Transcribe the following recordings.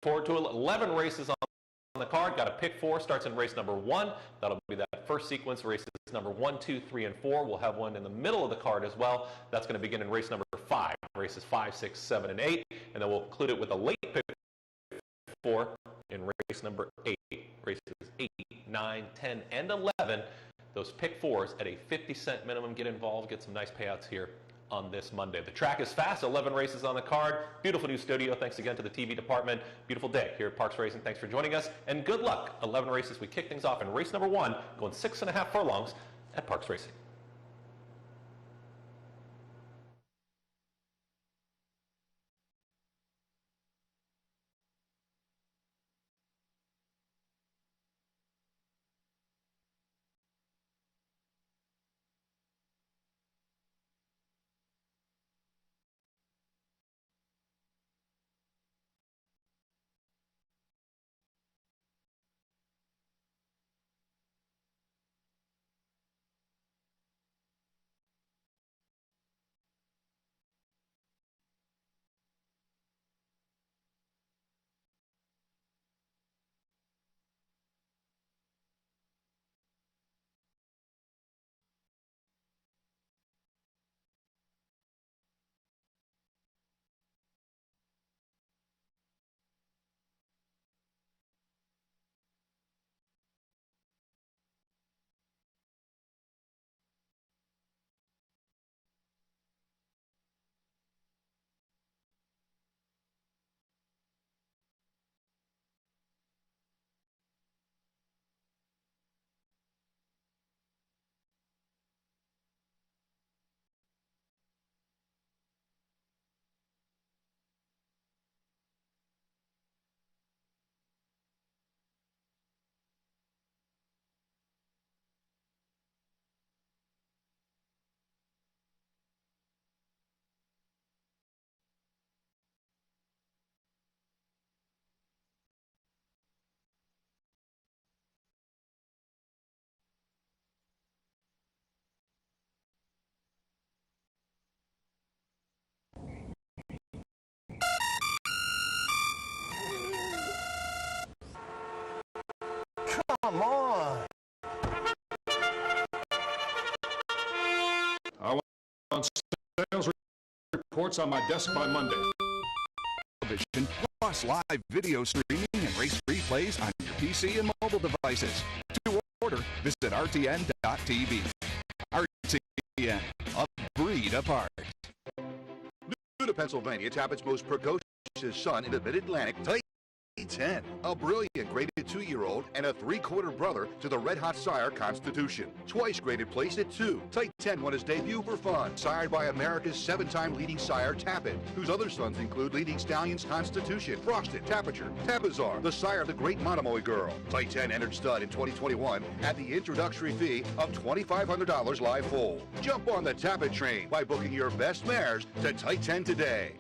forward to 11 races on the card. Got a pick 4, starts in race number 1. That'll be that first sequence, races number 1, 2, 3, and 4. We'll have one in the middle of the card as well. That's going to begin in race number 5, races 5, 6, 7, and 8. And then we'll include it with a late pick 4 in race number 8. Races 8, 9, 10, and 11. Those pick 4s at a 50-cent minimum. Get involved, get some nice payouts here on this Monday. The track is fast, 11 races on the card. Beautiful new studio. Thanks again to the TV department. Beautiful day here at Parx Racing. Thanks for joining us, and good luck. 11 races. We kick things off in race number 1, going 6.5 furlongs at Parx Racing. Come on. I want sales reports on my desk by Monday. Television, plus live video streaming and race replays on your PC and mobile devices. To order, visit rtn.tv. RTN, a breed apart. New to Pennsylvania, Tappett's most precocious son in the Mid-Atlantic, Tight 10, a brilliant graded 2-year-old and a 3/4 brother to the red-hot sire Constitution. Twice graded placed at 2. Tight 10 won his debut for fun, sired by America's 7-time leading sire Tappet, whose other sons include leading stallions Constitution, Frosted, Tapiture, Tapazar, the sire of the great Monomoy girl. Tight 10 entered stud in 2021 at the introductory fee of $2,500 live full. Jump on the Tappet train by booking your best mares to Tight 10 today.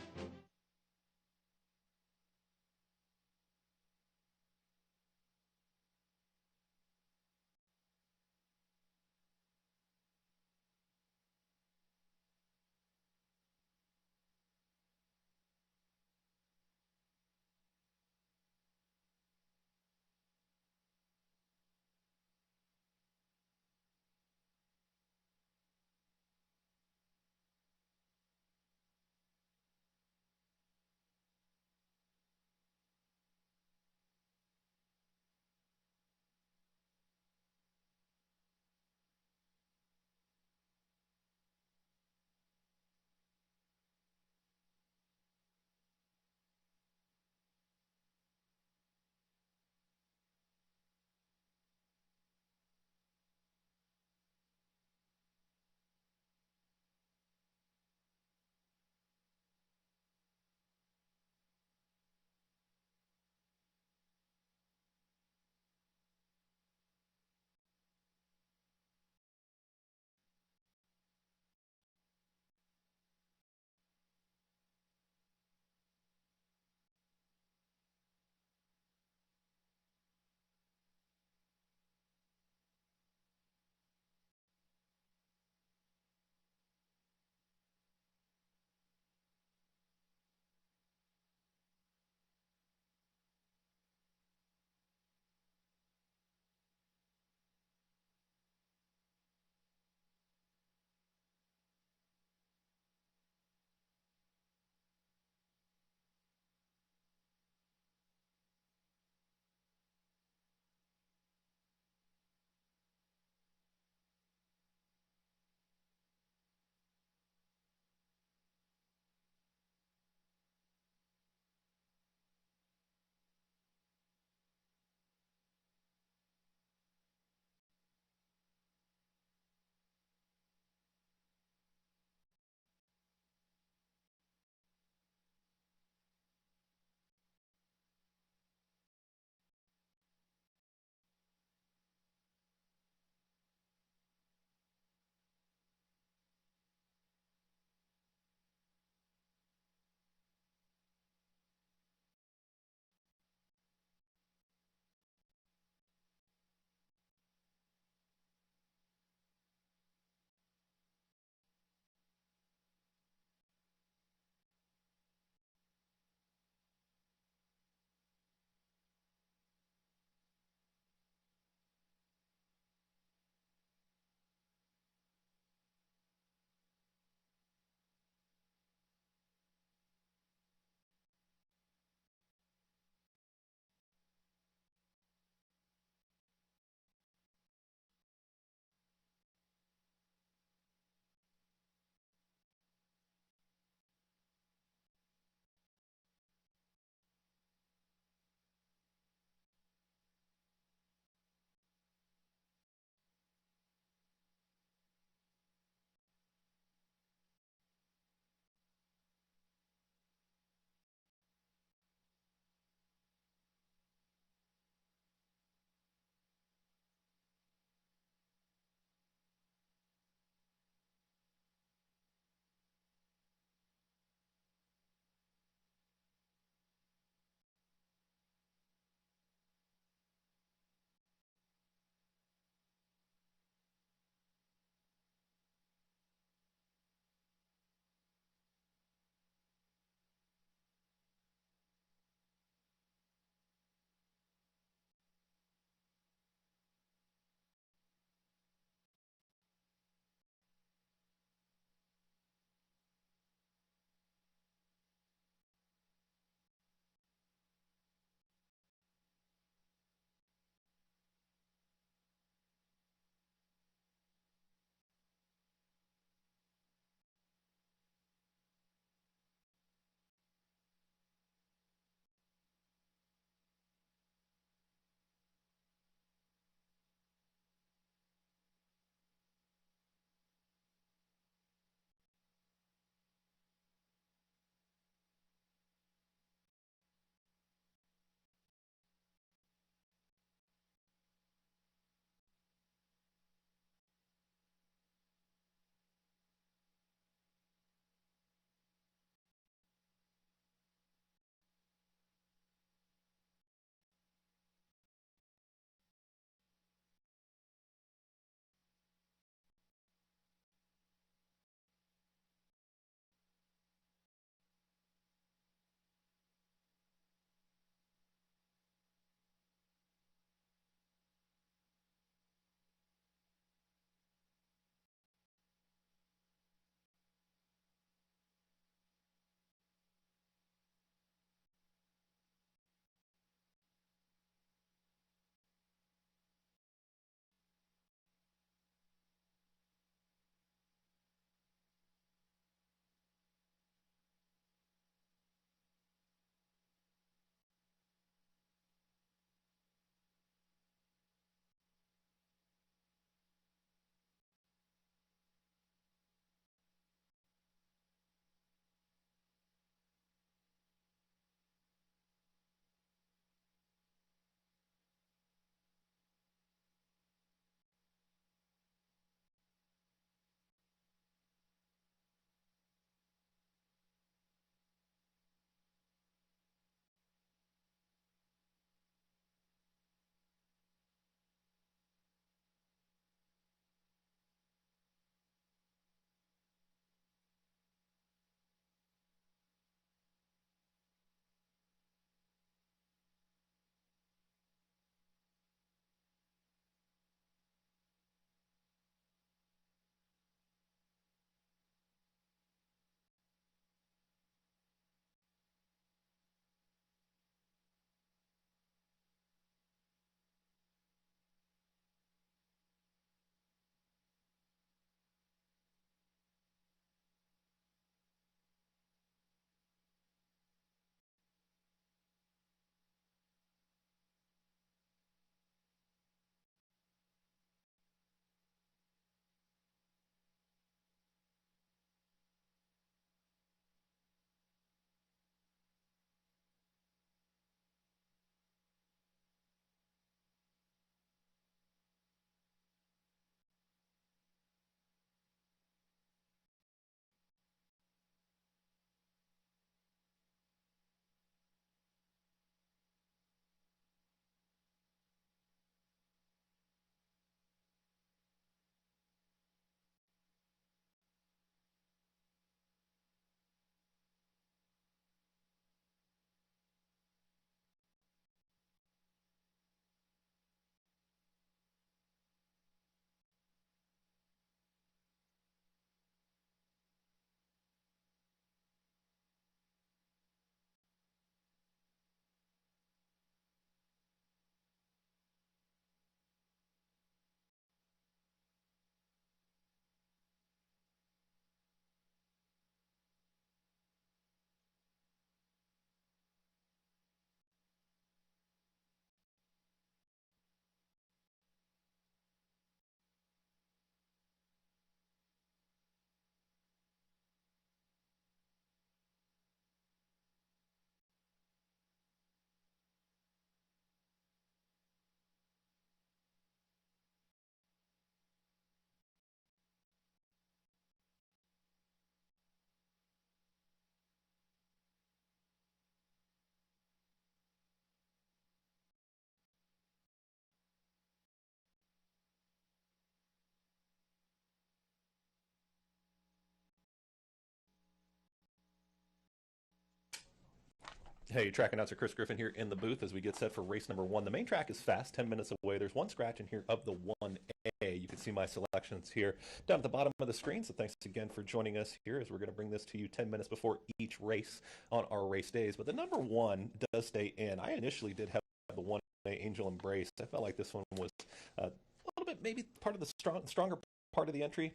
Hey, track announcer Chris Griffin here in the booth as we get set for race number 1. The main track is fast, 10 minutes away. There's one scratch in here of the 1A. You can see my selections here down at the bottom of the screen. So thanks again for joining us here as we're going to bring this to you 10 minutes before each race on our race days. But the number 1 does stay in. I initially did have the 1A Angel Embrace. I felt like this one was a little bit maybe part of the stronger part of the entry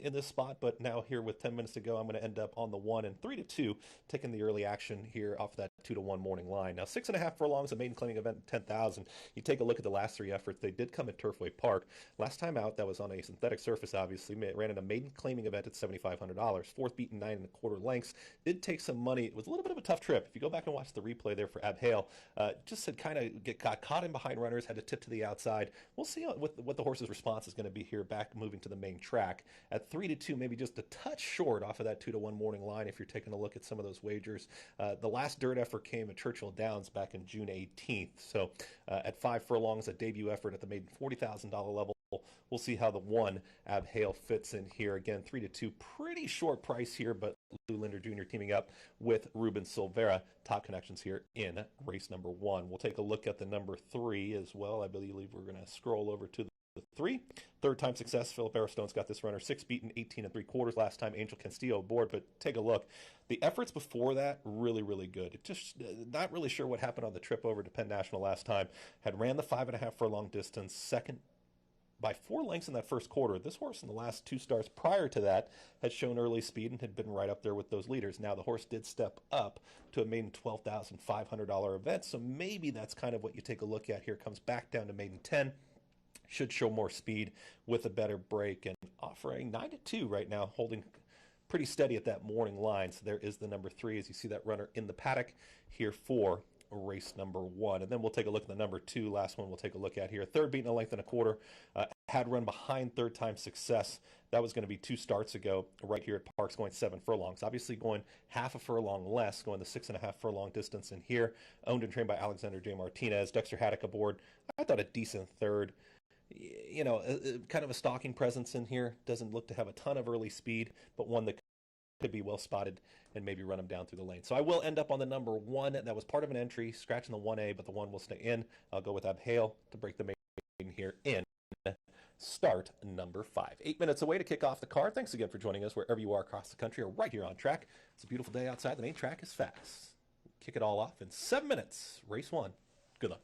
in this spot, but now here with 10 minutes to go, I'm going to end up on the 1 and 3-2, taking the early action here off that 2-1 morning line. Now 6.5 furlongs, a maiden claiming event, 10,000. You take a look at the last 3 efforts; they did come at Turfway Park. Last time out, that was on a synthetic surface. Obviously, it ran in a maiden claiming event at $7,500. Fourth beaten 9.25 lengths. Did take some money. It was a little bit of a tough trip. If you go back and watch the replay there for Ab Hale, just had kind of got caught in behind runners, had to tip to the outside. We'll see what the horse's response is going to be here, back moving to the main track at 3-2, maybe just a touch short off of that 2-1 morning line. If you're taking a look at some of those wagers, the last dirt effort came at Churchill Downs back in June 18th. So at 5 furlongs, a debut effort at the maiden $40,000 level. We'll see how the 1 Ab Hale fits in here. Again, 3-2, pretty short price here, but Lou Linder Jr. teaming up with Ruben Silvera. Top connections here in race number 1. We'll take a look at the number 3 as well. I believe we're going to scroll over to the 3. Third time success. Philip Arrowstone's got this runner. 6 beaten, 18.75 last time. Angel Castillo aboard, but take a look. The efforts before that, really, really good. It just not really sure what happened on the trip over to Penn National last time. Had ran the 5.5 furlong distance, second by 4 lengths in that first quarter. This horse in the last 2 starts prior to that had shown early speed and had been right up there with those leaders. Now the horse did step up to a maiden $12,500 event, so maybe that's kind of what you take a look at here. Comes back down to maiden 10. Should show more speed with a better break, and offering 9-2 right now, holding pretty steady at that morning line. So there is the number 3 as you see that runner in the paddock here for race number 1. And then we'll take a look at the number 2, last one we'll take a look at here. Third beaten a length and a quarter, had run behind third time success. That was going to be 2 starts ago right here at Parx, going 7 furlongs. Obviously going half a furlong less, going the 6.5 furlong distance in here. Owned and trained by Alexander J. Martinez. Dexter Haddock aboard. I thought a decent third. You know, kind of a stalking presence in here. Doesn't look to have a ton of early speed, but one that could be well spotted and maybe run him down through the lane. So I will end up on the number 1. That was part of an entry, scratching the 1A, but the 1 will stay in. I'll go with Ab Hale to break the main here in start number 5. 8 minutes away to kick off the card. Thanks again for joining us wherever you are across the country or right here on track. It's a beautiful day outside. The main track is fast. Kick it all off in 7 minutes. Race 1. Good luck.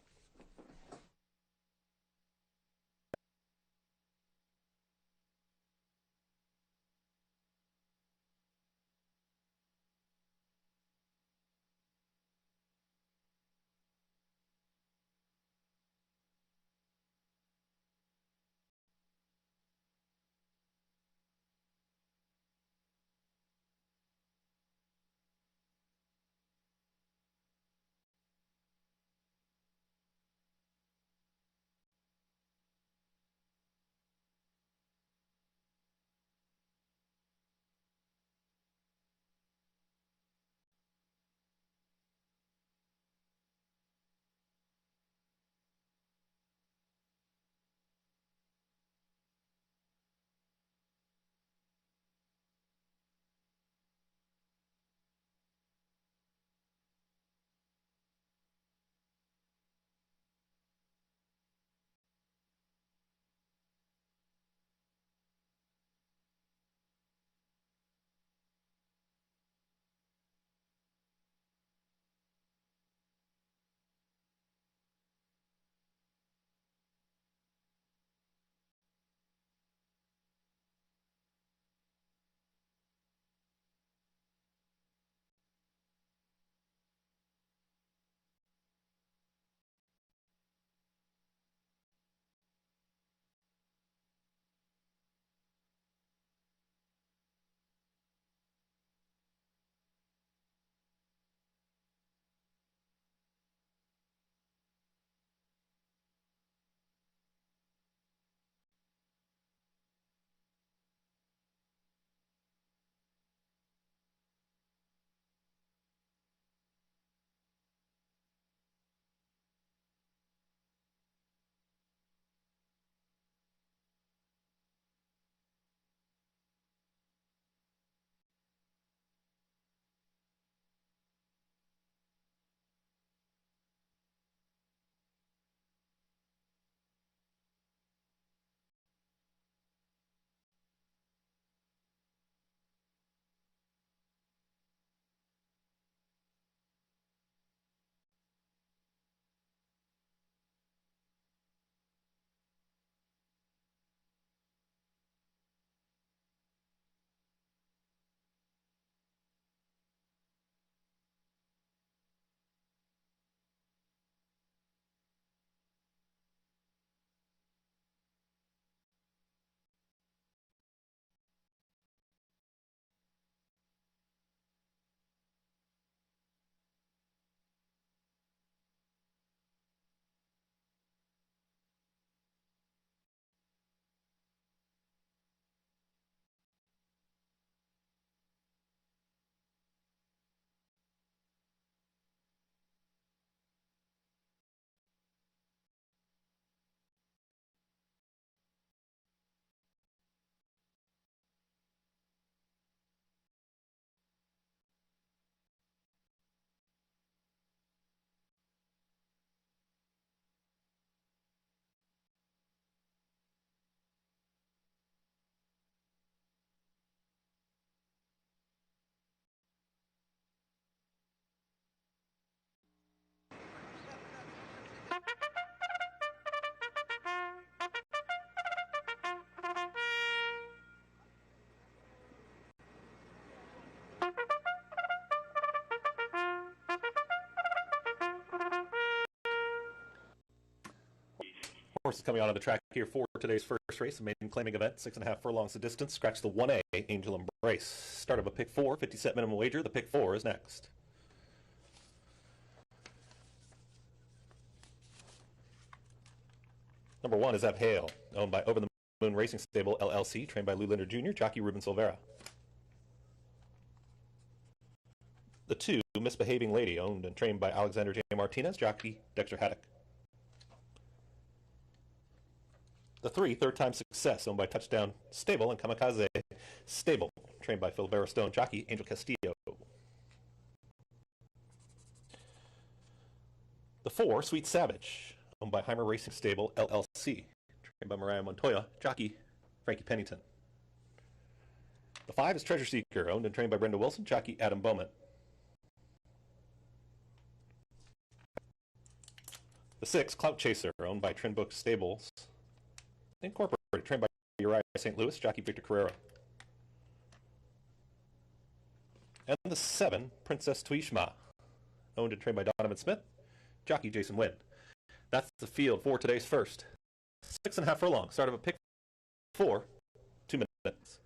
Horses coming out of the track here for today's first race, a maiden claiming event, 6.5 furlongs of distance. Scratch the 1A, Angel Embrace. Start of a pick 4, 50-cent minimum wager. The pick 4 is next. Number 1 is Hale, owned by Over the Moon Racing Stable, LLC, trained by Lou Linder Jr., jockey Ruben Silvera. The 2, Misbehaving Lady, owned and trained by Alexander J. Martinez, jockey Dexter Haddock. The 3, Third Time Success, owned by Touchdown Stable and Kamikaze Stable, trained by Philibert Stone, jockey Angel Castillo. The 4, Sweet Savage, owned by Heimer Racing Stable, LLC, trained by Mariah Montoya, jockey Frankie Pennington. The 5 is Treasure Seeker, owned and trained by Brenda Wilson, jockey Adam Bowman. The 6, Clout Chaser, owned by Trinbook Stables, Incorporated, trained by Uriah St. Louis, jockey Victor Carrera. And the 7, Princess Tuishma, owned and trained by Donovan Smith, jockey Jason Wynn. That's the field for today's first. 6.5 furlong, start of a pick 4, 2 minutes.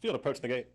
Field approaching the gate.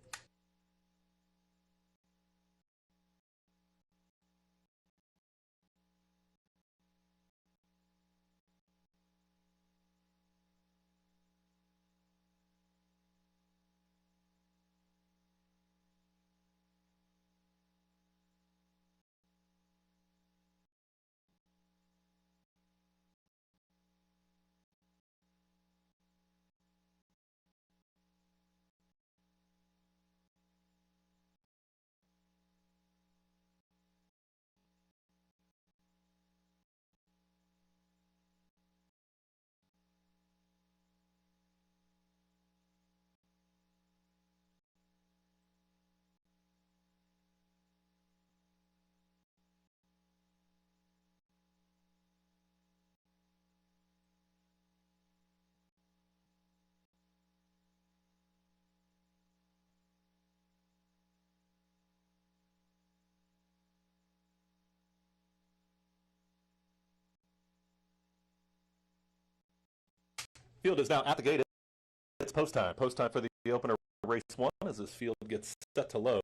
Field is now at the gate. It's post time. Post time for the opener race 1 as this field gets set to load.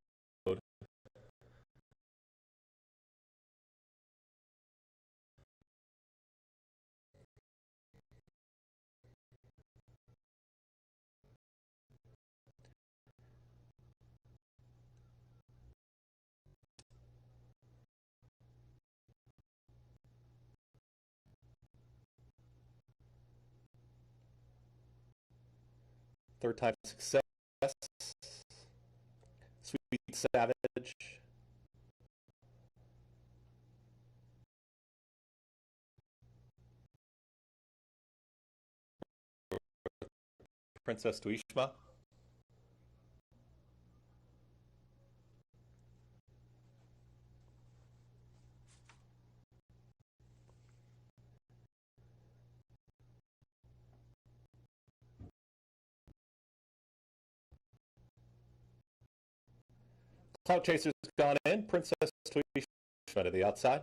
Third time success. Sweet Savage. Princess Tuishma. Cloud Chaser's gone in. Princess Tuishma to the outside.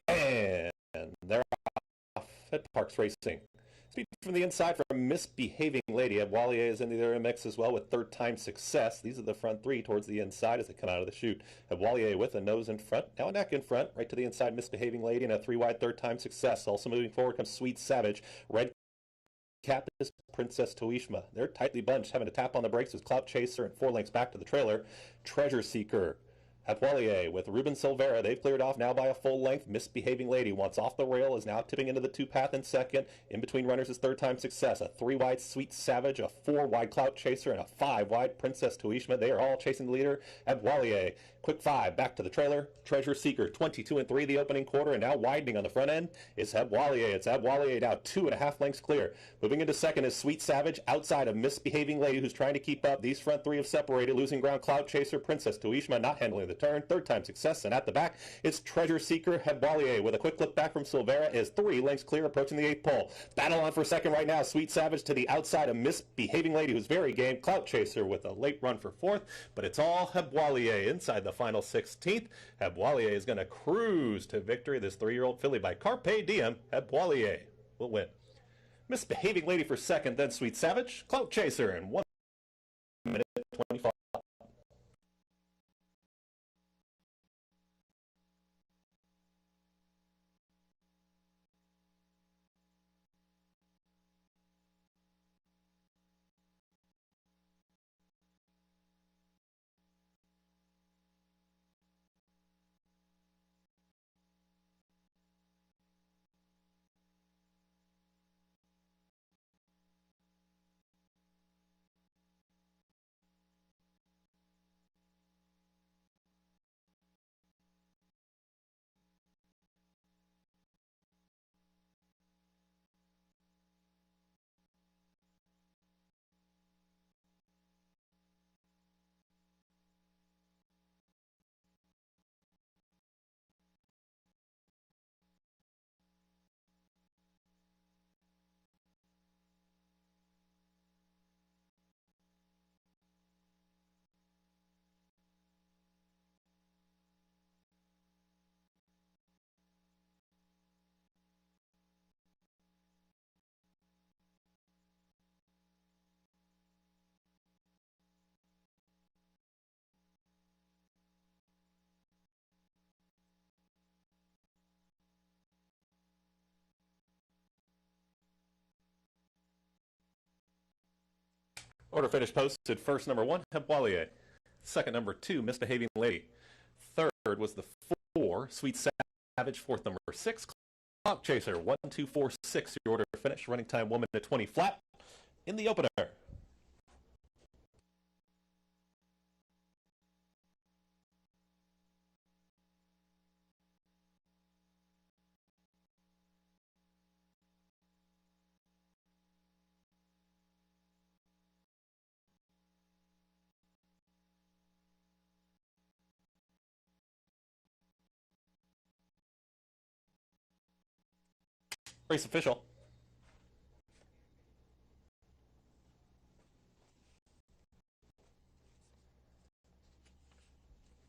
And they're off at Parx Racing. Speed from the inside from Misbehaving Lady. Walier is in the mix as well with third time success. These are the front three towards the inside as they come out of the chute. Walier with a nose in front, now a neck in front, right to the inside Misbehaving Lady and a 3-wide third time success. Also moving forward comes Sweet Savage. Red cap is Princess Tuishma. They're tightly bunched, having to tap on the brakes with Clout Chaser and 4 lengths back to the trailer. Treasure Seeker. Walier with Ruben Silvera. They've cleared off now by a full length. Misbehaving Lady wants off the rail, is now tipping into the 2-path in second. In between runners is third time success. A 3-wide Sweet Savage, a 4-wide Clout Chaser, and a 5-wide Princess Tuishma. They are all chasing the leader. Walier. Quick 5 back to the trailer. Treasure Seeker 22 and 3 the opening quarter, and now widening on the front end is Walier. It's Walier now 2.5 lengths clear. Moving into second is Sweet Savage outside of Misbehaving Lady, who's trying to keep up. These front three have separated, losing ground. Cloud Chaser, Princess Tuishma not handling the turn. Third time success, and at the back it's Treasure Seeker. Walier with a quick look back from Silvera is 3 lengths clear, approaching the 8th pole. Battle on for second right now. Sweet Savage to the outside of Misbehaving Lady, who's very game. Clout Chaser with a late run for 4th, but it's all Walier inside the final 16th. Walier is going to cruise to victory. This 3-year-old filly by Carpe Diem. Walier will win. Misbehaving Lady for second, then Sweet Savage, Clout Chaser, and 1 minute 25. Order finish posted. First, number 1, Walier. Second, number 2, Misbehaving Lady. Third was the 4, Sweet Savage. Fourth, number 6, Clout Chaser. 1, 2, 4, 6. Your order finish. Running time 1 minute 20 flat in the opener. Race official.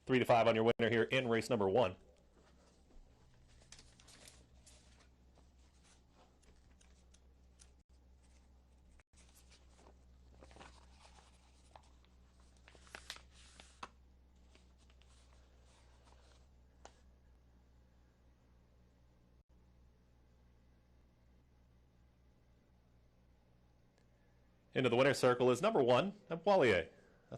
3 to 5 on your winner here in race number 1. Into the winner's circle is number 1, Wally, a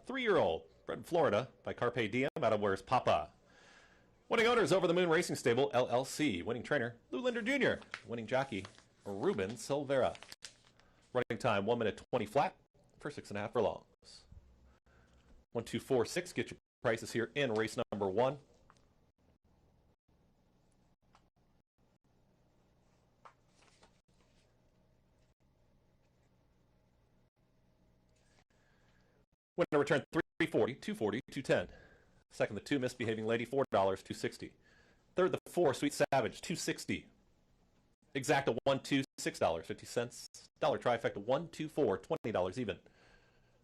3-year-old, bred in Florida by Carpe Diem out of Where's Papa. Winning owner is Over the Moon Racing Stable, LLC. Winning trainer, Lou Linder Jr. Winning jockey, Ruben Silvera. Running time, 1 minute 20 flat for 6.5 furlongs. 1, 2, 4, 6. Get your prices here in race number 1. Winner return 340, 240, 210. Second, the 2, Misbehaving Lady, $4, 260. Third, the 4, Sweet Savage, 260. Exacta 1, 2, $6.50. Dollar trifecta 1, 2, 4, $20 even.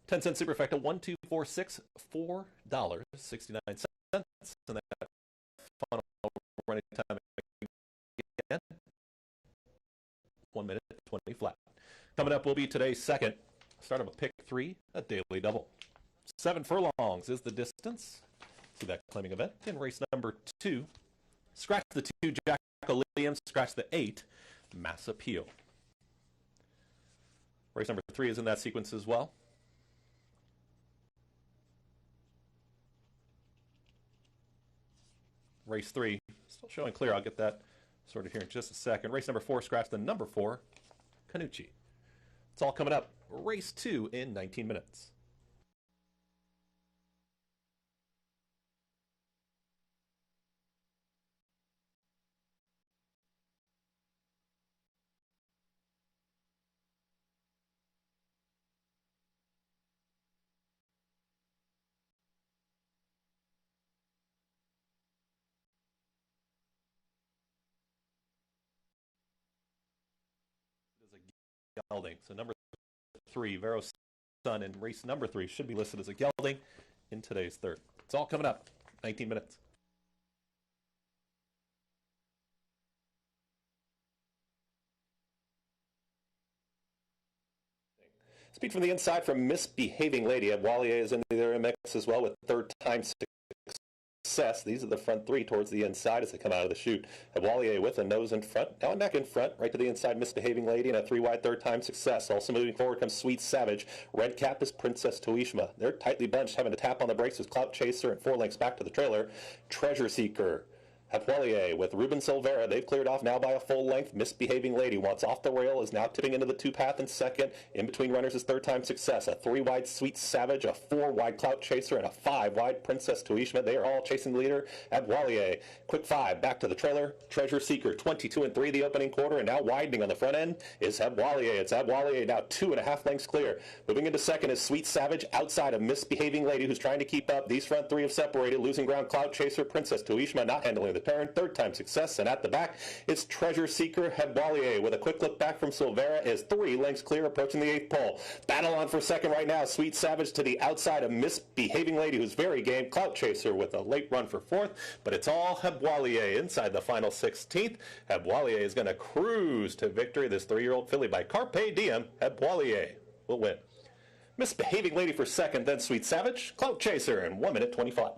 10-cent superfecta 1, 2, 4, 6, $4.69. And that final running time again, 1 minute 20 flat. Coming up will be today's second start of a pick 3, a daily double. 7 furlongs is the distance. See that claiming event in race number 2. Scratch the 2, Jack Williams. Scratch the 8, Mass Appeal. Race number 3 is in that sequence as well. Race 3, still showing clear. I'll get that sorted here in just a second. Race number 4, scratch the number 4, Canucci. It's all coming up. Race 2 in 19 minutes. Gelding. So number 3, Vero's Son, in race number 3 should be listed as a gelding in today's third. It's all coming up. 19 minutes. Speed from the inside from Misbehaving Lady. Wally is in there in mix as well with third time success. These are the front 3 towards the inside as they come out of the chute. Wally with a nose in front. Now I'm back in front, right to the inside, Misbehaving Lady, and a 3-wide third time success. Also moving forward comes Sweet Savage. Red cap is Princess Tuishma. They're tightly bunched, having to tap on the brakes with Clout Chaser and 4 lengths back to the trailer. Treasure Seeker. Wally with Ruben Silvera. They've cleared off now by a full length. Misbehaving Lady wants off the rail, is now tipping into the 2-path in second. In between runners is third time success. A 3-wide Sweet Savage, a 4-wide Clout Chaser, and a 5-wide Princess Tuishma. They are all chasing the leader at Wally. Quick 5 back to the trailer. Treasure Seeker 22 and 3 the opening quarter, and now widening on the front end is Wally. It's Wally now 2.5 lengths clear. Moving into second is Sweet Savage outside of Misbehaving Lady, who's trying to keep up. These front 3 have separated. Losing ground, Clout Chaser, Princess Tuishma not handling the turn. Third time success, and at the back it's Treasure Seeker Wally with a quick look back from Silvera is 3 lengths clear, approaching the 8th pole. Battle on for second right now. Sweet Savage to the outside of Misbehaving Lady, who's very game. Clout Chaser with a late run for 4th, but it's all Wally inside the final 16th. Wally is going to cruise to victory. This 3-year-old filly by Carpe Diem. Wally will win. Misbehaving Lady for second, then Sweet Savage, Clout Chaser, in 1 minute 25.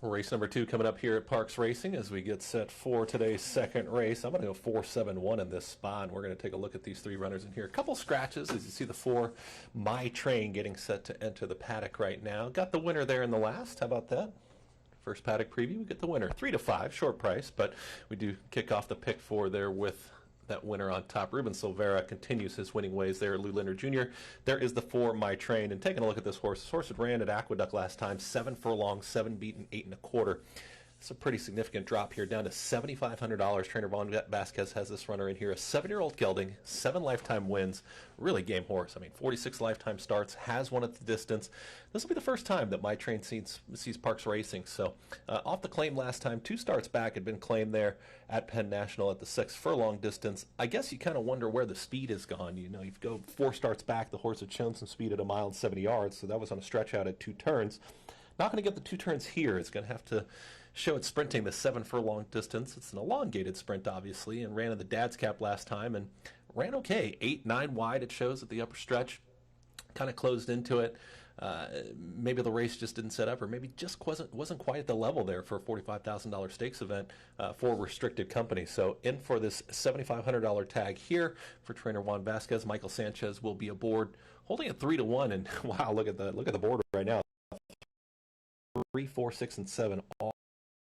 Race number 2 coming up here at Parx Racing as we get set for today's second race. I'm going to go 4-7-1 in this spot, and we're going to take a look at these 3 runners in here. A couple scratches as you see the 4 My Train getting set to enter the paddock right now. Got the winner there in the last. How about that? First paddock preview, we get the winner. 3-5, short price, but we do kick off the pick 4 there with that winner on top. Ruben Silvera continues his winning ways there. Lou Leonard Jr. There is the 4 My Train. And taking a look at this horse. This horse had ran at Aqueduct last time. 7 furlongs, 7 beaten, 8 1/4. It's a pretty significant drop here, down to $7,500. Trainer Vaughn Vasquez has this runner in here. A 7-year-old gelding, 7 lifetime wins. Really game horse. I mean, 46 lifetime starts, has won at the distance. This will be the first time that My Train sees Parx Racing. So off the claim last time, 2 starts back had been claimed there at Penn National at the 6 furlong distance. I guess you kind of wonder where the speed has gone. You know, you go 4 starts back, the horse had shown some speed at 1 mile and 70 yards, so that was on a stretch out at 2 turns. Not going to get the 2 turns here. It's going to have to show it sprinting the 7 furlong distance. It's an elongated sprint, obviously, and ran in the dad's cap last time and ran okay. 8-9 wide, it shows at the upper stretch. Kind of closed into it. Maybe the race just didn't set up, or maybe just wasn't quite at the level there for a $45,000 stakes event for restricted company. So in for this $7,500 tag here for trainer Juan Vasquez. Michael Sanchez will be aboard, holding it 3-1. And wow, look at the board right now. 3, 4, 6, and 7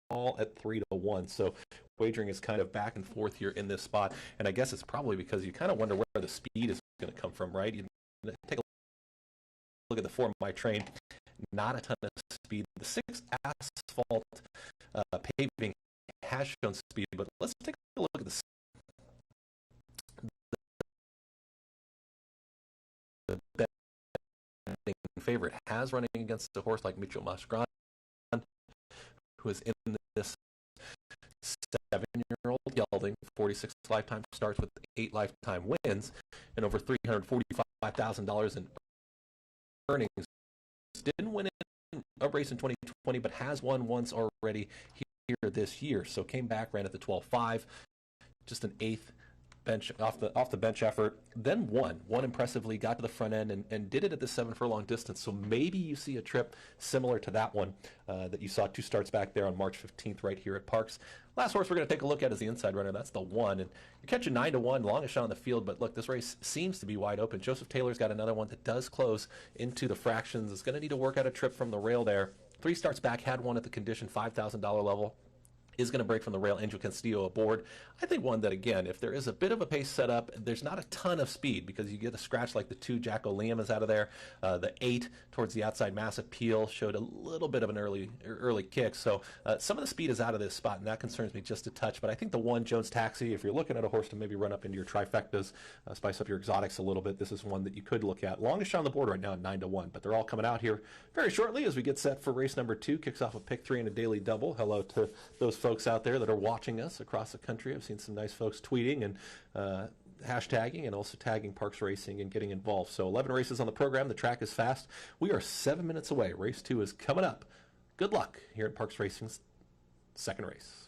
all at 3-1. So wagering is kind of back and forth here in this spot. And I guess it's probably because you kind of wonder where the speed is going to come from, right? You take a look at the 4 My Train. Not a ton of speed. The 6 asphalt paving has shown speed, but let's take a look at the betting favorite has running against a horse like Micho Masgrand, who is in this 7-year-old gelding, 46 lifetime starts with 8 lifetime wins, and over $345,000 in earnings. Didn't win a race in 2020, but has won once already here this year. So came back, ran at the 12.5, just an 8th bench off the bench effort, then won impressively, got to the front end and did it at the 7 furlong distance. So maybe you see a trip similar to that one that you saw 2 starts back there on March 15th right here at Parx. Last horse we're going to take a look at is the inside runner. That's the 1, and you're catching 9-1, longest shot on the field. But look, this race seems to be wide open. Joseph Taylor's got another one that does close into the fractions. It's going to need to work out a trip from the rail there. 3 starts back, had one at the condition $5,000 level. Is going to break from the rail. Angel Castillo aboard. I think one that, again, if there is a bit of a pace set up, there's not a ton of speed because you get a scratch like the 2, Jacko Liam is out of there. The 8 towards the outside, Massive Peel, showed a little bit of an early kick. So some of the speed is out of this spot, and that concerns me just a touch. But I think the 1, Jones Taxi, if you're looking at a horse to maybe run up into your trifectas, spice up your exotics a little bit, this is one that you could look at. Longest shot on the board right now at 9-1, but they're all coming out here very shortly as we get set for race number 2. Kicks off a pick 3 and a daily double. Hello to those folks out there that are watching us across the country. I've seen some nice folks tweeting and hashtagging and also tagging Parx Racing and getting involved. So 11 races on the program. The track is fast. We are 7 minutes away. Race 2 is coming up. Good luck here at Parx Racing's second race.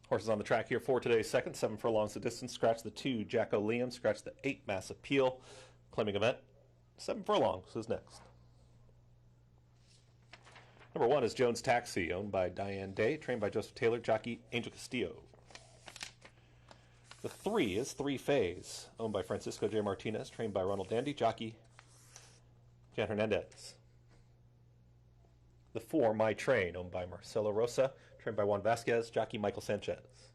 Horses on the track here for today's second. 7 furlongs the distance. Scratch the 2, Jacko Liam. Scratch the 8, Massive Peel. Claiming event. 7 furlongs is next. Number 1 is Jones Taxi, owned by Diane Day, trained by Joseph Taylor, jockey Angel Castillo. The 3 is Three Phase, owned by Francisco J. Martinez, trained by Ronald Dandy, jockey Jan Hernandez. The 4, My Train, owned by Marcelo Rosa, trained by Juan Vasquez, jockey Michael Sanchez.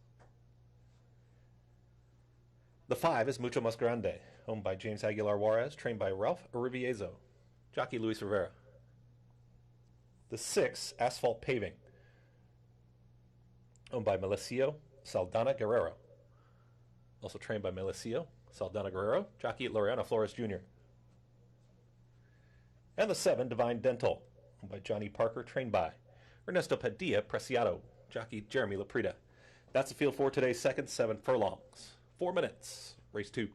The 5 is Mucho Mas Grande, owned by James Aguilar Juarez, trained by Ralph Arriviezo, jockey Luis Rivera. The 6, Asphalt Paving, owned by Melesio Saldana Guerrero, also trained by Melesio Saldana Guerrero, jockey Laureano Flores Jr. And the 7, Divine Dental, owned by Johnny Parker, trained by Ernesto Padilla Preciado, jockey Jeremy Laprida. That's the field for today's second 7 furlongs. 4 minutes, race 2.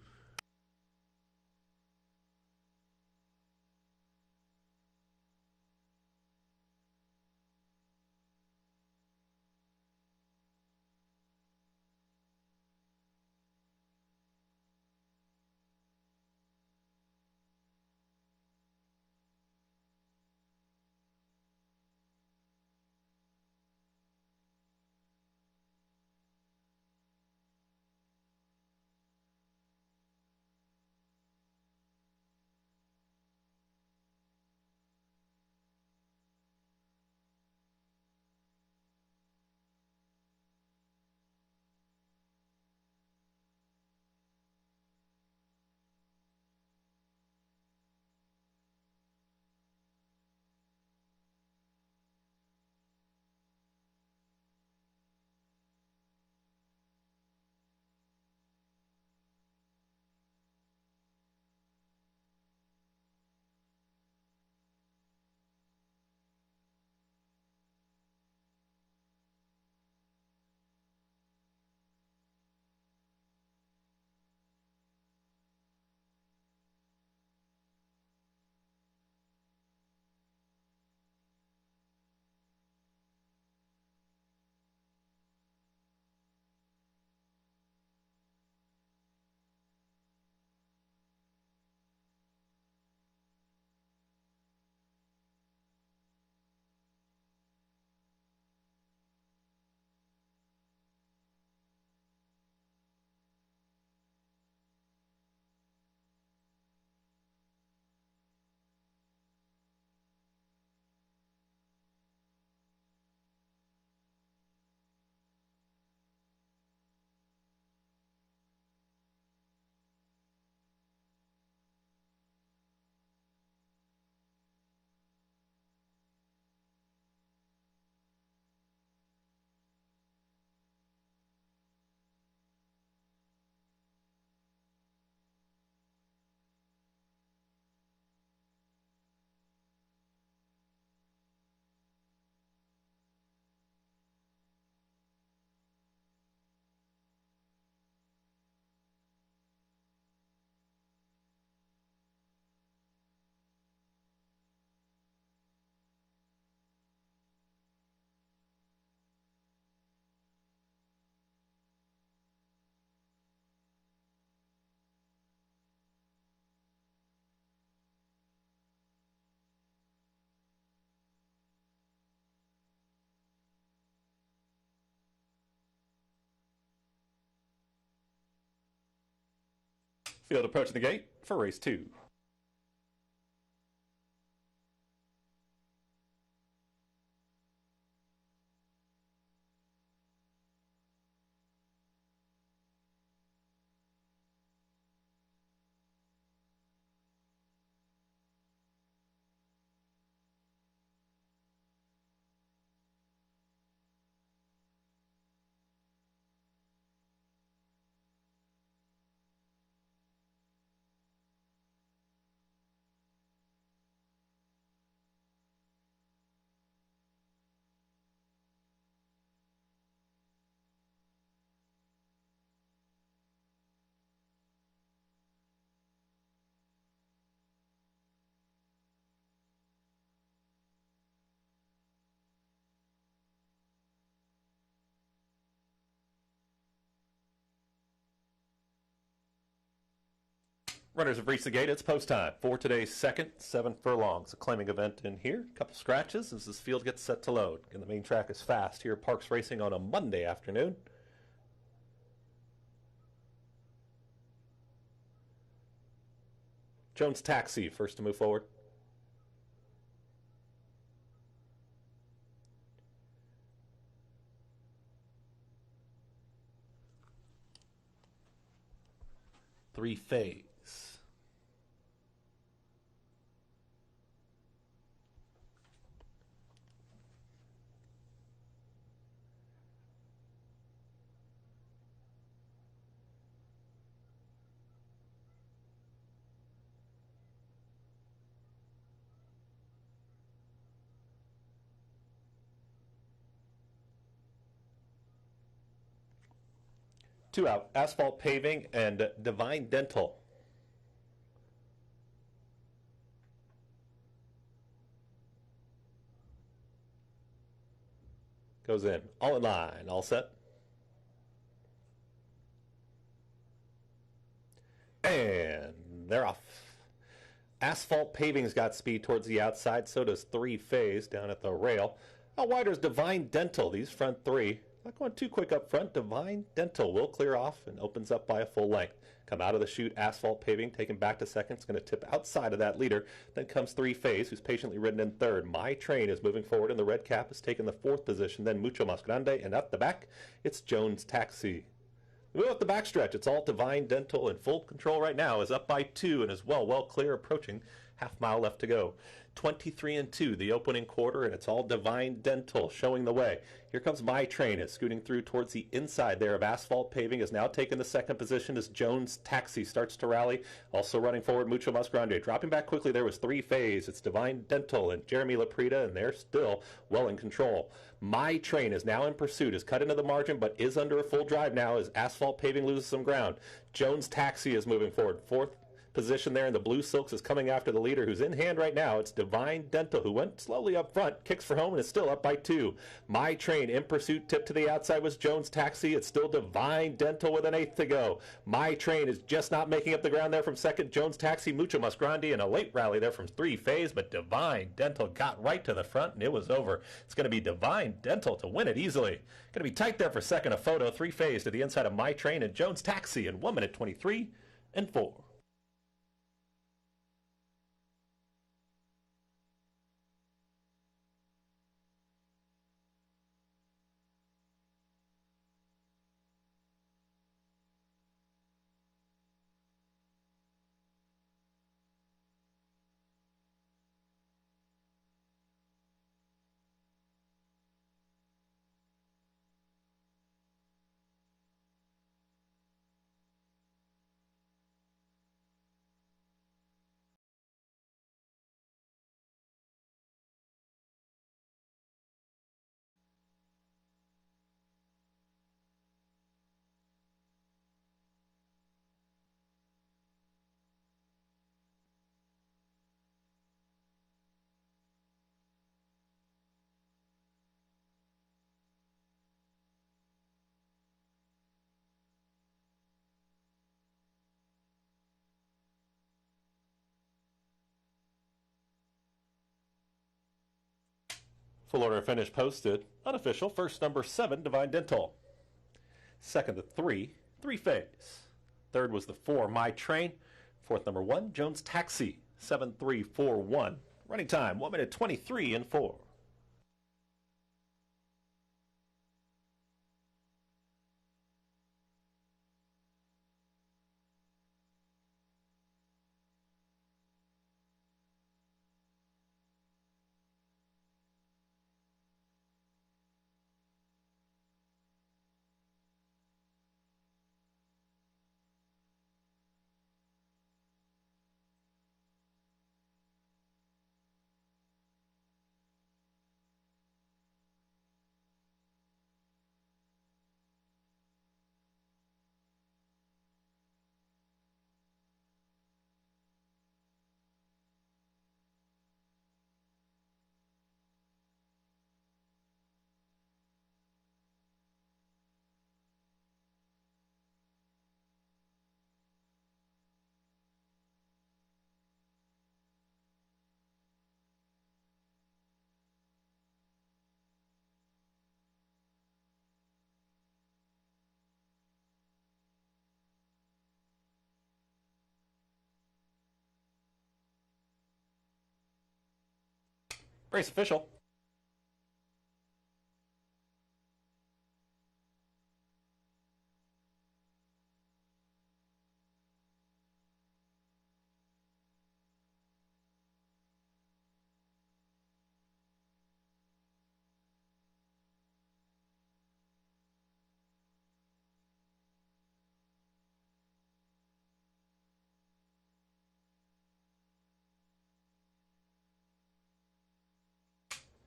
Field approaching the gate for race 2. Runners have reached the gate. It's post time for today's second 7 furlongs. A claiming event in here. A couple scratches as this field gets set to load. And the main track is fast here at Parx Racing on a Monday afternoon. Jones Taxi first to move forward. Three phase. Two out, Asphalt Paving and Divine Dental. Goes in. All in line. All set. And they're off. Asphalt Paving's got speed towards the outside. So does Three Phase down at the rail. Out wider is Divine Dental. These front three. Not going too quick up front. Divine Dental will clear off and opens up by a full length. Come out of the chute, Asphalt Paving, taken back to second. It's going to tip outside of that leader. Then comes Three Phase, who's patiently ridden in third. My Train is moving forward, and the red cap has taken the fourth position. Then Mucho Mas Grande, and at the back, it's Jones Taxi. We go up the backstretch. It's all Divine Dental in full control right now. Is up by 2 and is well clear, approaching. Half mile left to go. 23-2, the opening quarter, and it's all Divine Dental showing the way. Here comes My Train. It's scooting through towards the inside there of Asphalt Paving. Is now taken the second position as Jones Taxi starts to rally. Also running forward, Mucho Mas Grande. Dropping back quickly, there was Three Phase. It's Divine Dental and Jeremy Laprida, and they're still well in control. My Train is now in pursuit. Is cut into the margin, but is under a full drive now as Asphalt Paving loses some ground. Jones Taxi is moving forward. Fourth position there in the blue silks is coming after the leader who's in hand right now. It's Divine Dental, who went slowly up front, kicks for home, and is still up by 2. My Train in pursuit, tip to the outside was Jones Taxi. It's still Divine Dental with an 8th to go. My Train is just not making up the ground there from second. Jones Taxi, Mucho Mas Grande, and a late rally there from Three Phase, but Divine Dental got right to the front, and it was over. It's going to be Divine Dental to win it easily. Going to be tight there for second. A photo, Three Phase to the inside of My Train and Jones Taxi in 1 minute 23-4. Full order finish posted. Unofficial. First, number 7, Divine Dental. Second, the 3, Three Phase. Third was the 4, My Train. Fourth, number 1, Jones Taxi. 7-3-4-1. Running time, 1 minute 23-4. Race official.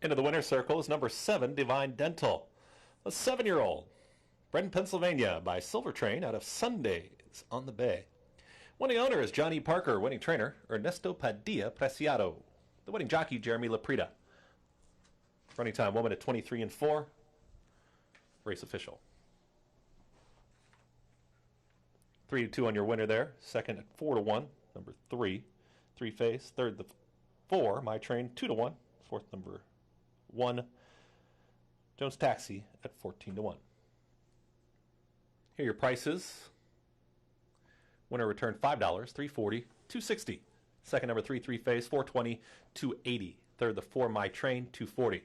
Into the winner's circle is number 7, Divine Dental. A 7-year-old, bred in Pennsylvania by Silver Train out of Sundays on the Bay. Winning owner is Johnny Parker. Winning trainer, Ernesto Padilla Preciado. The winning jockey, Jeremy Laprida. Running time, 1 minute 23 and 4. Race official. 3-2 on your winner there. Second at 4-1. Number 3. 3 face. Third, the 4. My Train, 2-1. Fourth, number 1. Jones Taxi at 14-1. Here are your prices. Winner returned $5, $3.40, $2.60. Second, number 3, 3 face, $4.20, $2.80. Third, the 4, My Train, $2.40.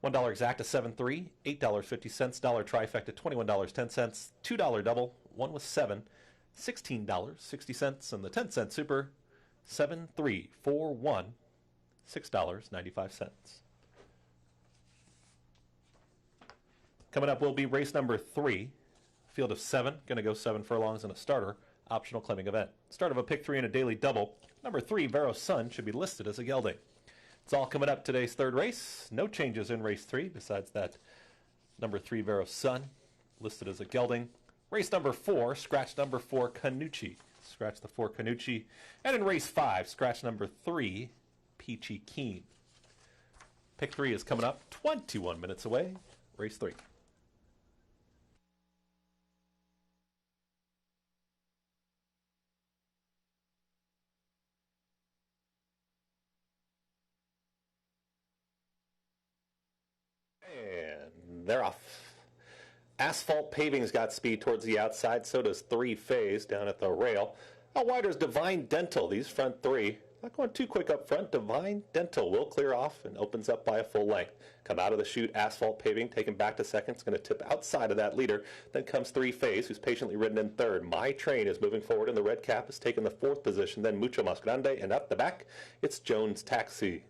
$1 exact to 7.3, $8.50, dollar trifecta, $21.10, $2 double, 1 was 7, $16.60, and the 10-cent super, 7.341, $6.95. Coming up will be race number 3, field of 7, going to go 7 furlongs and a starter, optional claiming event. Start of a pick 3 and a daily double. Number 3, Vero's Son, should be listed as a gelding. It's all coming up today's third race. No changes in race 3 besides that number 3, Vero's Son, listed as a gelding. Race number 4, scratch number 4, Canucci. Scratch the 4, Canucci. And in race 5, scratch number 3, Peachy Keen. Pick 3 is coming up 21 minutes away. Race 3. And they're off. Asphalt Paving's got speed towards the outside, so does 3 Phase down at the rail. Out wider is Divine Dental, these front 3. Not going too quick up front. Divine Dental will clear off and opens up by a full length. Come out of the chute, Asphalt Paving, taken back to second. It's going to tip outside of that leader. Then comes 3 Phase, who's patiently ridden in third. My Train is moving forward in the red cap, has taken the 4th position. Then Mucho Mas Grande, and up the back, it's Jones Taxi.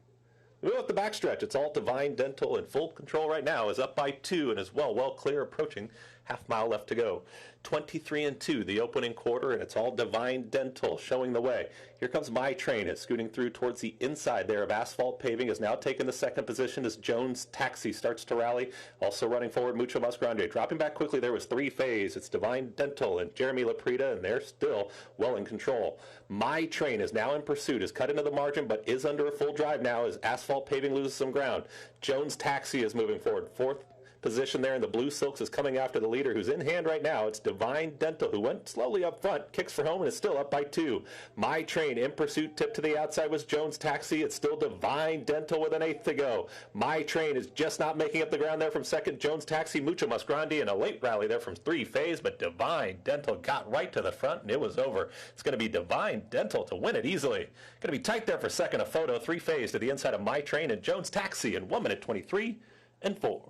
We'll at the backstretch. It's all Divine Dental in full control right now. Is up by 2 and is well clear, approaching half mile left to go. 23-2, the opening quarter, and it's all Divine Dental showing the way. Here comes My Train. It's scooting through towards the inside there of Asphalt Paving. Is now taking the second position as Jones Taxi starts to rally. Also running forward, Mucho Mas Grande. Dropping back quickly there was 3 Phase. It's Divine Dental and Jeremy Laprida, and they're still well in control. My Train is now in pursuit. Is cut into the margin, but is under a full drive now as Asphalt Paving loses some ground. Jones Taxi is moving forward. 4th position there in the blue silks is coming after the leader who's in hand right now. It's Divine Dental, who went slowly up front, kicks for home, and is still up by 2. My Train in pursuit, tip to the outside was Jones Taxi. It's still Divine Dental with an 8th to go. My Train is just not making up the ground there from second. Jones Taxi, Mucho Mas Grande, and a late rally there from 3 Phase, but Divine Dental got right to the front, and it was over. It's going to be Divine Dental to win it easily. Going to be tight there for second. A photo, 3 Phase to the inside of My Train and Jones Taxi in 1 minute 23 and 4.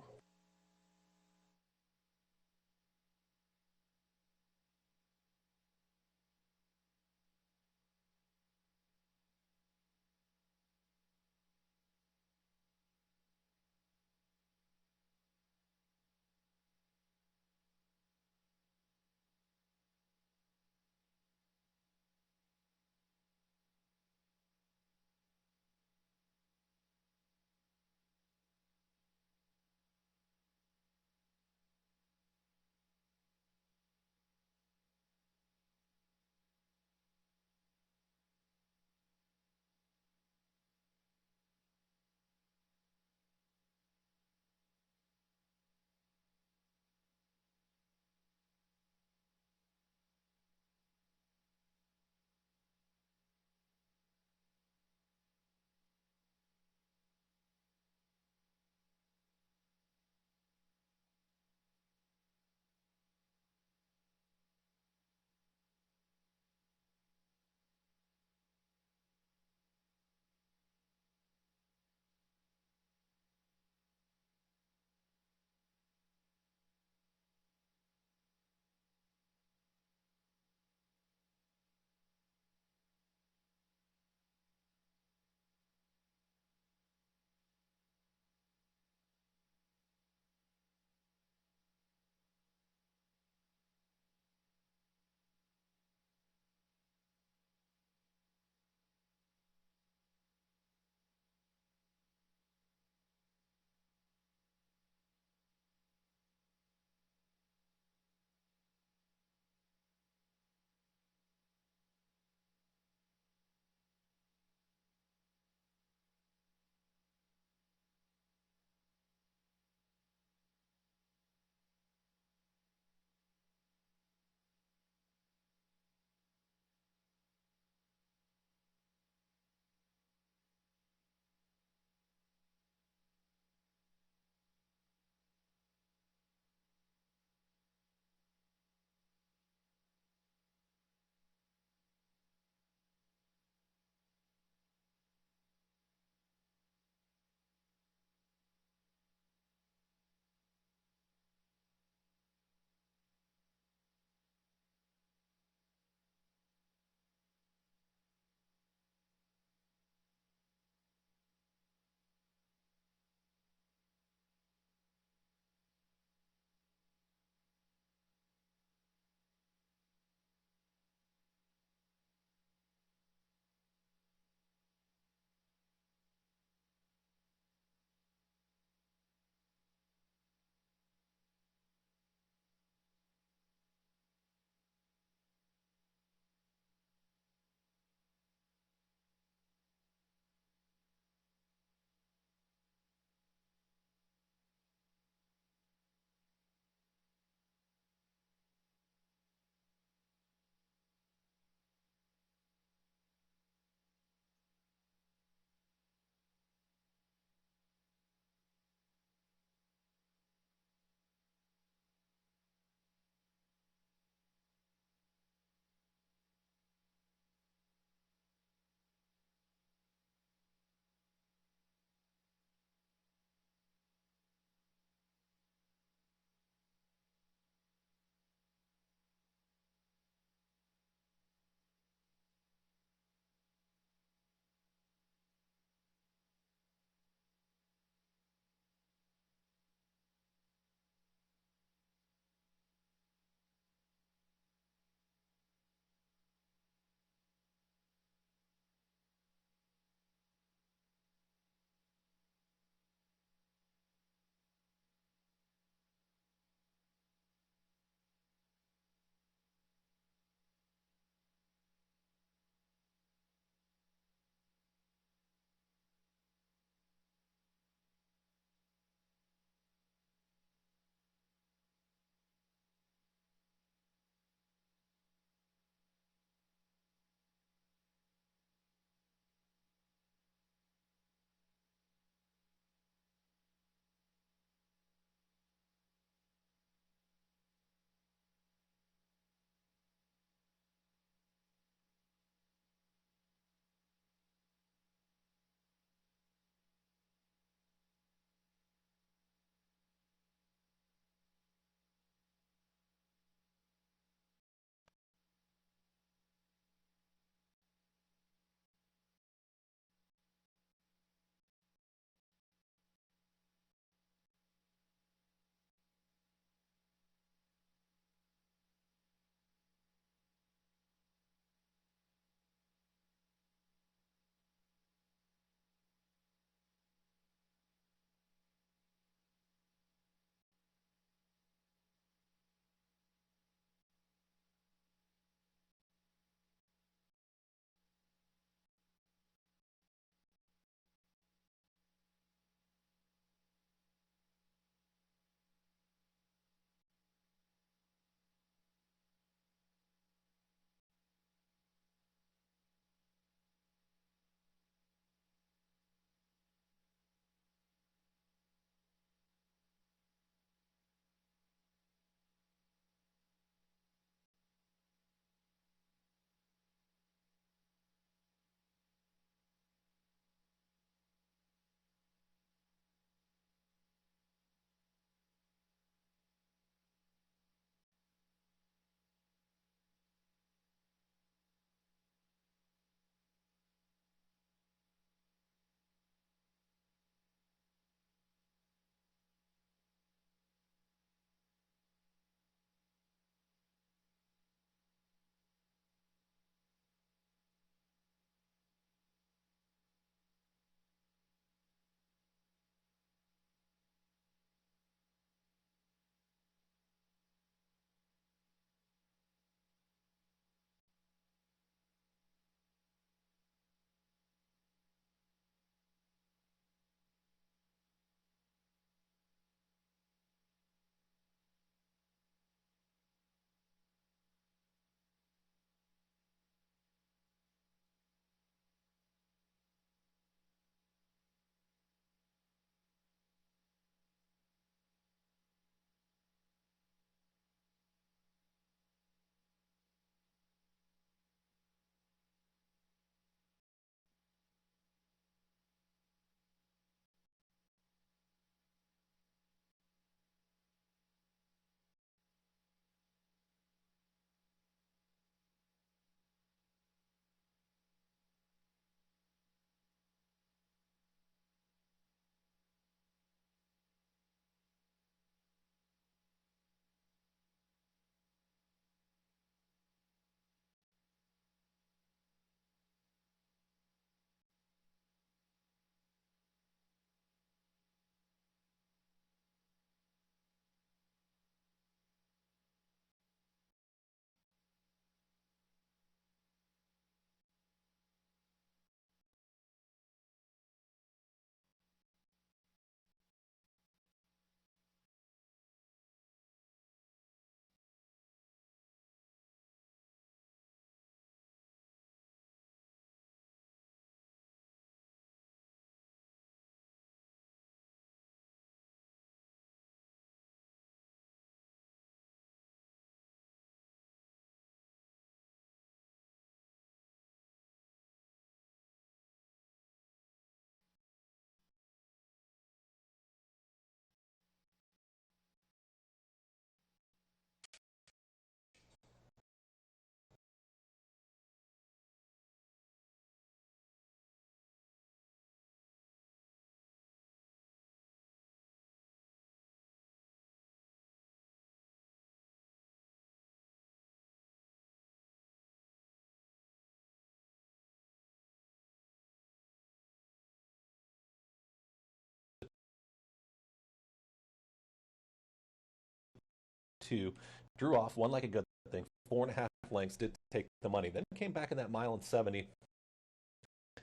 2. Drew off, won like a good thing. 4.5 lengths, did take the money. Then came back in that mile and 70.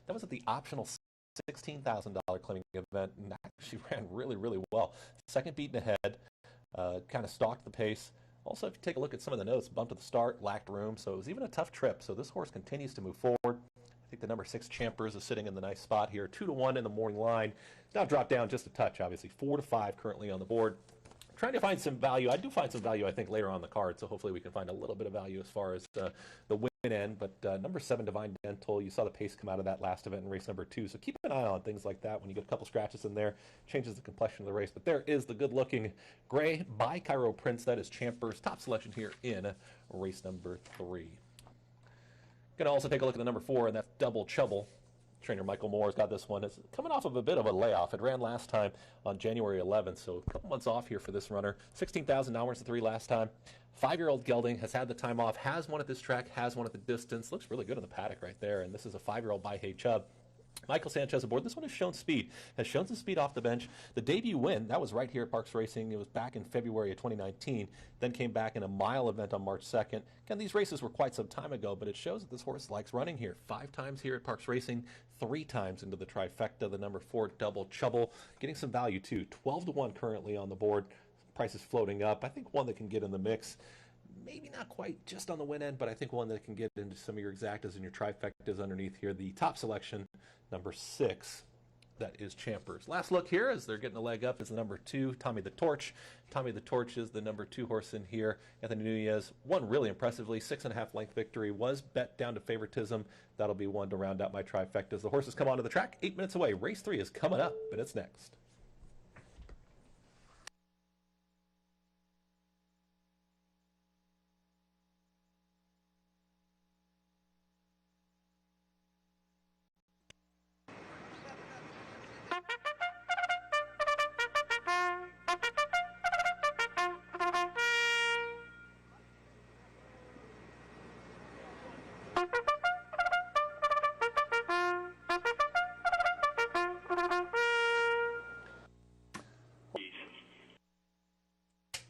That was at the optional $16,000 claiming event, and actually ran really, really well. Second beaten ahead, kind of stalked the pace. Also, if you take a look at some of the notes, bumped at the start, lacked room, so it was even a tough trip. So this horse continues to move forward. I think the number 6 Champers is sitting in the nice spot here. 2-1 in the morning line. Now dropped down just a touch, obviously. 4-5 currently on the board. Trying to find some value. I do find some value, I think, later on the card, so hopefully we can find a little bit of value as far as the win end. But number 7, Divine Dental, you saw the pace come out of that last event in race number 2, so keep an eye on things like that. When you get a couple scratches in there, changes the complexion of the race. But there is the good-looking gray by Cairo Prince. That is Champers' top selection here in race number 3. Going to also take a look at the number 4, and that's Double Trouble. Trainer Michael Moore's got this one. It's coming off of a bit of a layoff. It ran last time on January 11th, so a couple months off here for this runner. $16,000 to 3 last time. 5-year-old gelding has had the time off, has one at this track, has one at the distance. Looks really good in the paddock right there, and this is a 5-year-old by Hey Chubb. Michael Sanchez aboard. This one has shown speed. Has shown some speed off the bench. The debut win, that was right here at Parx Racing. It was back in February of 2019. Then came back in a mile event on March 2nd. Again, these races were quite some time ago, but it shows that this horse likes running here. 5 times here at Parx Racing, 3 times into the trifecta. The number 4, Double Trouble, getting some value too. 12-1 currently on the board. Price is floating up. I think one that can get in the mix. Maybe not quite just on the win end, but I think one that can get into some of your exactas and your trifectas underneath here. The top selection, number 6, that is Champers. Last look here as they're getting a leg up is the number 2, Tommy the Torch. Tommy the Torch is the number 2 horse in here. Anthony Nunez won really impressively. 6.5 length victory. Was bet down to favoritism. That'll be one to round out my trifectas. The horses come onto the track 8 minutes away. Race 3 is coming up, and it's next.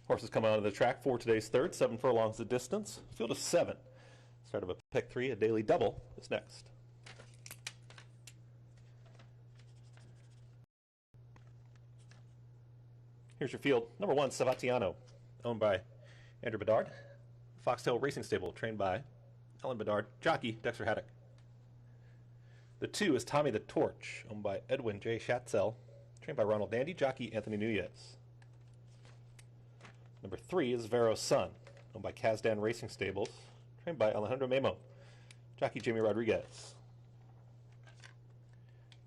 Horses coming onto the track for today's third. 7 furlongs the distance. Field of 7. Start of a pick 3, a daily double is next. Here's your field. Number 1, Savatiano, owned by Andrew Bedard. Foxtail Racing Stable, trained by Ellen Bedard. Jockey, Dexter Haddock. The 2 is Tommy the Torch, owned by Edwin J. Schatzel, trained by Ronald Dandy. Jockey, Anthony Nunez. Number 3 is Vero's Son, owned by Kazdan Racing Stables, trained by Alejandro Memo. Jockey, Jamie Rodriguez.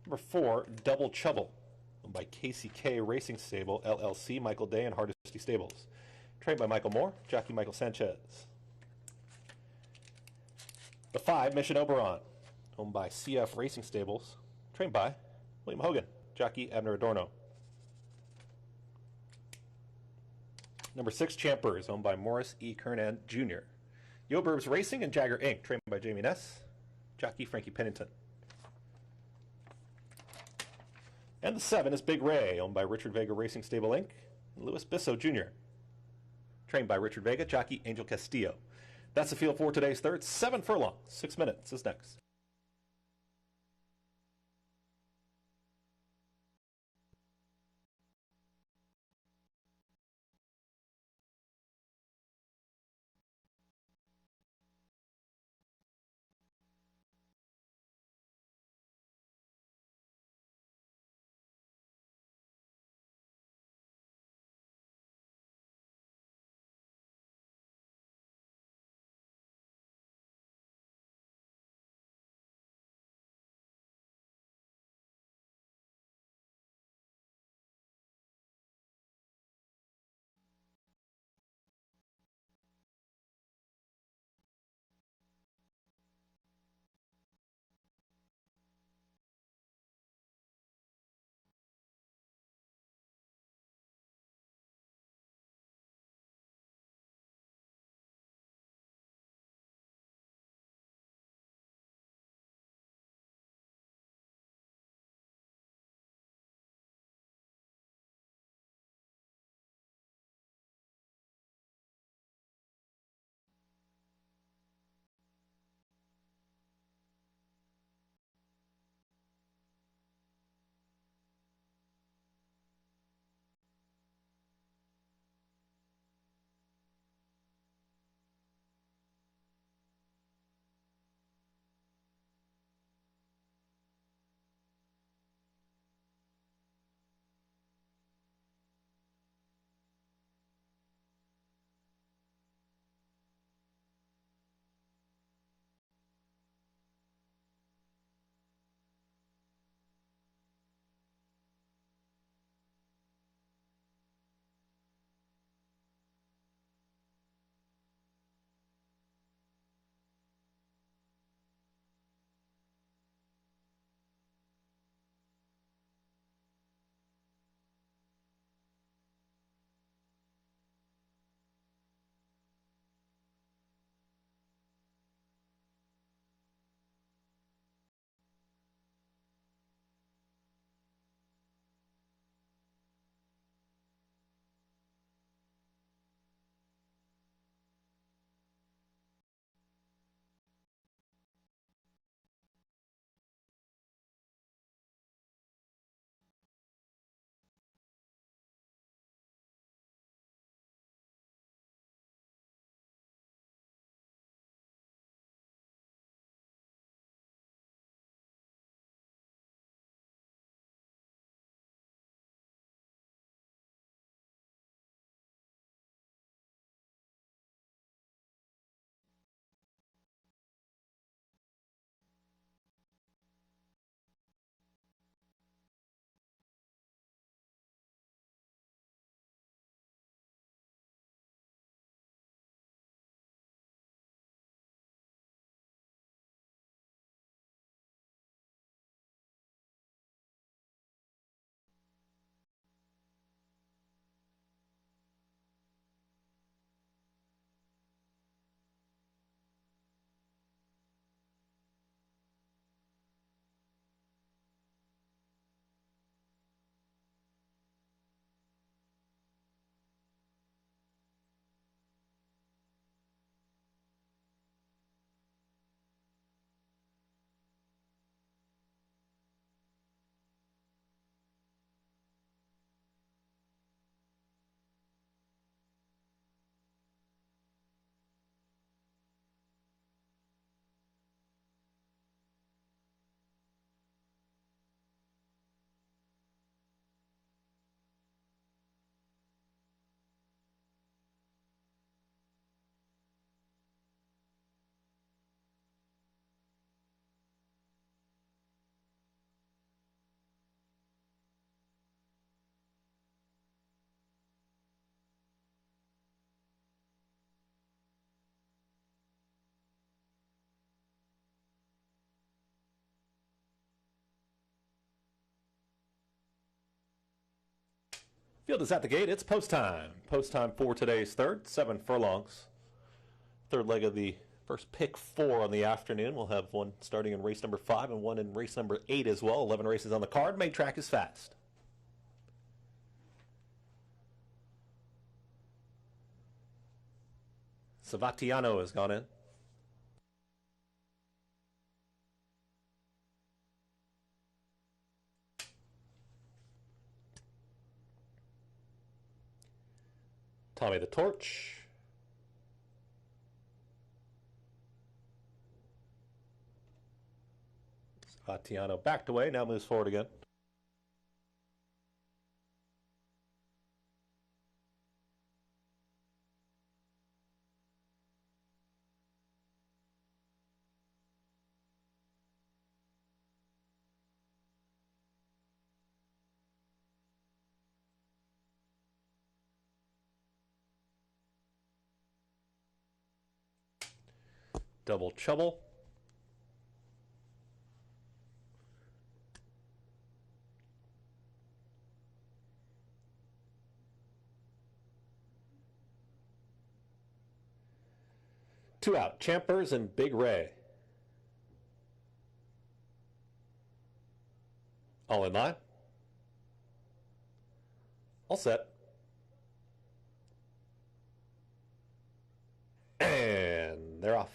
Number 4, Double Trouble, owned by KCK Racing Stable, LLC, Michael Day and Hardesty Stables, trained by Michael Moore. Jockey, Michael Sanchez. The 5, Mission Oberon, owned by CF Racing Stables, trained by William Hogan. Jockey, Abner Adorno. Number 6, Champers, owned by Morris E. Kernan Jr. Yoburbs Racing and Jagger Inc., trained by Jamie Ness. Jockey, Frankie Pennington. And the 7 is Big Ray, owned by Richard Vega Racing Stable Inc. and Louis Bisso Jr., trained by Richard Vega. Jockey, Angel Castillo. That's the field for today's third. 7 furlongs, 6 minutes is next. Field is at the gate. It's post time. Post time for today's third, 7 furlongs. Third leg of the first pick 4 on the afternoon. We'll have one starting in race number 5 and one in race number 8 as well. 11 races on the card. Main track is fast. Savatiano has gone in. Tommy the Torch. Savatiano backed away, now moves forward again. Double Trouble. Two out, Champers and Big Ray. All in line. All set. And they're off.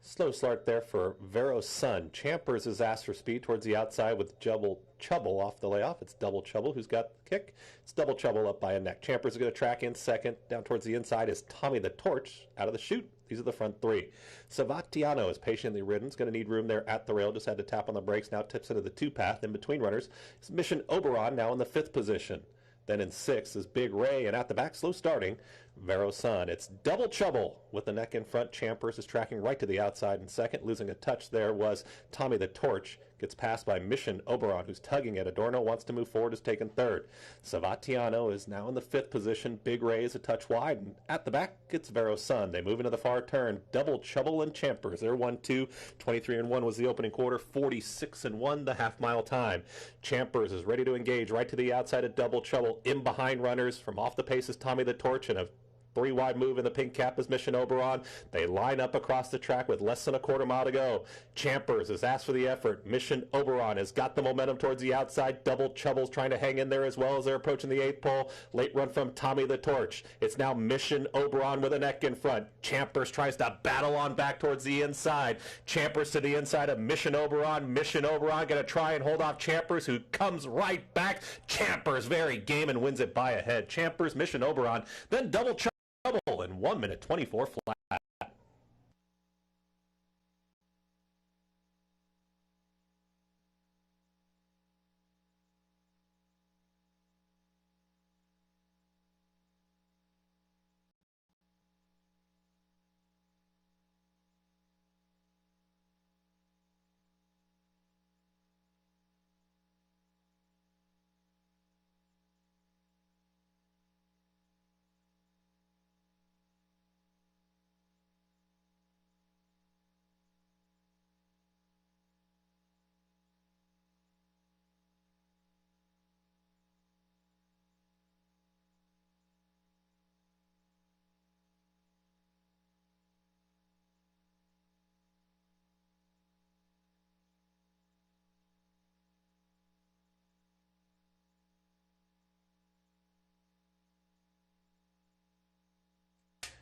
Slow start there for Vero's son. Champers is asked for speed towards the outside with Double Trouble off the layoff. It's Double Trouble who's got the kick. It's Double Trouble up by a neck. Champers is going to track in second. Down towards the inside is Tommy the Torch out of the chute. These are the front three. Savatiano is patiently ridden. It's going to need room there at the rail. Just had to tap on the brakes. Now tips into the 2-path. In between runners is Mission Oberon now in the 5th position. Then in 6th is Big Ray, and at the back, slow starting, Vero's son. It's Double Trouble with the neck in front. Champers is tracking right to the outside in second. Losing a touch there was Tommy the Torch. Gets passed by Mission Oberon, who's tugging at Adorno, wants to move forward, is taken third. Savatiano is now in the 5th position. Big Ray is a touch wide, and at the back, it's Vero's son. They move into the far turn. Double Trouble and Champers. They're 1-2. 23-1 was the opening quarter. 46-1 the half-mile time. Champers is ready to engage right to the outside of Double Trouble. In behind runners. From off the pace is Tommy the Torch, and a 3-wide move in the pink cap is Mission Oberon. They line up across the track with less than a quarter mile to go. Champers is asked for the effort. Mission Oberon has got the momentum towards the outside. Double Trouble's trying to hang in there as well as they're approaching the 8th pole. Late run from Tommy the Torch. It's now Mission Oberon with a neck in front. Champers tries to battle on back towards the inside. Champers to the inside of Mission Oberon. Mission Oberon going to try and hold off Champers, who comes right back. Champers very game and wins it by a head. Champers, Mission Oberon, then Double Trouble in 1:24 flat.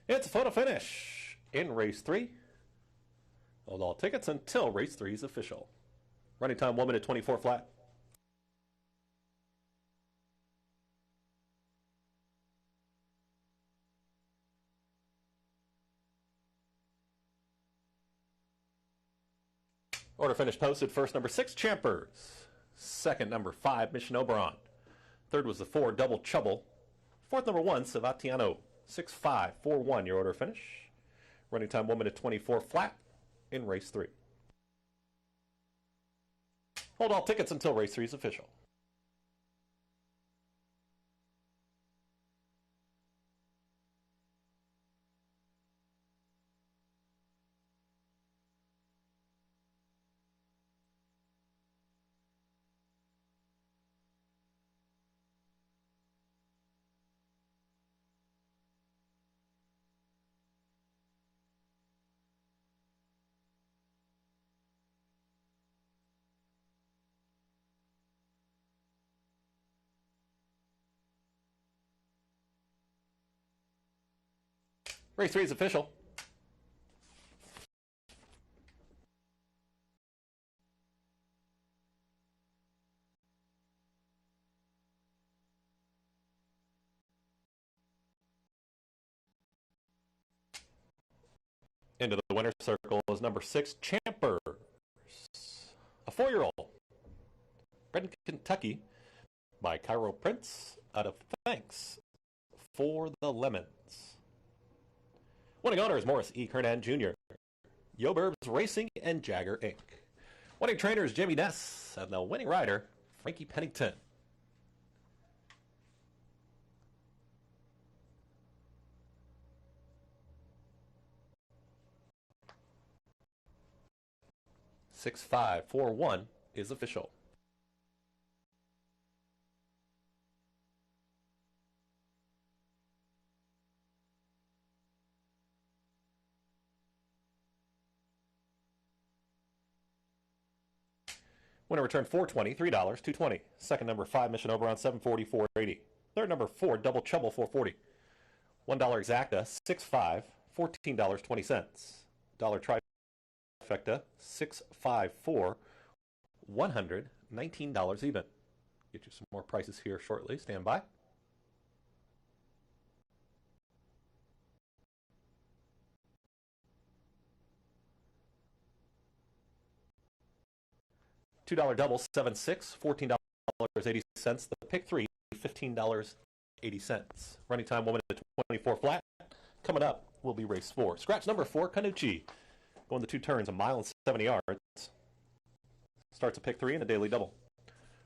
It's a photo finish in race 3. Hold all tickets until race 3 is official. Running time 1:24 flat. Order finish posted. First, number 6, Champers. Second, number 5, Mission Oberon. Third was the 4, Double Trouble. Fourth, number 1, Savatiano. 6-5-4-1, your order finish. Running time 1:24 flat in race 3. Hold all tickets until race 3 is official. Race 3 is official. Into the winner's circle is number 6, Champers. A 4-year-old. Bred in Kentucky by Cairo Prince out of Thanks for the Lemons. Winning owner is Morris E. Kernan Jr., Yoburbs Racing, and Jagger Inc. Winning trainer is Jimmy Ness, and the winning rider, Frankie Pennington. Six, 5, 4, 1 is official. Winner return 420, $3, 220. Second number 5, Mission Oberon, 740, 480. Third number 4, Double Trouble, 440. $1 exacta, 6.5, $14.20. Dollar trifecta, 654, $119 even. Get you some more prices here shortly. Stand by. $2 double, 7.6, $14.80. The pick 3, $15.80. Running time 1 minute 24 flat. Coming up will be race 4. Scratch number 4, Canucci. Going the 2 turns, 1 mile and 70 yards. Starts a pick 3 and a daily double.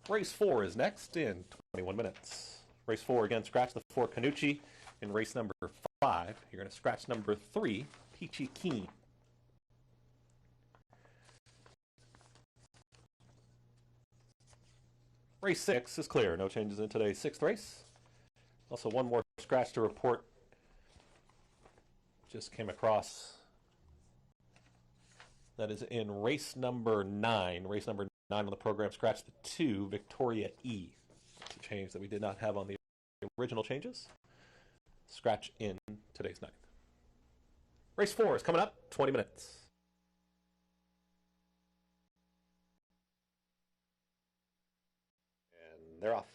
Race 4 is next in 21 minutes. Race 4 again, scratch the 4, Canucci. In race number 5, you're going to scratch number 3, Peachy Keen. Race 6 is clear. No changes in today's 6th race. Also, one more scratch to report. Just came across. That is in race number 9. Race number 9 on the program. Scratch the 2, Victoria E. It's a change that we did not have on the original changes. Scratch in today's 9th. Race 4 is coming up. 20 minutes. They're off.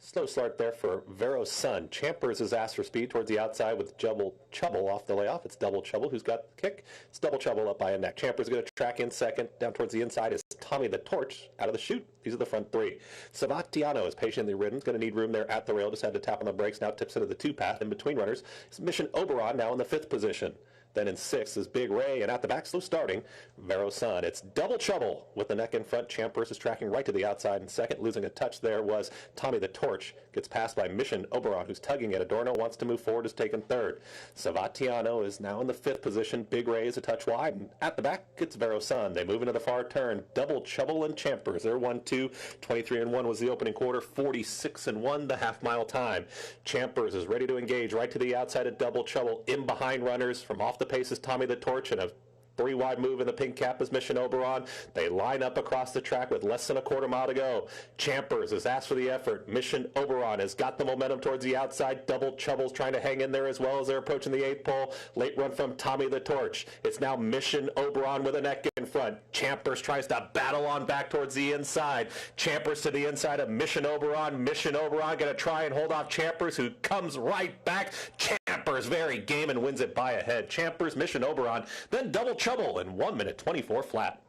Slow start there for Vero's son. Champers is asked for speed towards the outside with Double Trouble off the layoff. It's Double Trouble who's got the kick. It's Double Trouble up by a neck. Champers going to track in second. Down towards the inside is Tommy the Torch out of the chute. These are the front 3. Savatiano is patiently ridden. He's going to need room there at the rail. Just had to tap on the brakes. Now tips into the 2 path in between runners. It's Mission Oberon now in the 5th position. Then in 6th is Big Ray, and at the back, slow starting, Vero's son. It's Double Trouble with the neck in front. Champers is tracking right to the outside in second. Losing a touch there was Tommy the Torch. Gets passed by Mission Oberon, who's tugging at Adorno, wants to move forward, is taken 3rd. Savatiano is now in the 5th position. Big Ray is a touch wide, and at the back, it's Vero's son. They move into the far turn. Double Trouble and Champers. They're 1-2. 23-1 was the opening quarter. 46-1 the half-mile time. Champers is ready to engage right to the outside of Double Trouble. In behind runners from off the pace is Tommy the Torch, and a 3-wide move in the pink cap is Mission Oberon. They line up across the track with less than a quarter mile to go. Champers is asked for the effort. Mission Oberon has got the momentum towards the outside. Double Trouble's trying to hang in there as well as they're approaching the 8th pole. Late run from Tommy the Torch. It's now Mission Oberon with a neck in front. Champers tries to battle on back towards the inside. Champers to the inside of Mission Oberon. Mission Oberon going to try and hold off Champers, who comes right back. Champers very game and wins it by a head. Champers, Mission Oberon, then Double Trouble in 1 minute 24 flat.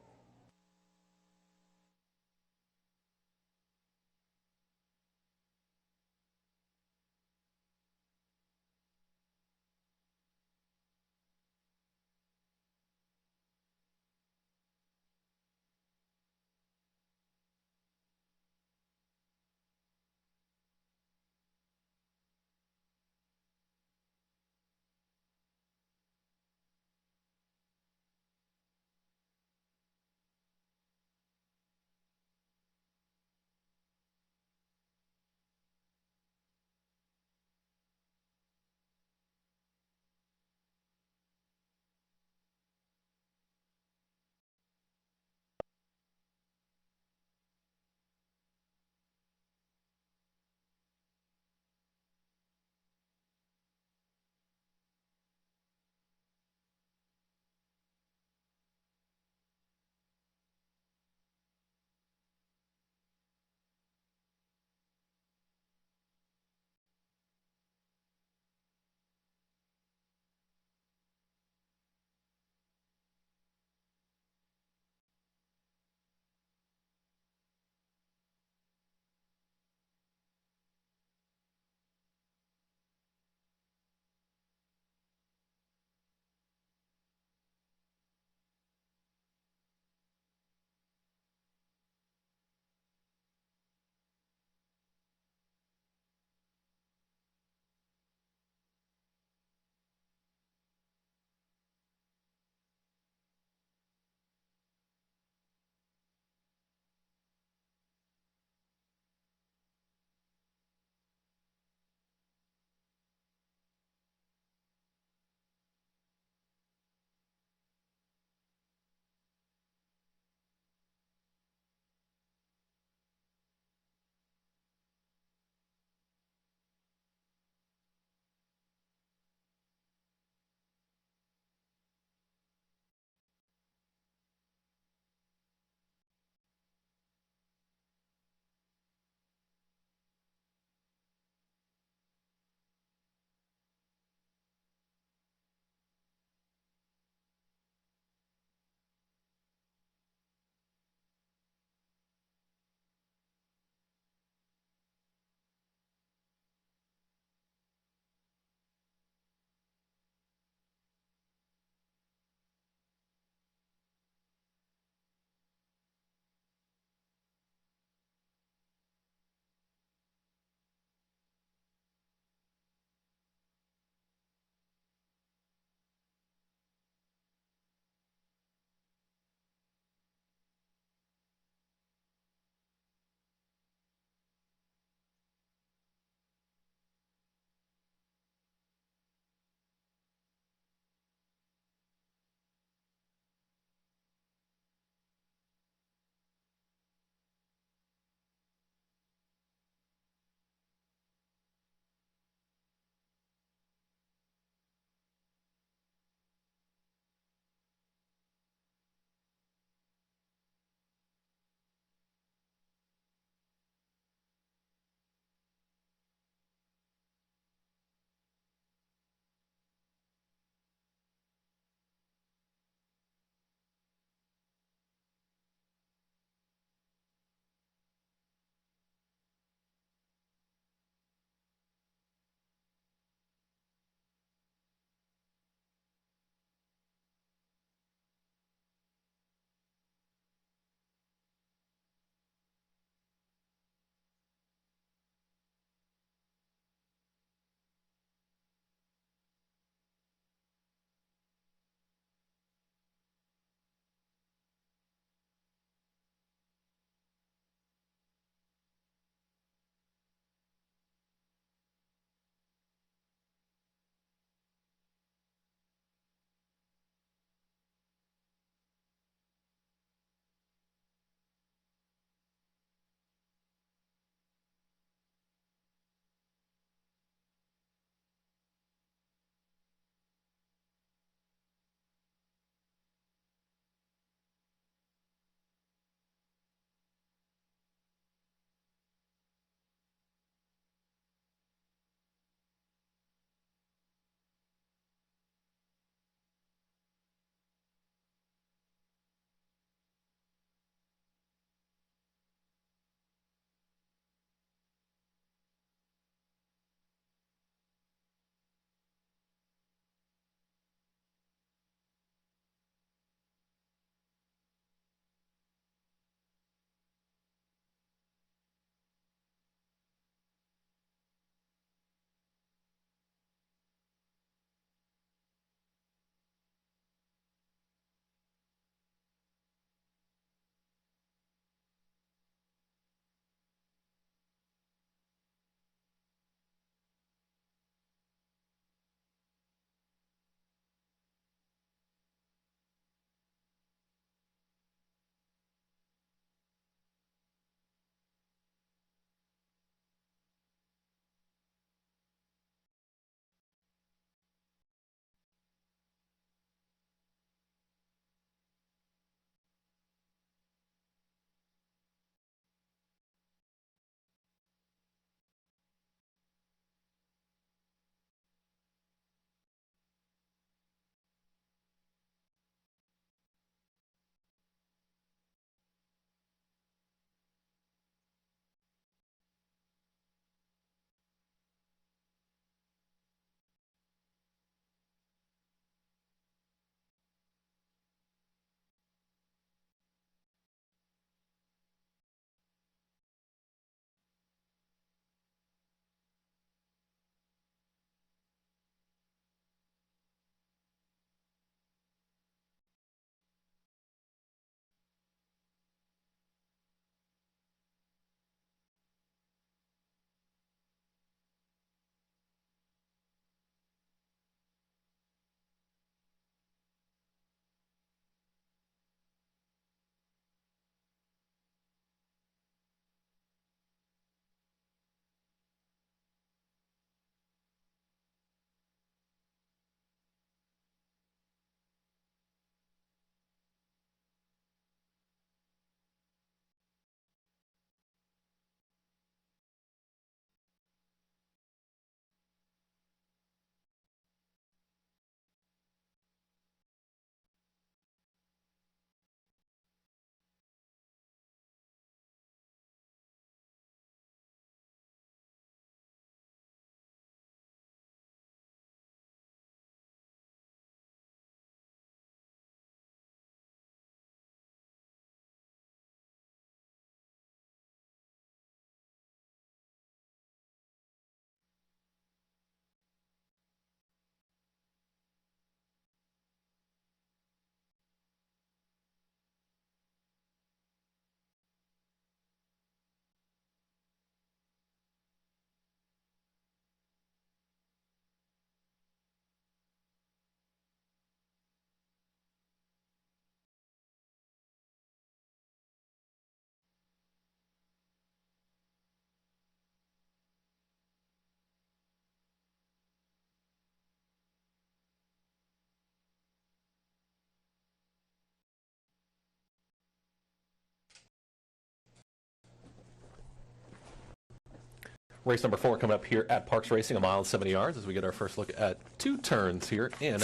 Race number 4 coming up here at Parx Racing, 1 mile and 70 yards, as we get our first look at 2 turns here in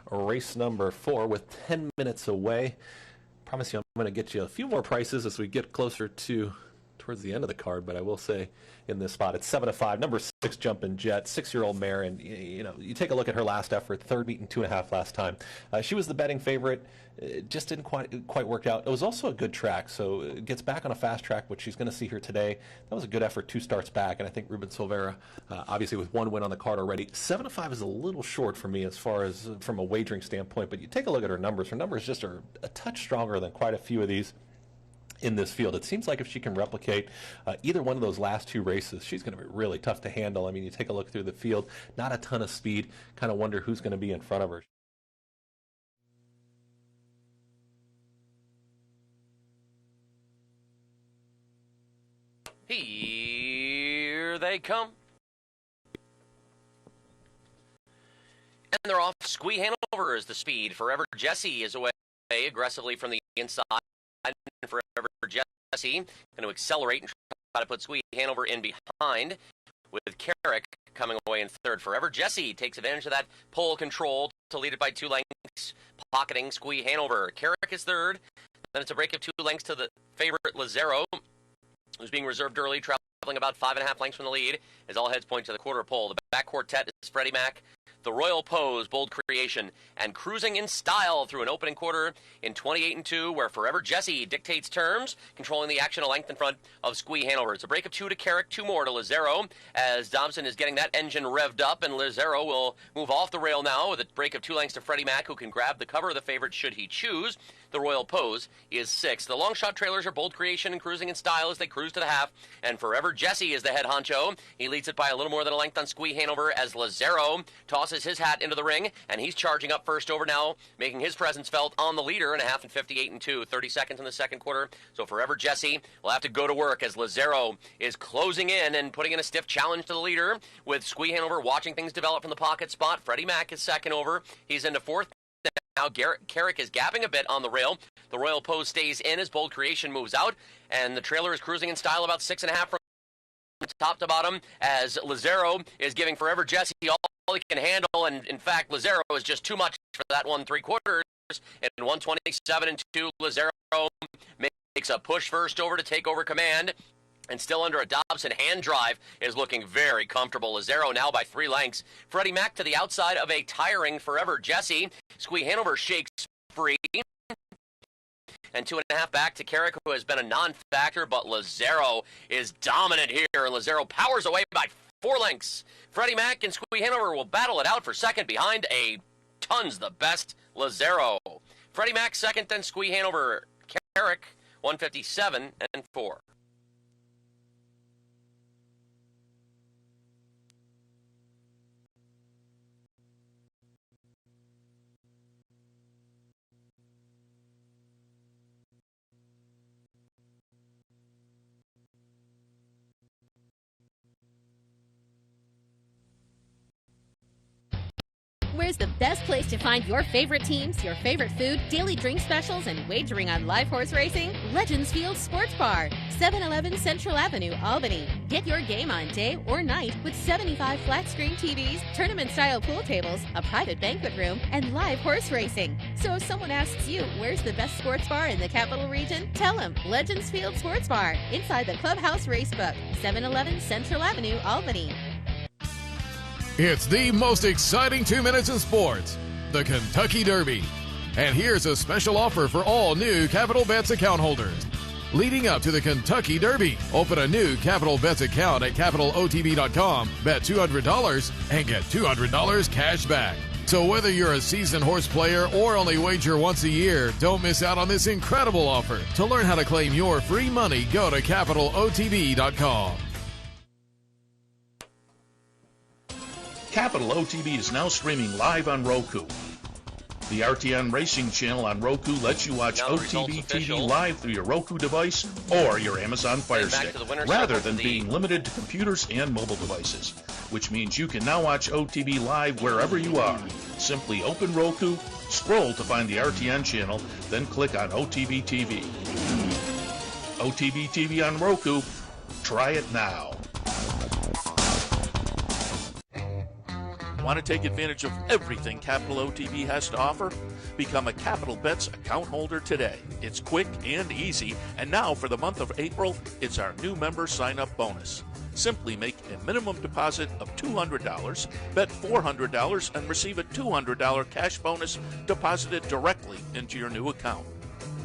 race number 4 with 10 minutes away. Promise you I'm going to get you a few more prices as we get closer towards the end of the card, but I will say in this spot it's 7-5, number 6 Jumpin' Jet, 6-year-old mare, and you take a look at her last effort, 3rd meet in 2.5 last time. She was the betting favorite. It just didn't quite work out. It was also a good track, so it gets back on a fast track, which she's going to see here today. That was a good effort, 2 starts back, and I think Ruben Silvera, obviously with 1 win on the card already. 7-5 is a little short for me as far as from a wagering standpoint, but you take a look at her numbers. Her numbers just are a touch stronger than quite a few of these in this field. It seems like if she can replicate either one of those last 2 races, she's going to be really tough to handle. I mean, you take a look through the field, not a ton of speed, kind of wonder who's going to be in front of her. Here they come. And they're off. Squee Hanover is the speed. Forever Jesse is away aggressively from the inside. Forever Jesse going to accelerate and try to put Squee Hanover in behind, with Carrick coming away in 3rd. Forever Jesse takes advantage of that pole control to lead it by 2 lengths, pocketing Squee Hanover. Carrick is 3rd. Then it's a break of 2 lengths to the favorite Lazaro, who's being reserved early, traveling about 5.5 lengths from the lead, as all heads point to the quarter pole. The back quartet is Freddie Mac, the Royal Pose, Bold Creation, and cruising in style through an opening quarter in 28-2, where Forever Jesse dictates terms, controlling the action a length in front of Squee Hanover. It's a break of 2 to Carrick, 2 more to Lazaro, as Dobson is getting that engine revved up, and Lazaro will move off the rail now with a break of 2 lengths to Freddie Mac, who can grab the cover of the favorite should he choose. The Royal Pose is 6th. The long shot trailers are Bold Creation and Cruising in Style as they cruise to the half, and Forever Jesse is the head honcho. He leads it by a little more than a length on Squee Hanover as Lazaro tosses his hat into the ring, and he's charging up first over now, making his presence felt on the leader in a half and 58-2, 30 seconds in the second quarter. So Forever Jesse will have to go to work as Lazaro is closing in and putting in a stiff challenge to the leader, with Squee Hanover watching things develop from the pocket spot. Freddie Mac is second over. He's into 4th. Now Carrick is gapping a bit on the rail. The Royal Pose stays in as Bold Creation moves out, and the trailer is cruising in style about 6.5 from top to bottom, as Lazaro is giving Forever Jesse all he can handle, and in fact Lazaro is just too much for that 1 3/4. In 127-2, Lazaro makes a push first over to take over command, and still under a Dobson hand drive is looking very comfortable. Lazaro now by 3 lengths. Freddie Mac to the outside of a tiring Forever Jesse. Squee Hanover shakes free. And 2.5 back to Carrick, who has been a non-factor, but Lazaro is dominant here, and Lazaro powers away by 4 lengths. Freddie Mac and Squee Hanover will battle it out for second behind a tons the best Lazaro. Freddie Mac second, then Squee Hanover. Carrick 157-4. Where's the best place to find your favorite teams, your favorite food, daily drink specials, and wagering on live horse racing? Legends Field Sports Bar, 711 Central Avenue, Albany. Get your game on day or night with 75 flat-screen TVs, tournament-style pool tables, a private banquet room, and live horse racing. So if someone asks you where's the best sports bar in the capital region, tell them Legends Field Sports Bar, inside the Clubhouse Racebook, 711 Central Avenue, Albany. It's the most exciting 2 minutes in sports, the Kentucky Derby. And here's a special offer for all new Capital Bets account holders. Leading up to the Kentucky Derby, open a new Capital Bets account at CapitalOTB.com, bet $200, and get $200 cash back. So whether you're a seasoned horse player or only wager once a year, don't miss out on this incredible offer. To learn how to claim your free money, go to CapitalOTB.com. Capital OTB is now streaming live on Roku. The RTN Racing channel on Roku lets you watch OTB TV live through your Roku device or your Amazon Fire Stick, rather than being limited to computers and mobile devices, which means you can now watch OTB live wherever you are. Simply open Roku, scroll to find the RTN channel, then click on OTB TV. OTB TV on Roku. Try it now. Want to take advantage of everything Capital OTB has to offer? Become a Capital Bets account holder today. It's quick and easy, and now for the month of April, it's our new member sign-up bonus. Simply make a minimum deposit of $200, bet $400, and receive a $200 cash bonus deposited directly into your new account.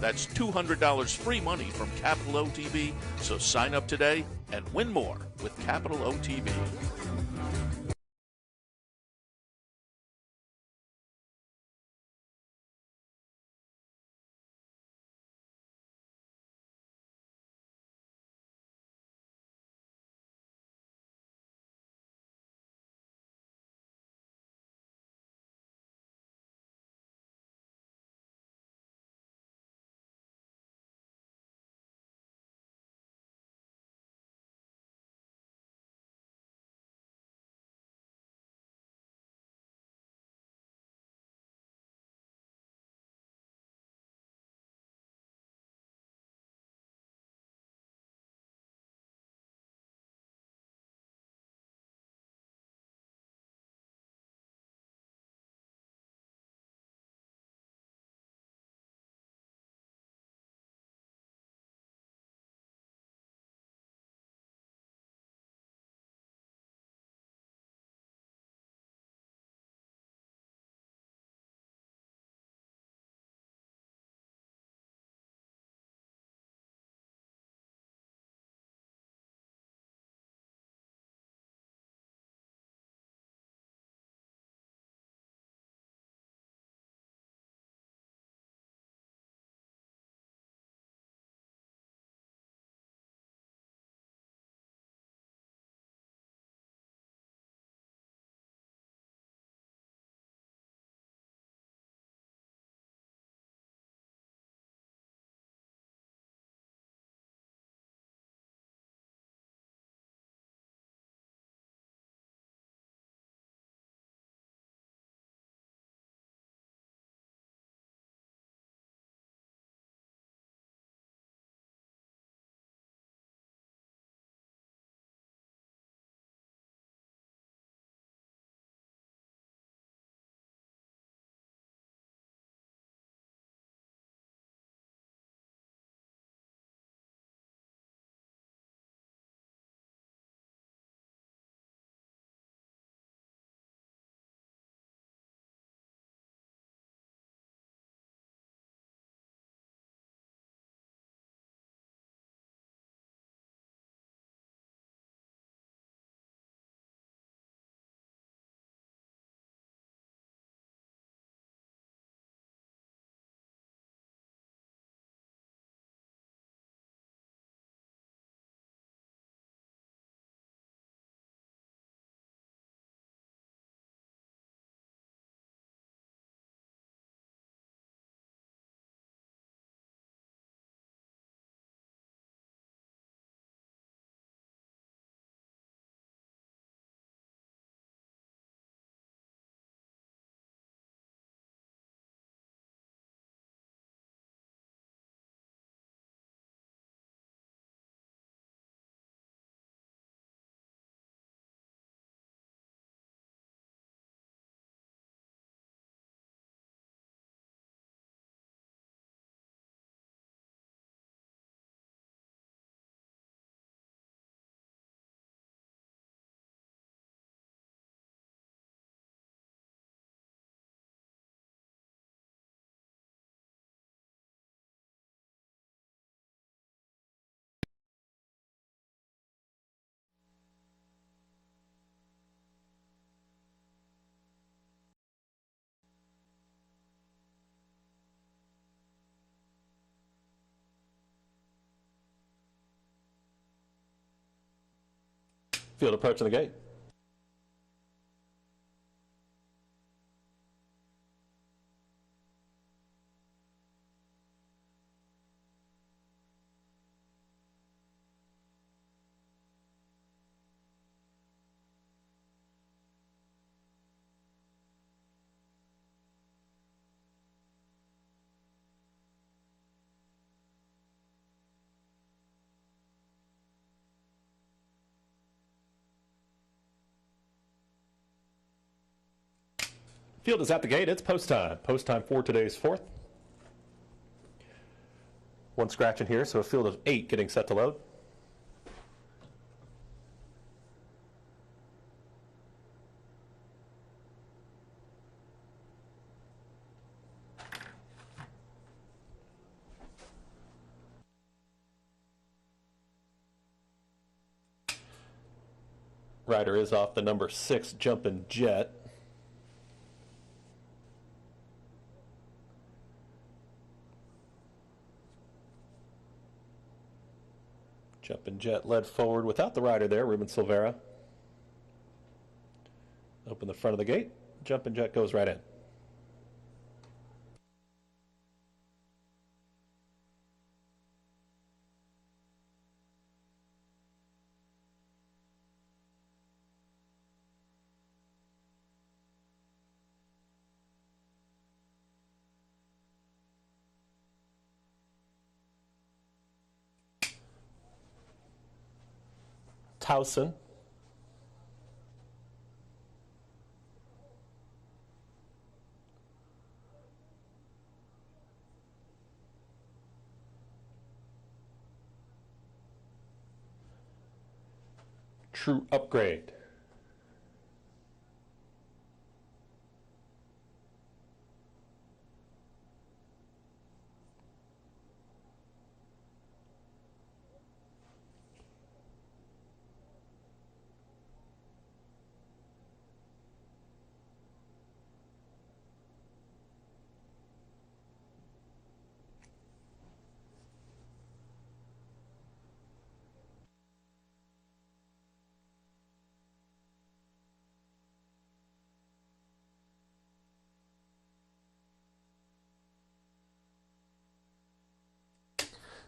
That's $200 free money from Capital OTB, so sign up today and win more with Capital OTB. Field approaching the gate. Field is at the gate. It's post time. Post time for today's fourth. One scratch in here, so a field of 8 getting set to load. Rider is off the number 6 Jumpin' Jet. Jumpin' Jet led forward without the rider there, Ruben Silvera. Open the front of the gate. Jumpin' Jet goes right in. Towson. True Upgrade.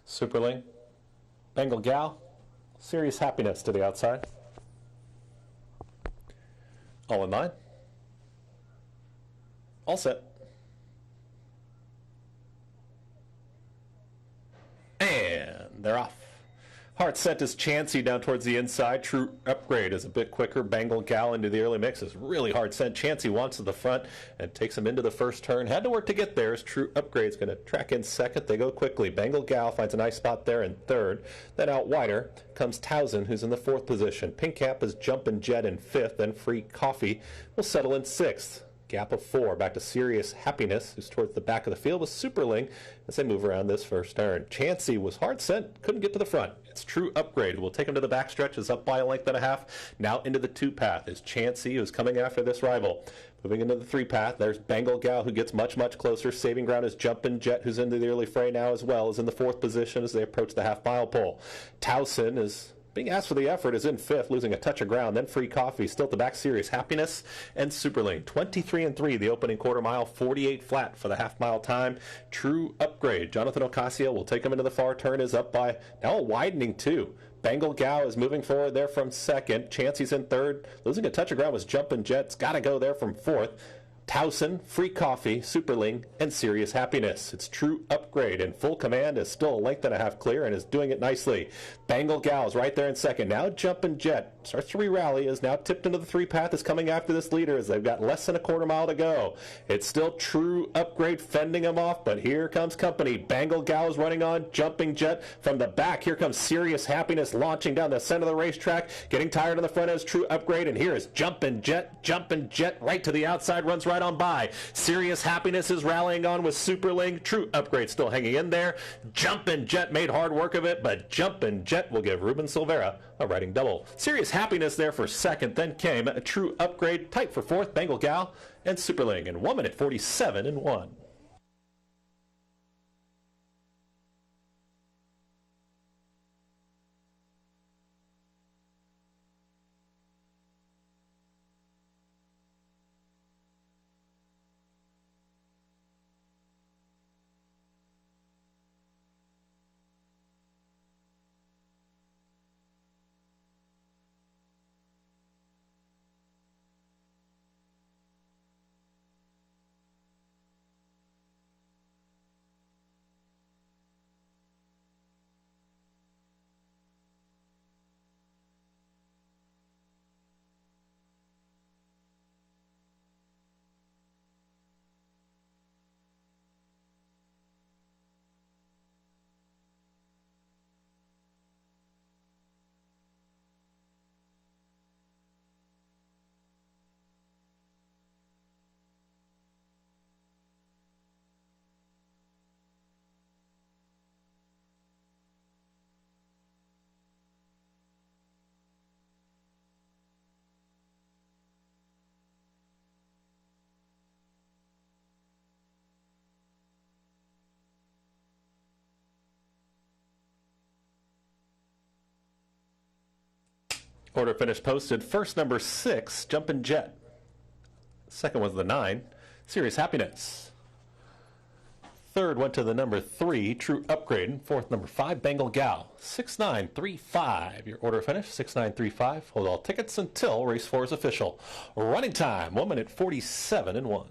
Superling, Bengal Gal, Serious Happiness to the outside. All in line. All set. And they're off. Heart set is Chansey down towards the inside. True Upgrade is a bit quicker. Bengal Gal into the early mix is really hard sent. Chansey wants to the front and takes him into the first turn. Had to work to get there as True Upgrade's going to track in second. They go quickly. Bengal Gal finds a nice spot there in third. Then out wider comes Towson, who's in the fourth position. Pink Cap is Jumpin' Jet in fifth. Then Free Coffee will settle in sixth. Gap of 4 back to Serious Happiness, who's towards the back of the field with Superling as they move around this first turn. Chansey was hard sent, couldn't get to the front. It's True Upgrade. We'll take him to the backstretch, is up by a length and a half. Now into the 2 path is Chansey, who's coming after this rival. Moving into the 3 path, there's Bengal Gal, who gets much, much closer. Saving ground is Jumpin' Jet, who's into the early fray now as well, is in the 4th position as they approach the half-mile pole. Towson is being asked for the effort, is in 5th, losing a touch of ground. Then Free Coffee, still at the back, Serious Happiness, and Superlane. 23-3, the opening quarter mile, 48 flat for the half-mile time. True Upgrade. Jonathan Ocasio will take him into the far turn, is up by now a widening 2. Bengal Gal is moving forward there from second. Chansey's in third. Losing a touch of ground was Jumpin' Jet's got to go there from fourth. Towson, Free Coffee, Superling, and Serious Happiness. It's True Upgrade in full command, is still a length and a half clear and is doing it nicely. Bengal Gal's right there in second. Now Jumpin' Jet starts to re-rally, is now tipped into the 3 path, is coming after this leader as they've got less than a quarter mile to go. It's still True Upgrade fending him off, but here comes company. Bengal Gal is running on. Jumping Jet from the back. Here comes Serious Happiness launching down the center of the racetrack. Getting tired on the front as True Upgrade, and here is Jumpin' Jet. Jumpin' Jet right to the outside, runs right on by. Serious Happiness is rallying on with Superling. True Upgrade still hanging in there. Jumpin' Jet made hard work of it, but Jumpin' Jet will give Ruben Silvera a riding double. Serious Happiness there for second. Then came a True Upgrade, tight for fourth, Bengal Gal and Superling in 1 minute 47 and 1. Order finish posted. First, number 6, Jumpin' Jet. Second was the 9, Serious Happiness. Third went to the number 3, True Upgrade. Fourth, number 5, Bengal Gal. 6935. Your order finish, 6935. Hold all tickets until race 4 is official. Running time, 1 minute 47 and 1.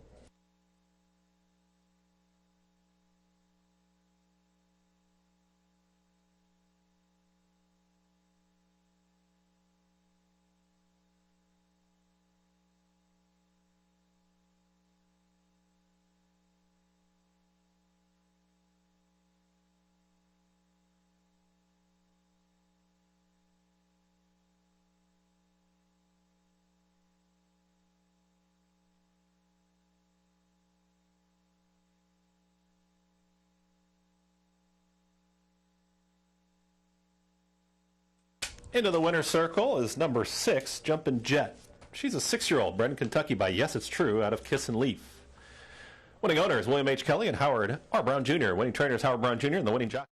Into the winner's circle is number 6, Jumpin' Jet. She's a 6-year-old bred in Kentucky by Yes It's True out of Kiss and Leaf. Winning owners William H. Kelly and Howard R. Brown Jr. Winning trainers Howard Brown Jr. and the winning jockey.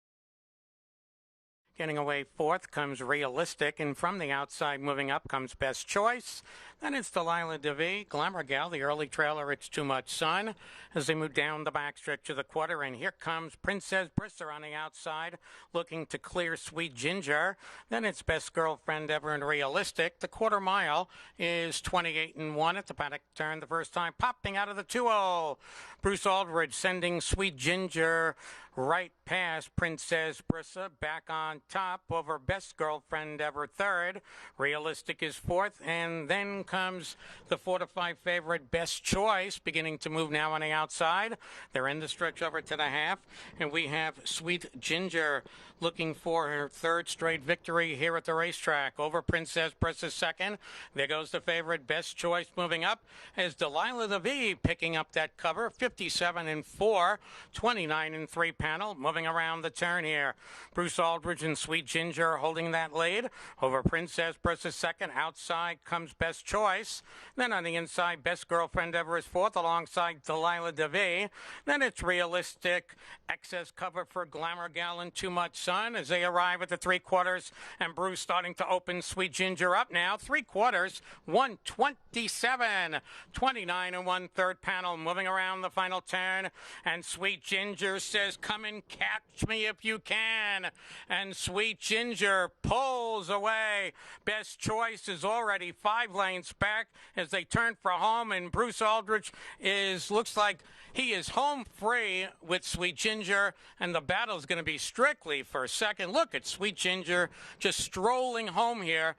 Getting away fourth comes Realistic, and from the outside moving up comes Best Choice. Then it's Delilah DeVee, Glamour Gal, the early trailer, It's Too Much Sun. As they move down the backstretch of the quarter, and here comes Princess Brisser on the outside, looking to clear Sweet Ginger. Then it's Best Girlfriend Ever and Realistic. The quarter mile is 28-1 at the paddock turn the first time, popping out of the 2-0. Bruce Aldridge sending Sweet Ginger right past Princess Brisser, back on top over Best Girlfriend Ever third. Realistic is fourth, and then comes the 4-5 favorite Best Choice, beginning to move now on the outside. They're in the stretch over to the half, and we have Sweet Ginger looking for her third straight victory here at the racetrack over Princess Brisser second. There goes the favorite Best Choice moving up as Delilah DeVee picking up that cover, 57-4, 29-3 panel, moving around the turn here. Bruce Aldridge and Sweet Ginger holding that lead over Princess Brisser second. Outside comes Best Choice. Then on the inside, Best Girlfriend Ever is fourth alongside Delilah DeVee. Then it's Realistic, excess cover for Glamour Gal and Too Much Sun as they arrive at the 3/4, and Bruce starting to open Sweet Ginger up now. 3/4, 127, 29 1/3 panel, moving around the final turn, and Sweet Ginger says, come and catch me if you can, and Sweet Ginger pulls away. Best Choice is already 5 lanes back as they turn for home, and Bruce Aldridge looks like he is home free with Sweet Ginger, and the battle is going to be strictly for second. Look at Sweet Ginger just strolling home here.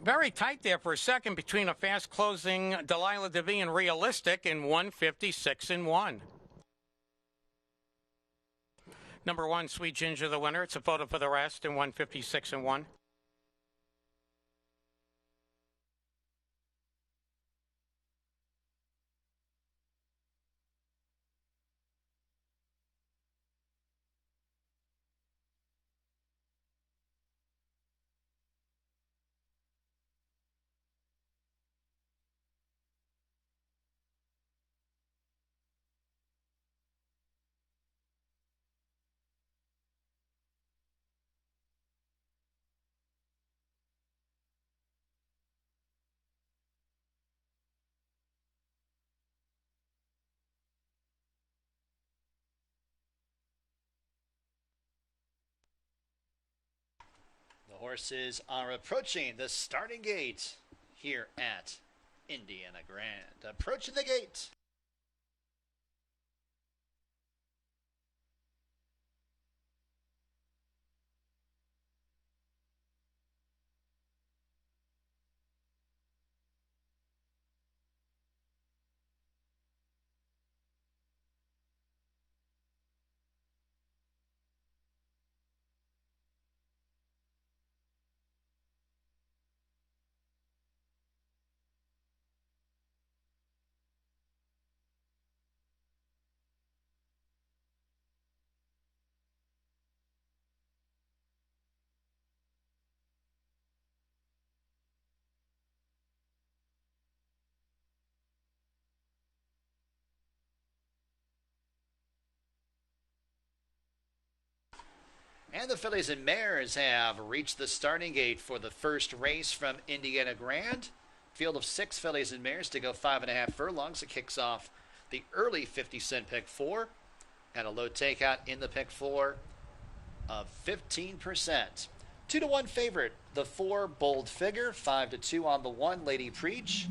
Very tight there for a second between a fast-closing Delilah DeVee and Realistic in 156-1. Number 1, Sweet Ginger, the winner. It's a photo for the rest in 156-1. The horses are approaching the starting gate here at Indiana Grand. Approaching the gate. And the fillies and mares have reached the starting gate for the first race from Indiana Grand. Field of 6 fillies and mares to go 5.5 furlongs. It kicks off the early 50-cent pick 4 and a low takeout in the pick 4 of 15%. 2-1 favorite, the 4 Bold Figure, 5-2 on the 1 Lady Preach.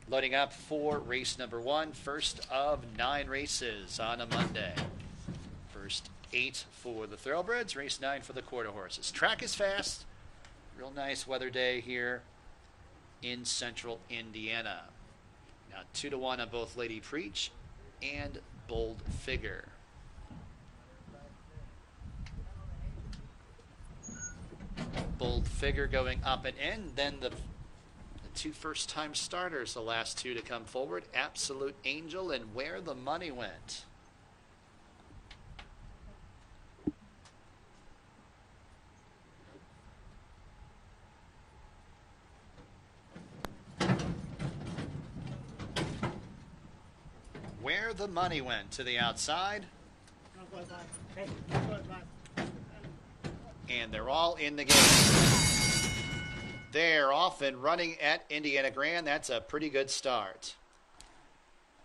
Loading up for race number 1, first of 9 races on a Monday. First 8 for the thoroughbreds, race 9 for the quarter horses. Track is fast. Real nice weather day here in central Indiana. Now 2-1 on both Lady Preach and Bold Figure. Bold Figure going up and in. Then the 2 first-time starters, the last 2 to come forward, Absolute Angel and Where the Money Went. Where the Money Went to the outside. And they're all in the game. They're off and running at Indiana Grand. That's a pretty good start.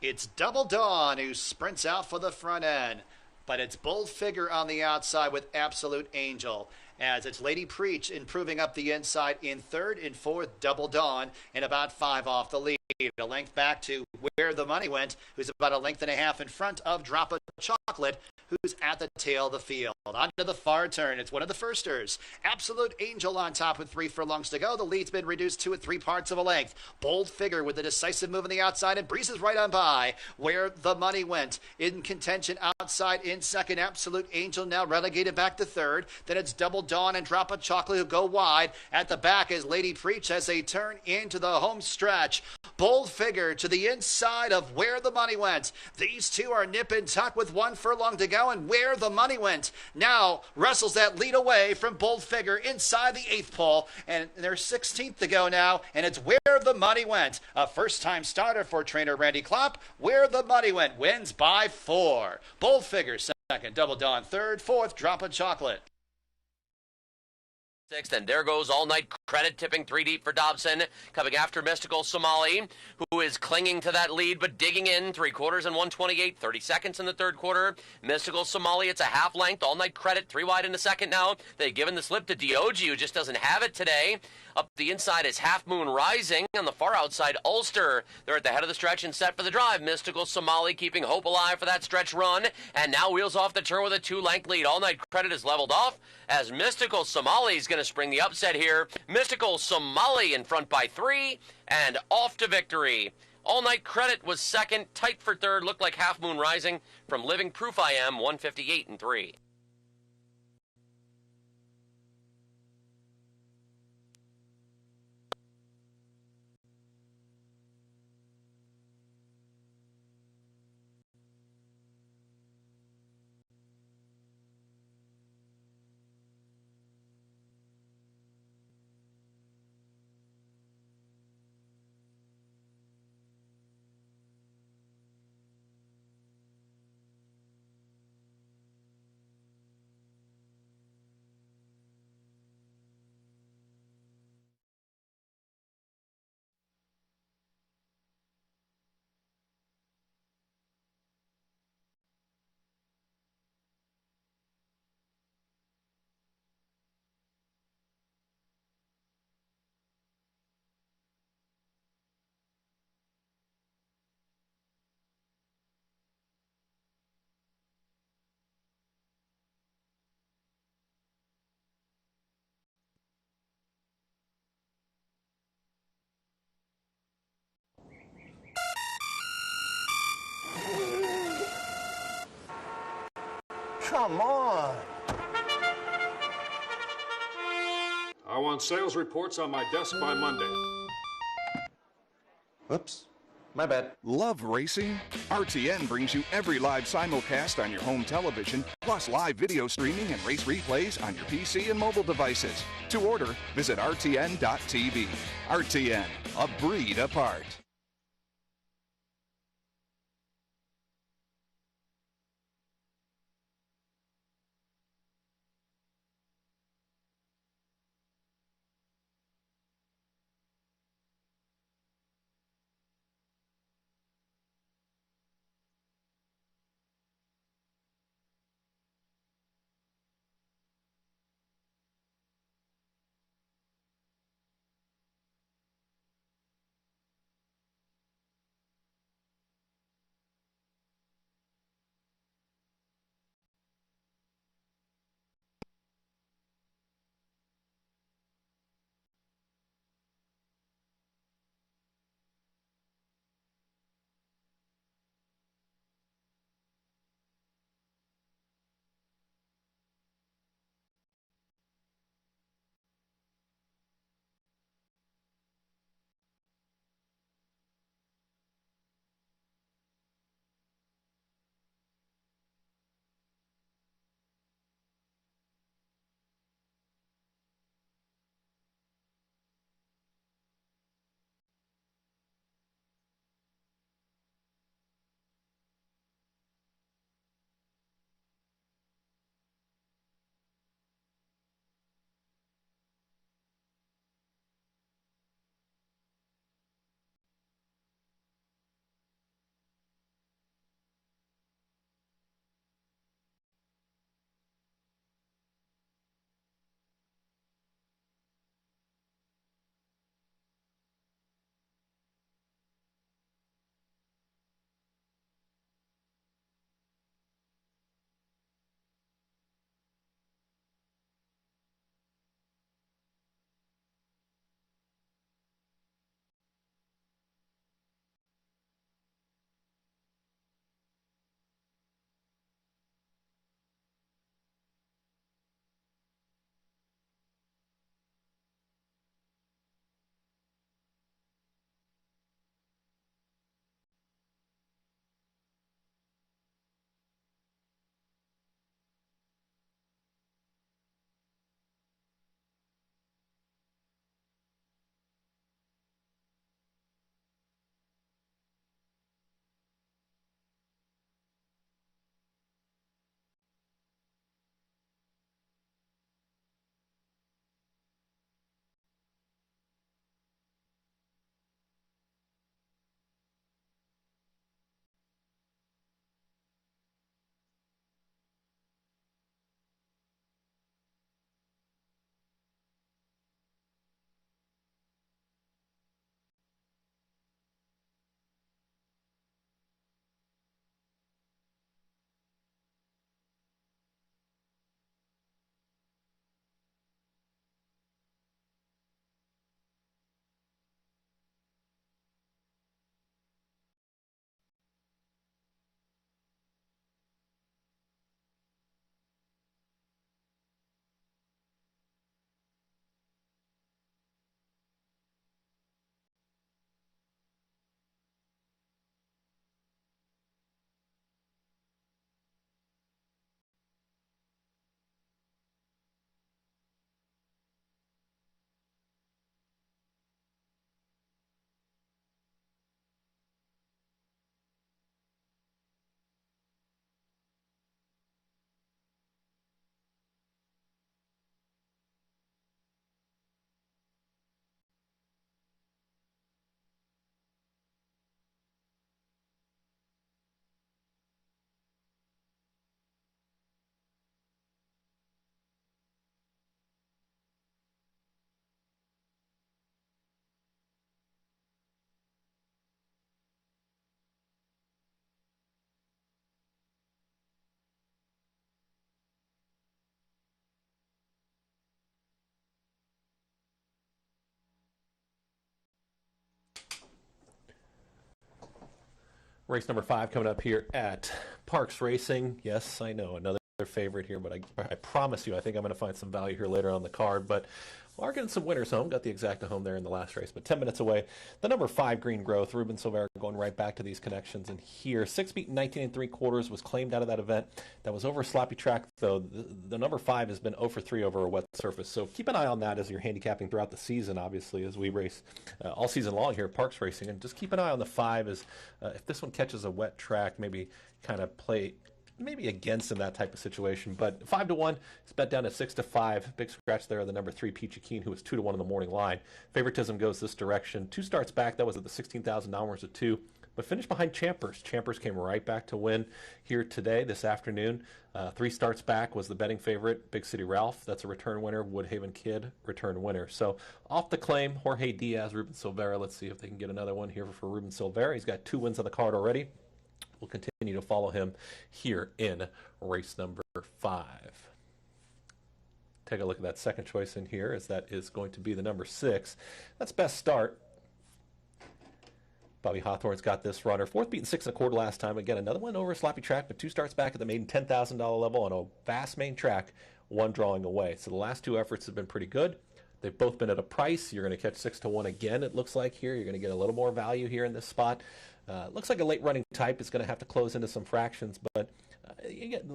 It's Double Dawn who sprints out for the front end, but it's Bold Figure on the outside with Absolute Angel, as it's Lady Preach improving up the inside in third and fourth, Double Dawn, and about 5 off the lead. A length back to Where the Money Went, who's about a length and a half in front of Drop of Chocolate, who's at the tail of the field. Onto the far turn, it's one of the firsters. Absolute Angel on top with 3 furlongs to go. The lead's been reduced to 3/4 of a length. Bold Figure with a decisive move on the outside and breezes right on by. Where the Money Went in contention outside in second. Absolute Angel now relegated back to third. Then it's Double Dawn and Drop of Chocolate who go wide. At the back is Lady Preach as they turn into the home stretch. Bold Figure to the inside of Where the Money Went. These two are nip and tuck with 1 furlong to go, and Where the Money Went now wrestles that lead away from Bold Figure inside the 8th pole, and there's 16th to go now, and it's Where the Money Went. A first-time starter for trainer Randy Klopp. Where the Money Went wins by 4. Bold Figure second, Double Dawn third, fourth, Drop of Chocolate. 6th, and there goes All Night Credit, tipping 3 deep for Dobson, coming after Mystical Somali, who is clinging to that lead but digging in. 3/4 and 128, 30 seconds in the third quarter. Mystical Somali, it's a half length. All Night Credit 3 wide in the second now. They've given the slip to Diogi, who just doesn't have it today. Up the inside is Half Moon Rising. On the far outside, Ulster. They're at the head of the stretch and set for the drive. Mystical Somali keeping hope alive for that stretch run, and now wheels off the turn with a 2-length lead. All Night Credit is leveled off as Mystical Somali is going to spring the upset here. Mystical Somali in front by 3 and off to victory. All Night Credit was second, tight for third, looked like Half Moon Rising from Living Proof I Am, 158 and 3. Come on. I want sales reports on my desk by Monday. Oops. My bad. Love racing? RTN brings you every live simulcast on your home television, plus live video streaming and race replays on your PC and mobile devices. To order, visit rtn.tv. RTN, a breed apart. Race number 5 coming up here at Parx Racing. Yes, I know, another favorite here, but I promise you, I think I'm going to find some value here later on the card. But we are getting some winners home. Got the exacta home there in the last race, but 10 minutes away. The number 5 Green Growth, Ruben Silvera going right back to these connections. And here, 6 beat 19 3/4 was claimed out of that event. That was over a sloppy track, though. The number 5 has been 0 for 3 over a wet surface. So keep an eye on that as you're handicapping throughout the season, obviously, as we race all season long here at Parx Racing. And just keep an eye on the 5 as if this one catches a wet track, maybe kind of play maybe against in that type of situation. But 5-1, it's bet down to 6-5. Big scratch there on the number 3 Peachy Keen, who was 2-1 in the morning line. Favoritism goes this direction. 2 starts back, that was at the $16,000 at 2, but finished behind Champers. Champers came right back to win here today, this afternoon. 3 starts back was the betting favorite, Big City Ralph. That's a return winner. Woodhaven Kid, return winner. So off the claim, Jorge Diaz, Ruben Silvera. Let's see if they can get another one here for Ruben Silvera. He's got 2 wins on the card already. We'll continue to follow him here in race number 5. Take a look at that second choice in here, as that is going to be the number 6. That's Best Start. Bobby Hawthorne's got this runner. 4th beaten 6 1/4 last time. Again, another one over a sloppy track, but 2 starts back at the maiden $10,000 level on a vast main track, 1 drawing away. So the last 2 efforts have been pretty good. They've both been at a price. You're going to catch 6-1 again, it looks like here. You're going to get a little more value here in this spot. Looks like a late running type. It's going to have to close into some fractions, but you get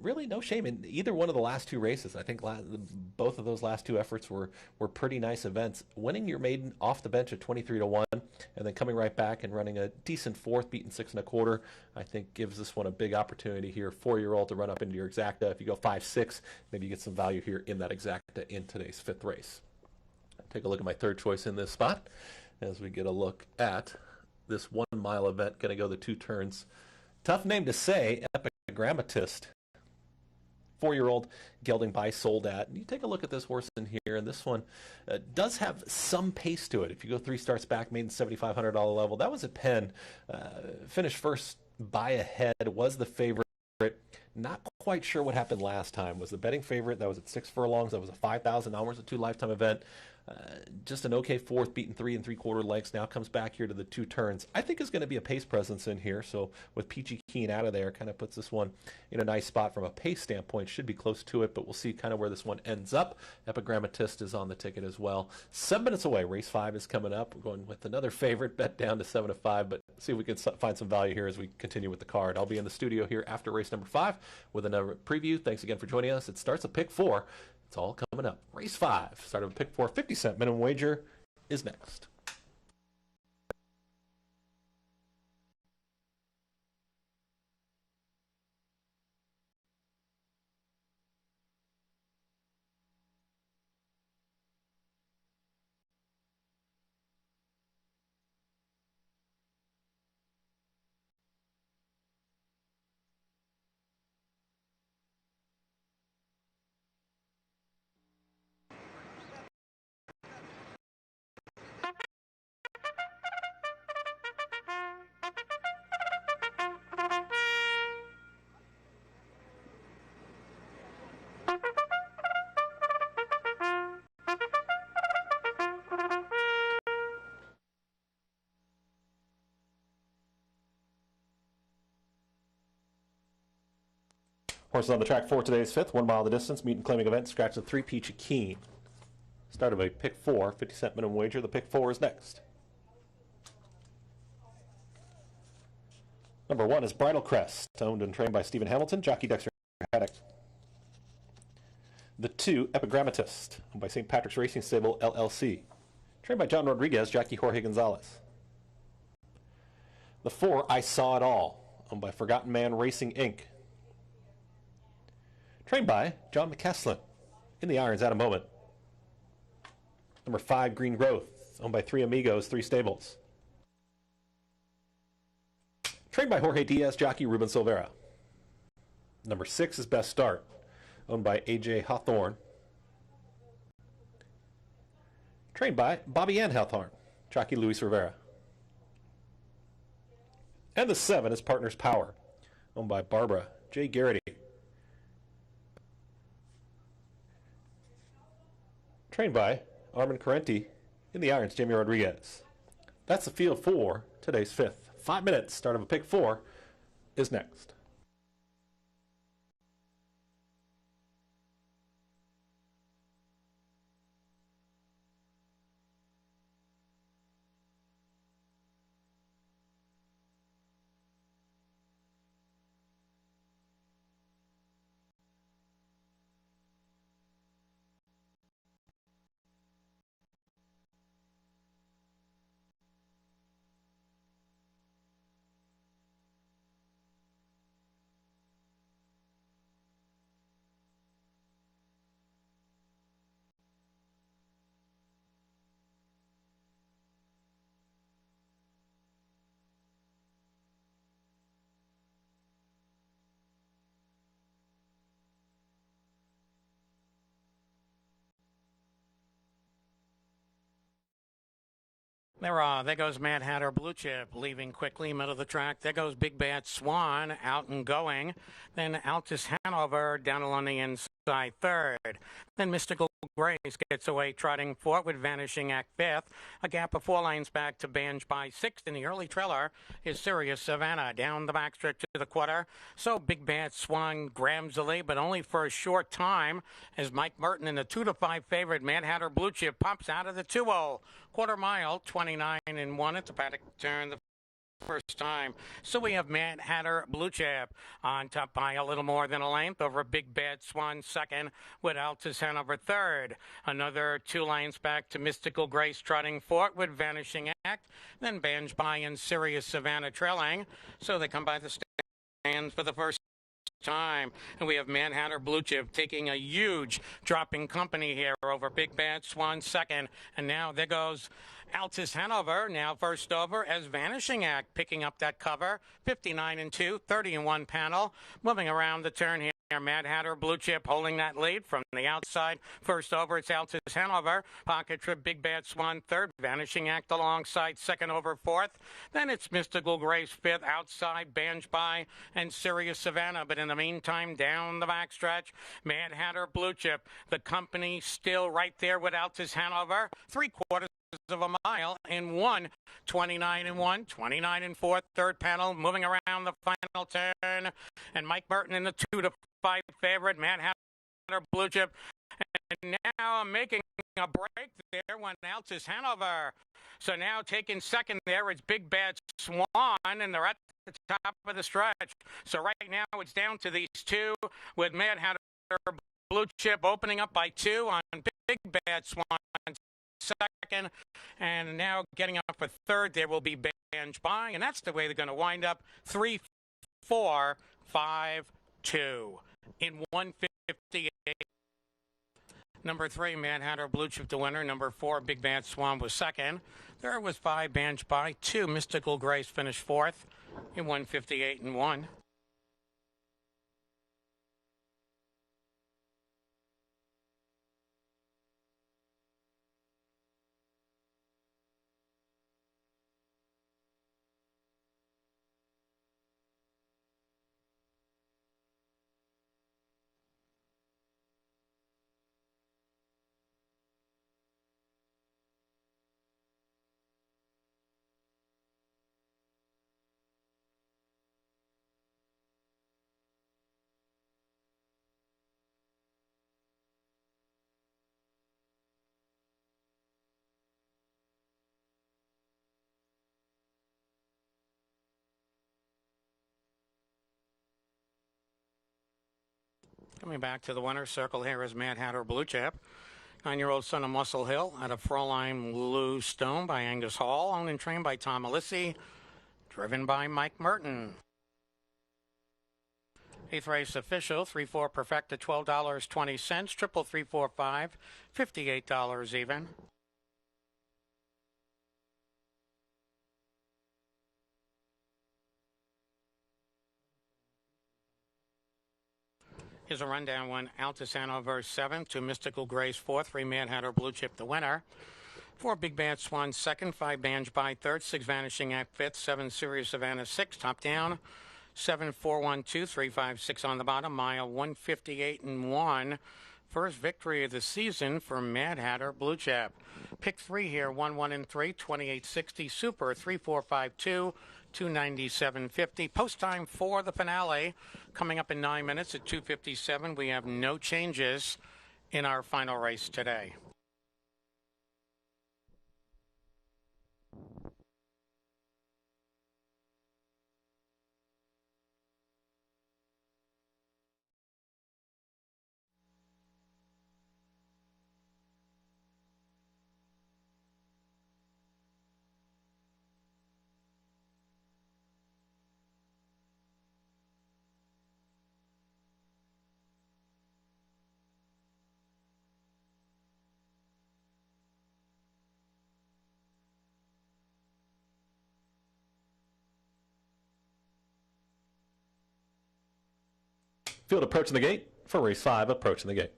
really no shame in either one of the last 2 races. I think both of those last 2 efforts were pretty nice events. Winning your maiden off the bench at 23-1, and then coming right back and running a decent 4th, beaten 6 1/4, I think gives this one a big opportunity here. 4-year-old to run up into your exacta. If you go 5-6, maybe you get some value here in that exacta in today's 5th race. Take a look at my 3rd choice in this spot as we get a look at this 1-mile event. Going to go the 2 turns. Tough name to say, Epigrammatist. 4-year-old gelding by sold at. And you take a look at this horse in here, and this one does have some pace to it. If you go 3 starts back, maiden $7,500 level, that was at Penn. Finished first by a head, was the favorite. Not quite sure what happened last time. Was the betting favorite. That was at 6 furlongs. That was a $5,000 a 2 lifetime event. Just an okay 4th, beaten 3 3/4 lengths. Now comes back here to the 2 turns. I think is going to be a pace presence in here. So with Peachy Keen out of there, kind of puts this one in a nice spot from a pace standpoint. Should be close to it, but we'll see kind of where this one ends up. Epigrammatist is on the ticket as well. 7 minutes away. Race 5 is coming up. We're going with another favorite, bet down to 7-5, but see if we can find some value here as we continue with the card. I'll be in the studio here after race number 5 with another preview. Thanks again for joining us. It starts at pick 4. It's all coming up. Race 5, start of pick 4, 50-cent minimum wager is next. Horses on the track for today's 5th, 1 mile the distance, meet and claiming event, scratch the 3 Peachy Keen. Start of a pick 4, 50-cent minimum wager. The pick 4 is next. Number 1 is Bridal Crest, owned and trained by Stephen Hamilton, jockey Dexter Haddock. The 2, Epigrammatist, owned by St. Parx Racing Stable, LLC, trained by John Rodriguez, jockey Jorge Gonzalez. The 4, I Saw It All, owned by Forgotten Man Racing, Inc., trained by John McCaslin. In the irons at a moment. Number 5, Green Growth, owned by 3 Amigos, 3 stables. Trained by Jorge Diaz, jockey Ruben Silvera. Number 6 is Best Start, owned by A.J. Hawthorne. Trained by Bobby Ann Hawthorne, jockey Luis Rivera. And the 7 is Partners Power, owned by Barbara J. Garrity. Trained by Armin Carenti. In the irons, Jamie Rodriguez. That's the field for today's 5th 5 minutes. Start of a pick 4 is next. There goes Mad Hatter Blue Chip leaving quickly, middle of the track. There goes Big Bad Swan out and going. Then Altus Hanover down along the inside third. Then Mystical Grace gets away trotting fourth with Vanishing Act fifth. A gap of 4 lanes back to Banj by sixth. In the early trailer is Sirius Savannah down the backstretch to the quarter. So Big Bad Swan grabs the lead, but only for a short time as Mike Merton in the 2-5 favorite Mad Hatter Blue Chip pops out of the 2-0. Quarter mile, 29-1 at the paddock turn the first time. So we have Mad Hatter Blue Chip on top by a little more than a length over Big Bad Swan second with Altus Hanover third. Another 2 lanes back to Mystical Grace trotting fourth with Vanishing Act. Then Banj by and Sirius Savannah trailing. So they come by the stands for the first time, and we have Mad Hatter Blue Chip taking a huge dropping company here over Big Bad Swan second, and now there goes Altus Hanover now first over as Vanishing Act picking up that cover. 59-2, 30-1 panel moving around the turn here. Mad Hatter Blue Chip holding that lead from the outside. First over, it's Altus Hanover. Pocket Trip, Big Bad Swan third. Vanishing Act alongside second over fourth. Then it's Mystical Grace fifth. Outside, Banj by and Sirius Savannah. But in the meantime, down the backstretch, Mad Hatter Blue Chip. The company still right there with Altus Hanover. 3/4 of a mile in 1, 29-1, 29-4, third panel, moving around the final turn, and Mike Merton in the 2-5 favorite, Mad Hatter Blue Chip, and now making a break there when Altus Hanover. So now taking second there, it's Big Bad Swan, and they're at the top of the stretch. So right now it's down to these two with Mad Hatter Blue Chip opening up by 2 on Big Bad Swan second, and now getting up for third there will be Banj by, and that's the way they're going to wind up 3, 4, 5, 2 in 158. Number 3, Mad Hatter Blue Chip the winner. Number 4, Big Bad Swan was second. There was 5, Banj by. 2, Mystical Grace finished fourth in 158-1. Coming back to the winner's circle here is Mad Hatter Blue Chip. 9-year-old son of Muscle Hill out of Fraulein Lou Stone by Angus Hall, owned and trained by Tom Alissi, driven by Mike Merton. 8th race official, 3-4 Perfecta, $12.20, triple 3-4-5, $58 even. Here's a rundown one. Altus Hanover 7th, 2 Mystical Grace 4th, 3 Mad Hatter Blue Chip the winner. 4 Big Bad Swan 2nd, 5 Banj by 3rd, 6 Vanishing Act 5th, 7 Sirius Savannah 6th, top down. 7, 4, 1, 2, 3, 5, 6 on the bottom, mile 158-1. First victory of the season for Mad Hatter Blue Chip. Pick 3 here, 1, 1, and 3, 2860 Super, 3, 4, 5, 2, 297.50. Post time for the finale coming up in 9 minutes at 2:57. We have no changes in our final race today. Field approaching the gate for race 5, approaching the gate.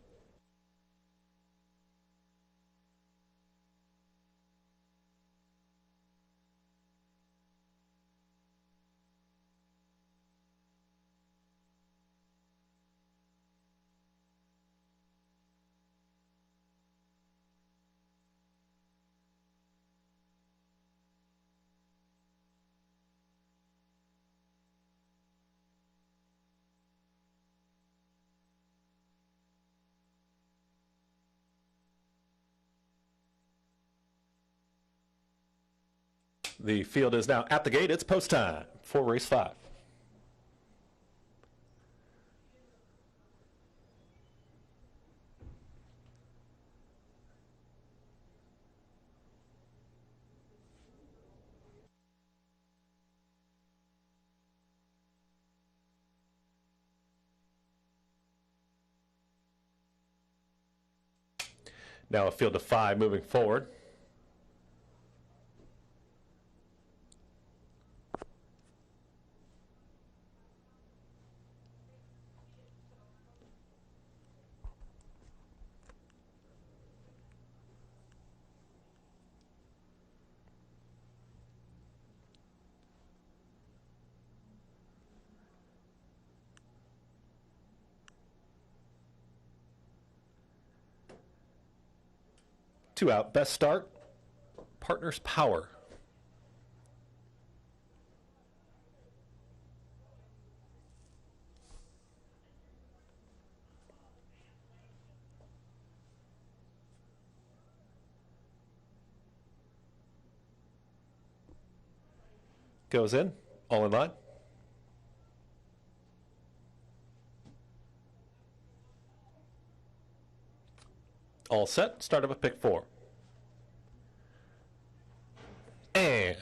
The field is now at the gate. It's post time for race 5. Now a field of 5 moving forward. Two out, best start, Partners Power. Goes in, all in line. All set, start of a pick 4. And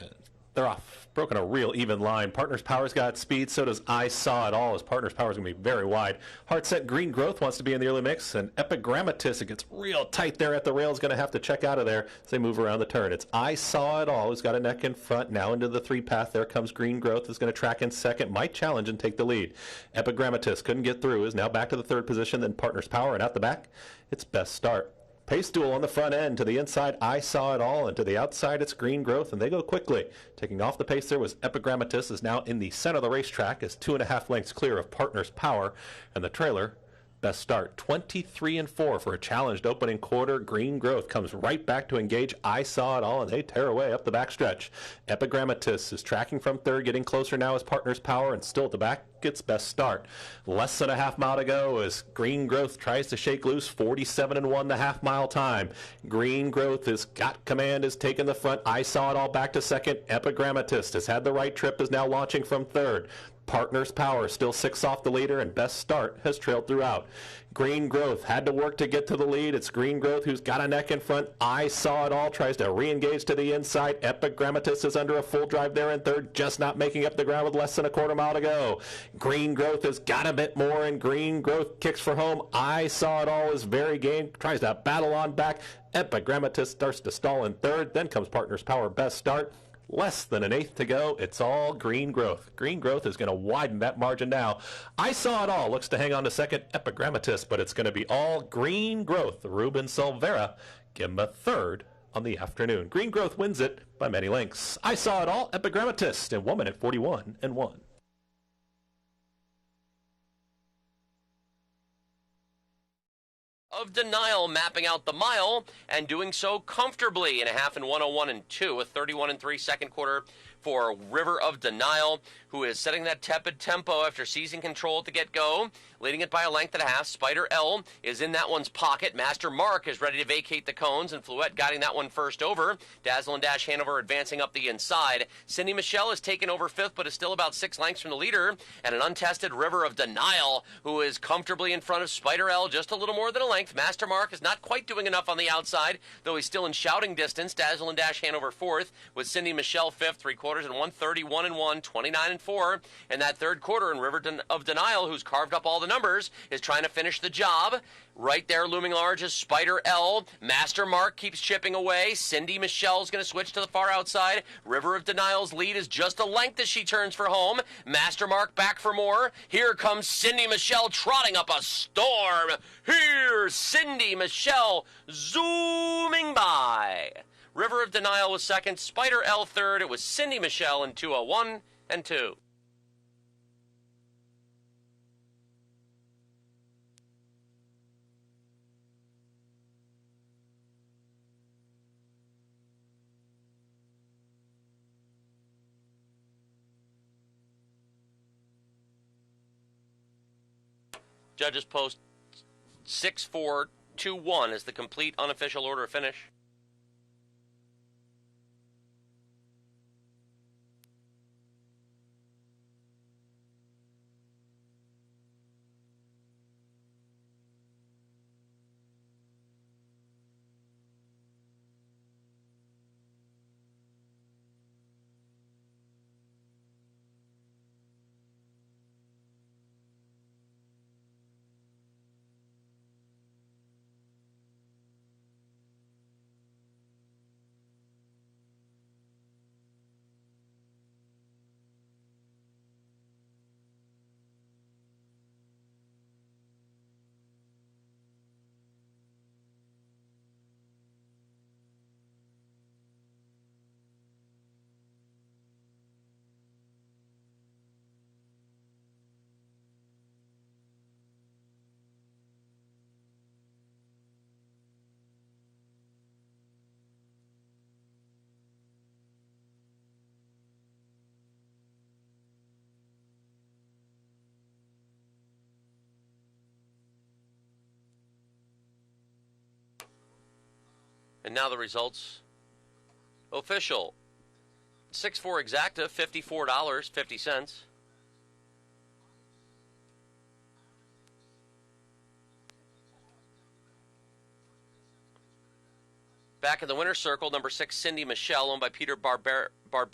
they're off. Broken a real even line. Partners Power's got speed, so does I Saw It All, as Partners Power's going to be very wide. Heart Set Green Growth wants to be in the early mix, and Epigrammatus, it gets real tight there at the rail, is going to have to check out of there as they move around the turn. It's I Saw It All, who's got a neck in front, now into the 3 path. There comes Green Growth, is going to track in second, might challenge and take the lead. Epigrammatus couldn't get through, is now back to the 3rd position, then Partners Power, and out the back, it's Best Start. Pace duel on the front end. To the inside, I Saw It All, and to the outside, it's Green Growth, and they go quickly. Taking off the pace there was Epigrammatus, is now in the center of the racetrack, is 2.5 lengths clear of Partners Power, and the trailer, Best Start, 23-4 for a challenged opening quarter. Green Growth comes right back to engage I Saw It All, and they tear away up the backstretch. Epigrammatus is tracking from 3rd, getting closer now as Partners Power, and still at the back gets Best Start. Less than a half mile to go as Green Growth tries to shake loose. 47-1 the half mile time. Green Growth has got command, is taking the front. I Saw It All back to 2nd. Epigrammatus has had the right trip, is now launching from 3rd. Partners Power still 6 off the leader, and Best Start has trailed throughout. Green Growth had to work to get to the lead. It's Green Growth who's got a neck in front. I Saw It All tries to re-engage to the inside. Epigrammatus is under a full drive there in 3rd, just not making up the ground with less than a quarter mile to go. Green Growth has got a bit more, and Green Growth kicks for home. I Saw It All is very game, tries to battle on back. Epigrammatus starts to stall in 3rd, then comes Partners Power. Best Start. Less than an 1/8 to go. It's all Green Growth. Green Growth is going to widen that margin now. I Saw It All looks to hang on to 2nd. Epigrammatus, but it's going to be all Green Growth. Ruben Silvera, give him a 3rd on the afternoon. Green Growth wins it by many lengths. I Saw It All, Epigrammatus in 1 minute 41-1. Of Denial mapping out the mile and doing so comfortably in a half in 101-2, a 31-3 second quarter for River of Denial, who is setting that tepid tempo after seizing control at the get-go. Leading it by a length and a half. Spider L is in that one's pocket. Master Mark is ready to vacate the cones, and Fluette guiding that one first over. Dazzle and Dash Hanover advancing up the inside. Cindy Michelle is taken over fifth, but is still about 6 lengths from the leader. And an untested River of Denial, who is comfortably in front of Spider L, just a little more than a length. Master Mark is not quite doing enough on the outside, though he's still in shouting distance. Dazzle and Dash Hanover fourth, with Cindy Michelle fifth, 3/4 and 131 and 1, 29 and 4. And that third quarter, in River of Denial, who's carved up all the numbers, is trying to finish the job. Right there, looming large, is Spider L. Master Mark keeps chipping away. Cindy Michelle's going to switch to the far outside. River of Denial's lead is just a length as she turns for home. Master Mark back for more. Here comes Cindy Michelle trotting up a storm. Here's Cindy Michelle zooming by. River of Denial was second. Spider L third. It was Cindy Michelle in 2:01 and 2. Judges post 6-4-2-1 as the complete unofficial order of finish. And now the results. Official. 6-4 exacta, $54.50. Back in the winner's circle, number 6, Cindy Michelle, owned by Peter Barbado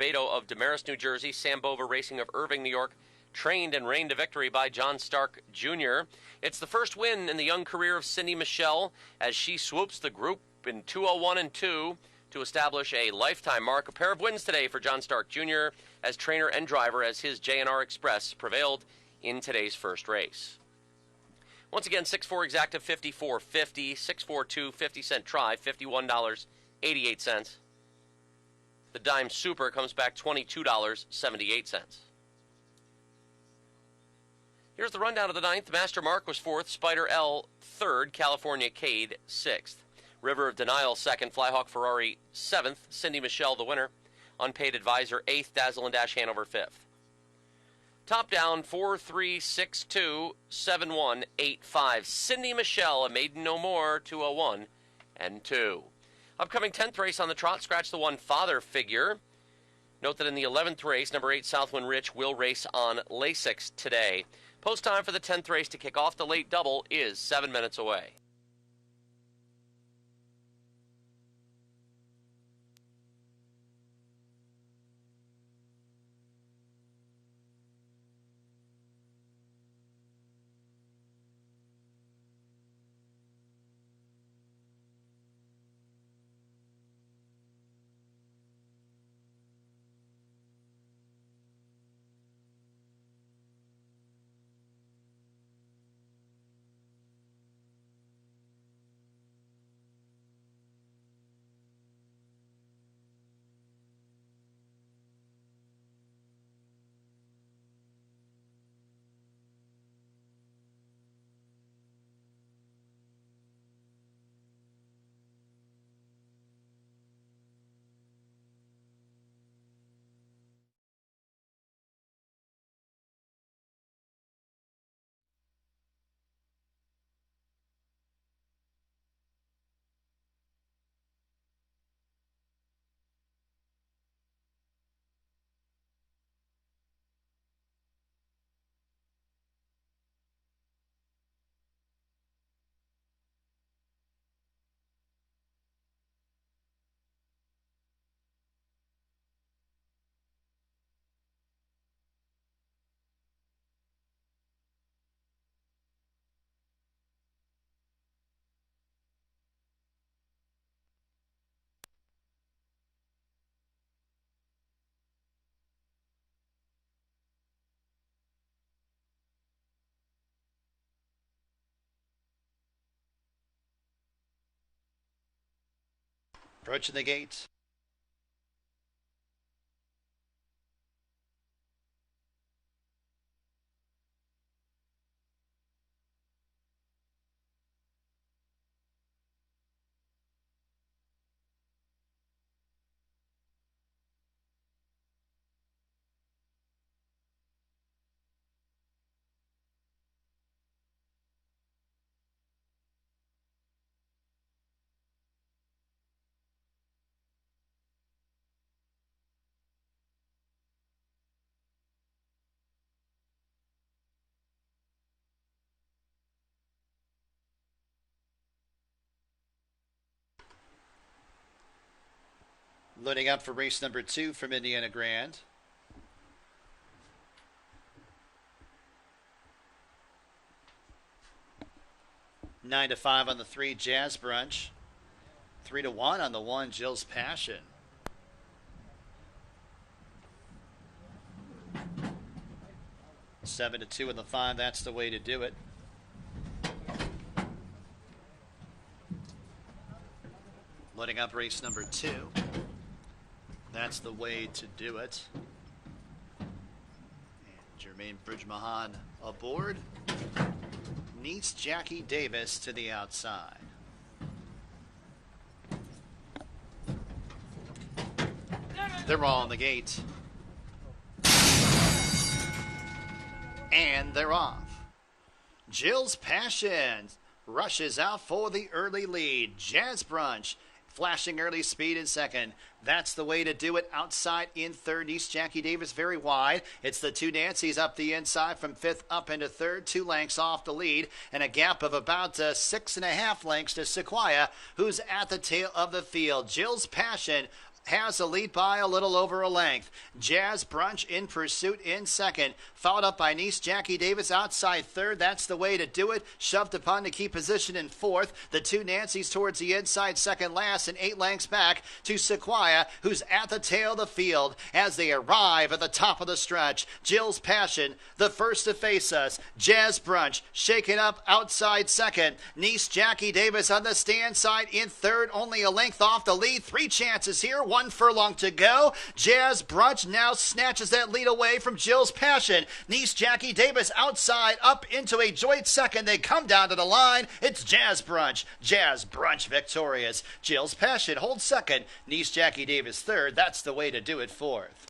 of Damaris, New Jersey. Sam Bova Racing of Irving, New York, trained and reigned to victory by John Stark Jr. It's the first win in the young career of Cindy Michelle as she swoops the group in 2:01 and 2 to establish a lifetime mark. A pair of wins today for John Stark Jr. as trainer and driver as his J&R Express prevailed in today's first race. Once again, 6-4 exacta, $54.50, 6-4-2, 50-cent try, $51.88. The dime super comes back $22.78. Here's the rundown of the ninth. Master Mark was fourth, Spider L third, California Cade sixth. River of Denial second, Flyhawk Ferrari seventh, Cindy Michelle the winner. Unpaid Advisor eighth, Dazzle and Dash Hanover fifth. Top down 4-3-6-2-7-1-8-5. Cindy Michelle, a maiden no more, 2:01 and 2. Upcoming 10th race on the trot, scratch the one father figure. Note that in the 11th race, number 8 Southwind Rich will race on Lasix today. Post time for the 10th race to kick off the late double is 7 minutes away. Approaching the gate. Loading up for race number 2 from Indiana Grand. Nine to 5 on the 3, Jazz Brunch. 3 to 1 on the 1, Jill's Passion. Seven to 2 on the 5, that's the way to do it. Loading up race number 2. That's the way to do it. And Jermaine Bridgemahan aboard. Niece Jackie Davis to the outside. They're all on the gate. And they're off. Jill's Passion rushes out for the early lead. Jazz Brunch flashing early speed in second. That's the way to do it. Outside in third. Niece Jackie Davis very wide. It's the 2 Nancy's up the inside from 5th up into 3rd. 2 lengths off the lead. And a gap of about 6.5 lengths to Sequoia, who's at the tail of the field. Jill's Passion has a lead by a little over a length. Jazz Brunch in pursuit in second, followed up by Niece Jackie Davis outside third. That's the way to do it. Shoved upon to keep position in fourth. The 2 Nancy's towards the inside second last and 8 lengths back to Sequoia, who's at the tail of the field as they arrive at the top of the stretch. Jill's Passion, the first to face us. Jazz Brunch shaken up outside second. Niece Jackie Davis on the stand side in third, only a length off the lead. 3 chances here. 1 furlong to go. Jazz Brunch now snatches that lead away from Jill's Passion. Niece Jackie Davis outside up into a joint second. They come down to the line. It's Jazz Brunch. Jazz Brunch victorious. Jill's Passion holds second. Niece Jackie Davis third. That's the way to do it fourth.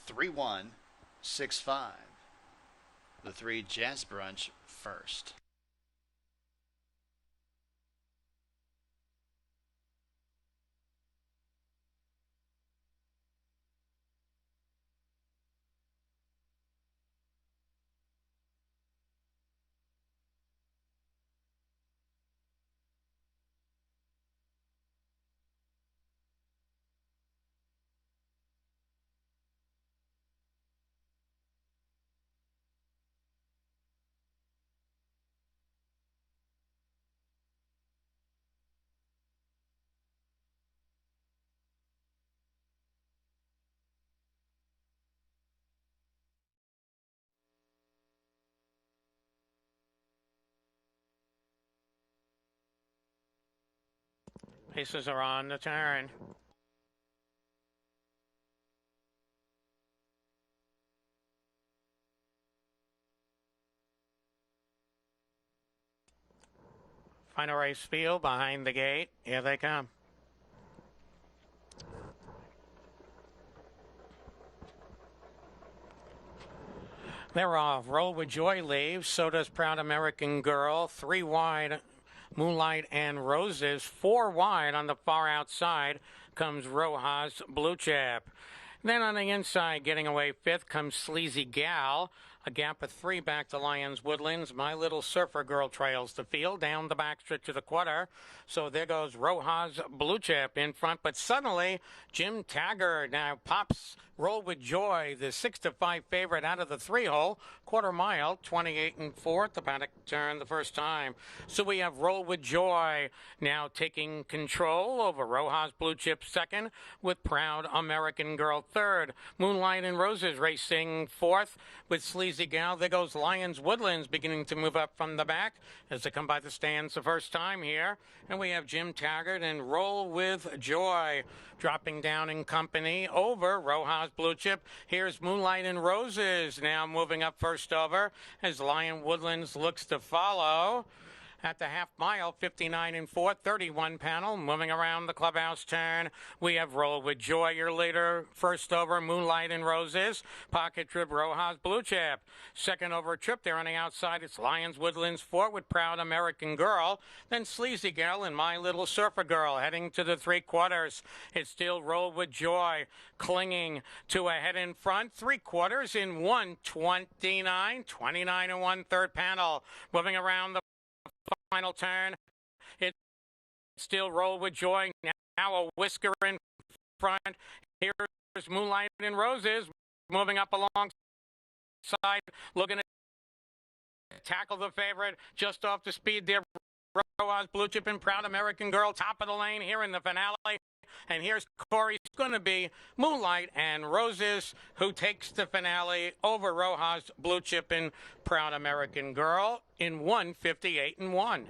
Three, 1, 6, 5. The 3 Jazz Brunch first. Paces are on the turn. Final race field behind the gate. Here they come. They're off. Roll with Joy leaves. So does Proud American Girl. 3 wide. Moonlight and Roses. 4 wide on the far outside comes Rojas Blue Chip. Then on the inside, getting away 5th, comes Sleazy Gal. A gap of 3 back to Lions Woodlands. My Little Surfer Girl trails the field down the backstretch to the quarter. So there goes Rojas Blue Chip in front. But suddenly, Jim Taggart now pops Roll with Joy, the 6-5 favorite out of the 3-hole. Quarter mile, 28 and 4th. The paddock turn the first time. So we have Roll with Joy now taking control over Rojas Blue Chip second, with Proud American Girl third. Moonlight and Roses racing 4th with Sleazy Gal. There goes Lions Woodlands beginning to move up from the back as they come by the stands the first time here. And we have Jim Taggart and Roll with Joy dropping down in company over Rojas Blue Chip. Here's Moonlight and Roses now moving up first over as Lion Woodlands looks to follow. At the half mile, 59 and 4, 31 panel, moving around the clubhouse turn. We have Roll with Joy, your leader. First over, Moonlight and Roses. Pocket trip, Rojas Blue Chip. Second over trip there on the outside, it's Lions Woodlands 4 with Proud American Girl. Then Sleazy Gal and My Little Surfer Girl heading to the 3/4. It's still Roll with Joy, clinging to a head in front. 3/4 in 1:29, 29 and 1/3 panel. Moving around the final turn. It's still Roll with Joy. Now a whisker in front. Here's Moonlight and Roses moving up alongside, looking to tackle the favorite just off the speed there. Rojas Blue Chip and Proud American Girl top of the lane here in the finale. And here's Corey's going to be Moonlight and Roses, who takes the finale over Rojas Blue Chip and Proud American Girl in 1:58 and 1.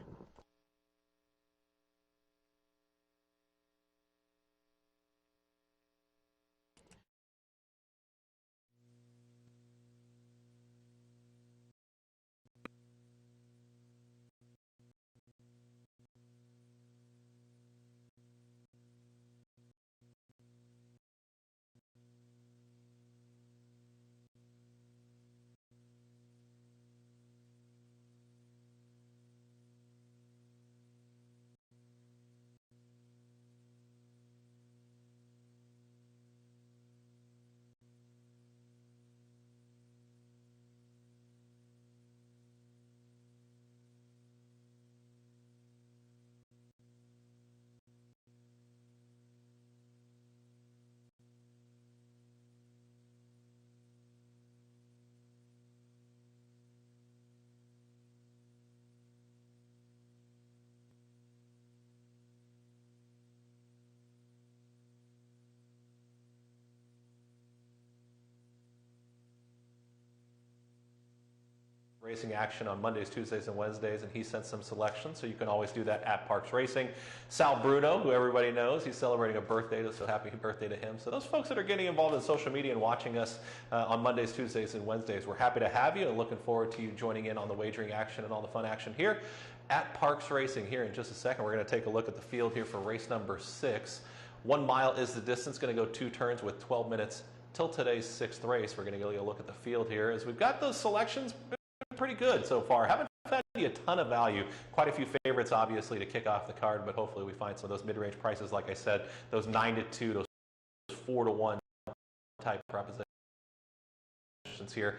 Racing action on Mondays, Tuesdays, and Wednesdays, and he sent some selections, so you can always do that at Parx Racing. Sal Bruno, who everybody knows, he's celebrating a birthday, so happy birthday to him. So those folks that are getting involved in social media and watching us on Mondays, Tuesdays, and Wednesdays, we're happy to have you and looking forward to you joining in on the wagering action and all the fun action here at Parx Racing. Here in just a second, we're going to take a look at the field here for race number 6. 1 mile is the distance, going to go 2 turns with 12 minutes till today's 6th race. We're going to go look at the field here as we've got those selections pretty good so far. Haven't fed you a ton of value. Quite a few favorites, obviously, to kick off the card, but hopefully we find some of those mid-range prices, like I said, those 9-2, those 4-1 type propositions here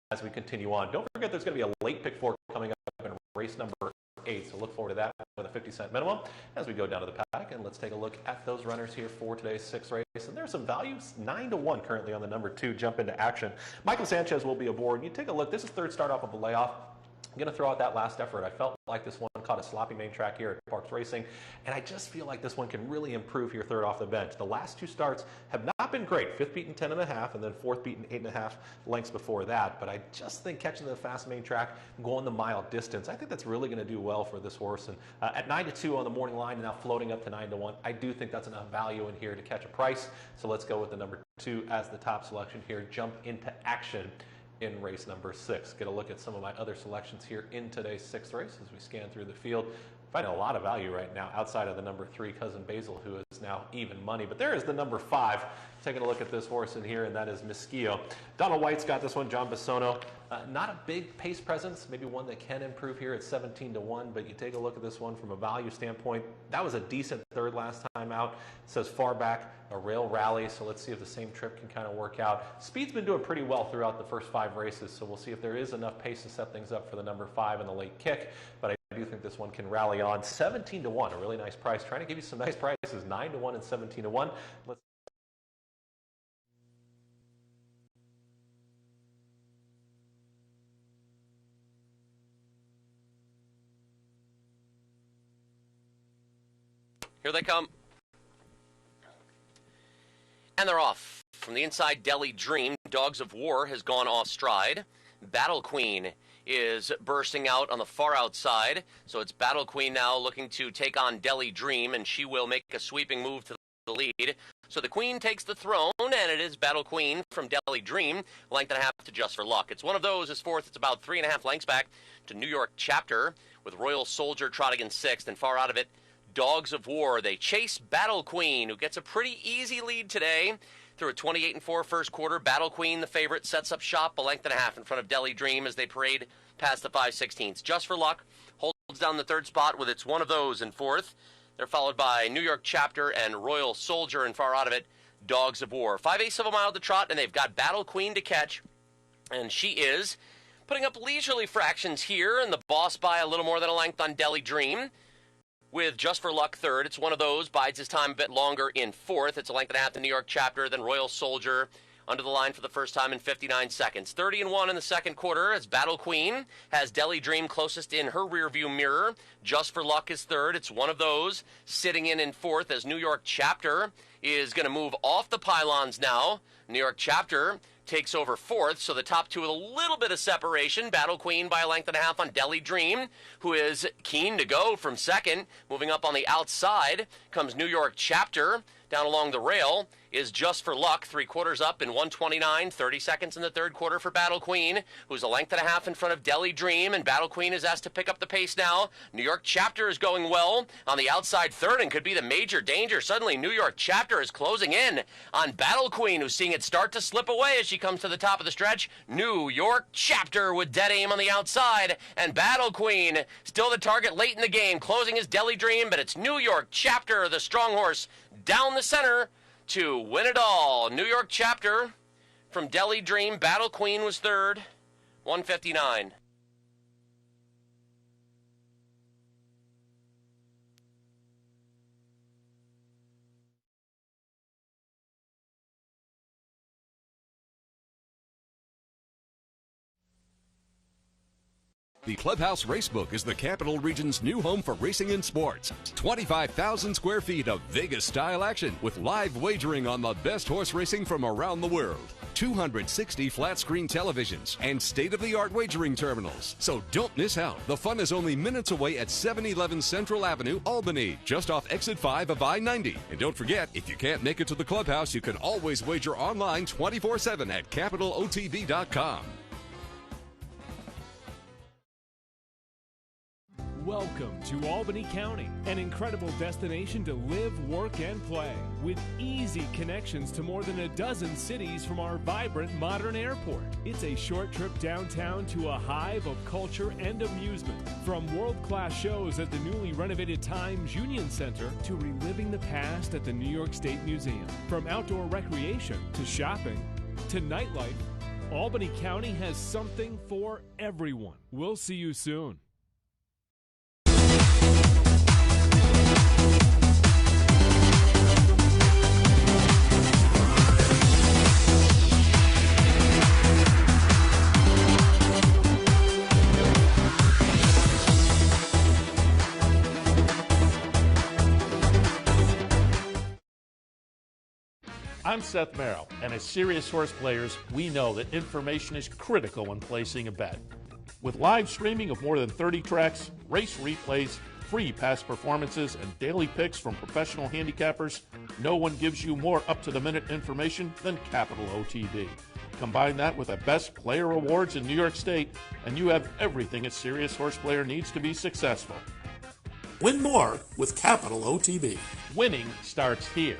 as we continue on. Don't forget there's going to be a late pick 4 coming up in race number 8, so look forward to that with a 50-cent minimum as we go down to the paddock. And let's take a look at those runners here for today's 6th race. And there's some values, 9-1 currently on the number 2 jump into action. Michael Sanchez will be aboard. You take a look. This is 3rd start off of a layoff. I'm going to throw out that last effort. I felt like this one caught a sloppy main track here at Parx Racing, and I just feel like this one can really improve here 3rd off the bench. The last 2 starts have not been great. 5th beaten 10.5, and then 4th beaten 8.5 lengths before that. But I just think catching the fast main track, going the mile distance, I think that's really going to do well for this horse. And at 9-2 on the morning line, and now floating up to 9-1, I do think that's enough value in here to catch a price. So let's go with the number 2 as the top selection here. Jump into action in race number 6. Get a look at some of my other selections here in today's 6th race as we scan through the field. finding a lot of value right now outside of the number 3, Cousin Basil, who is now even money. But there is the number 5. Taking a look at this horse in here, and that is Miskio. Donald White's got this one, John Bissono. Not a big pace presence, maybe one that can improve here at 17-1, but you take a look at this one from a value standpoint. That was a decent third last time out. It says far back, a rail rally, so let's see if the same trip can kind of work out. Speed's been doing pretty well throughout the first 5 races, so we'll see if there is enough pace to set things up for the number 5 in the late kick, but I do think this one can rally on. 17-1, a really nice price. Trying to give you some nice prices, 9-1 and 17-1. Here they come. And they're off. From the inside, Delhi Dream, Dogs of War has gone off stride. Battle Queen is bursting out on the far outside. So it's Battle Queen now looking to take on Delhi Dream, and she will make a sweeping move to the lead. So the Queen takes the throne, and it is Battle Queen from Delhi Dream, length and a half to Just for Luck. It's one of those is fourth. It's about 3.5 lengths back to New York Chapter, with Royal Soldier trotting in sixth, and far out of it, Dogs of War. They chase Battle Queen, who gets a pretty easy lead today through a 28-4 first quarter. Battle Queen, the favorite, sets up shop a length and a half in front of Delhi Dream as they parade past the 5/16. Just for Luck holds down the third spot with its one of those in fourth. They're followed by New York Chapter and Royal Soldier, and far out of it, Dogs of War. 5/8 of a mile to trot, and they've got Battle Queen to catch, and she is putting up leisurely fractions here, and the boss by a little more than a length on Delhi Dream. With Just for Luck third, it's one of those, bides his time a bit longer in fourth. It's a length and a half to New York Chapter, then Royal Soldier under the line for the first time in 59 seconds. 30-1 in the second quarter as Battle Queen has Delhi Dream closest in her rearview mirror. Just for Luck is third. It's one of those sitting in fourth as New York Chapter is going to move off the pylons now. New York Chapter takes over fourth, so the top two with a little bit of separation. Battle Queen by a length and a half on Delhi Dream, who is keen to go from second. Moving up on the outside comes New York Chapter. Down along the rail is Just for Luck, 3/4 up in 1:29, 30 seconds in the third quarter for Battle Queen, who's a length and a half in front of Delhi Dream, and Battle Queen is asked to pick up the pace now. New York Chapter is going well on the outside third and could be the major danger. Suddenly, New York Chapter is closing in on Battle Queen, who's seeing it start to slip away as she comes to the top of the stretch. New York Chapter with dead aim on the outside, and Battle Queen still the target late in the game. Closing is Delhi Dream, but it's New York Chapter, the strong horse, down the center to win it all. New York Chapter from Delhi Dream. Battle Queen was third, 159. The Clubhouse Racebook is the Capital Region's new home for racing and sports. 25,000 square feet of Vegas-style action with live wagering on the best horse racing from around the world. 260 flat-screen televisions and state-of-the-art wagering terminals. So don't miss out. The fun is only minutes away at 711 Central Avenue, Albany, just off exit 5 of I-90. And don't forget, if you can't make it to the Clubhouse, you can always wager online 24/7 at capitalotv.com. Welcome to Albany County, an incredible destination to live, work, and play, with easy connections to more than a dozen cities from our vibrant modern airport. It's a short trip downtown to a hive of culture and amusement, from world-class shows at the newly renovated Times Union Center to reliving the past at the New York State Museum. From outdoor recreation to shopping to nightlife, Albany County has something for everyone. We'll see you soon. I'm Seth Merrill, and as serious horse players, we know that information is critical when placing a bet. With live streaming of more than 30 tracks, race replays, free past performances, and daily picks from professional handicappers, no one gives you more up-to-the-minute information than Capital OTB. Combine that with the best player awards in New York State, and you have everything a serious horse player needs to be successful. Win more with Capital OTB. Winning starts here.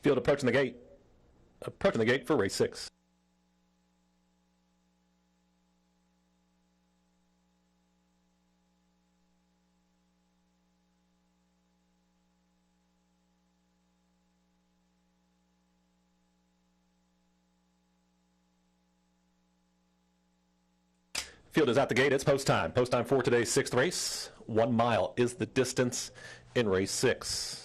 Field approaching the gate. Approaching the gate for race 6. Field is at the gate. It's post time. Post time for today's 6th race. 1 mile is the distance in race 6.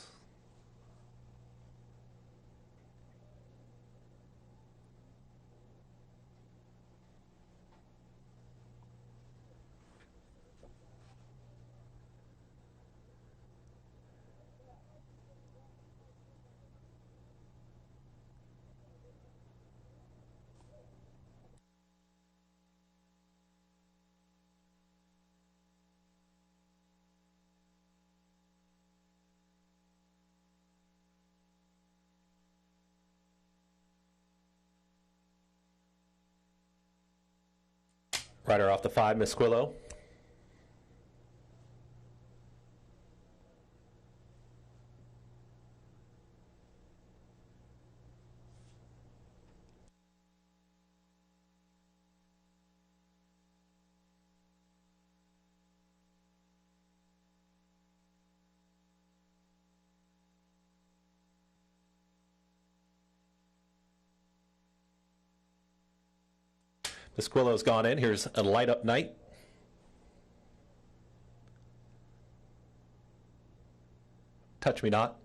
Rider off the 5, Miss Squillo. Miss Squillo's gone in. Here's a light up night. Touch Me Not.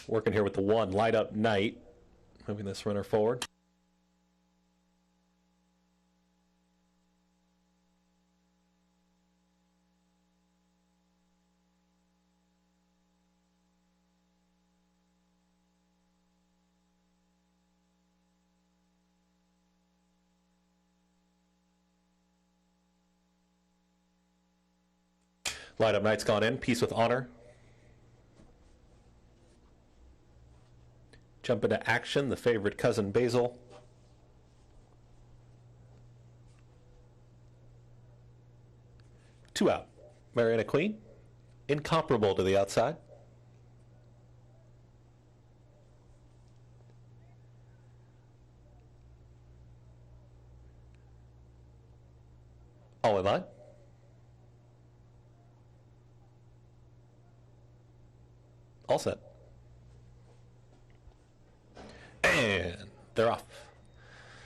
Working here with the 1, Light Up Night. Moving this runner forward. Light Up Night's gone in. Peace with Honor. Jump into action, the favorite Cousin Basil. Two out. Mariana Queen, Incomparable to the outside. All in line. All set. And they're off.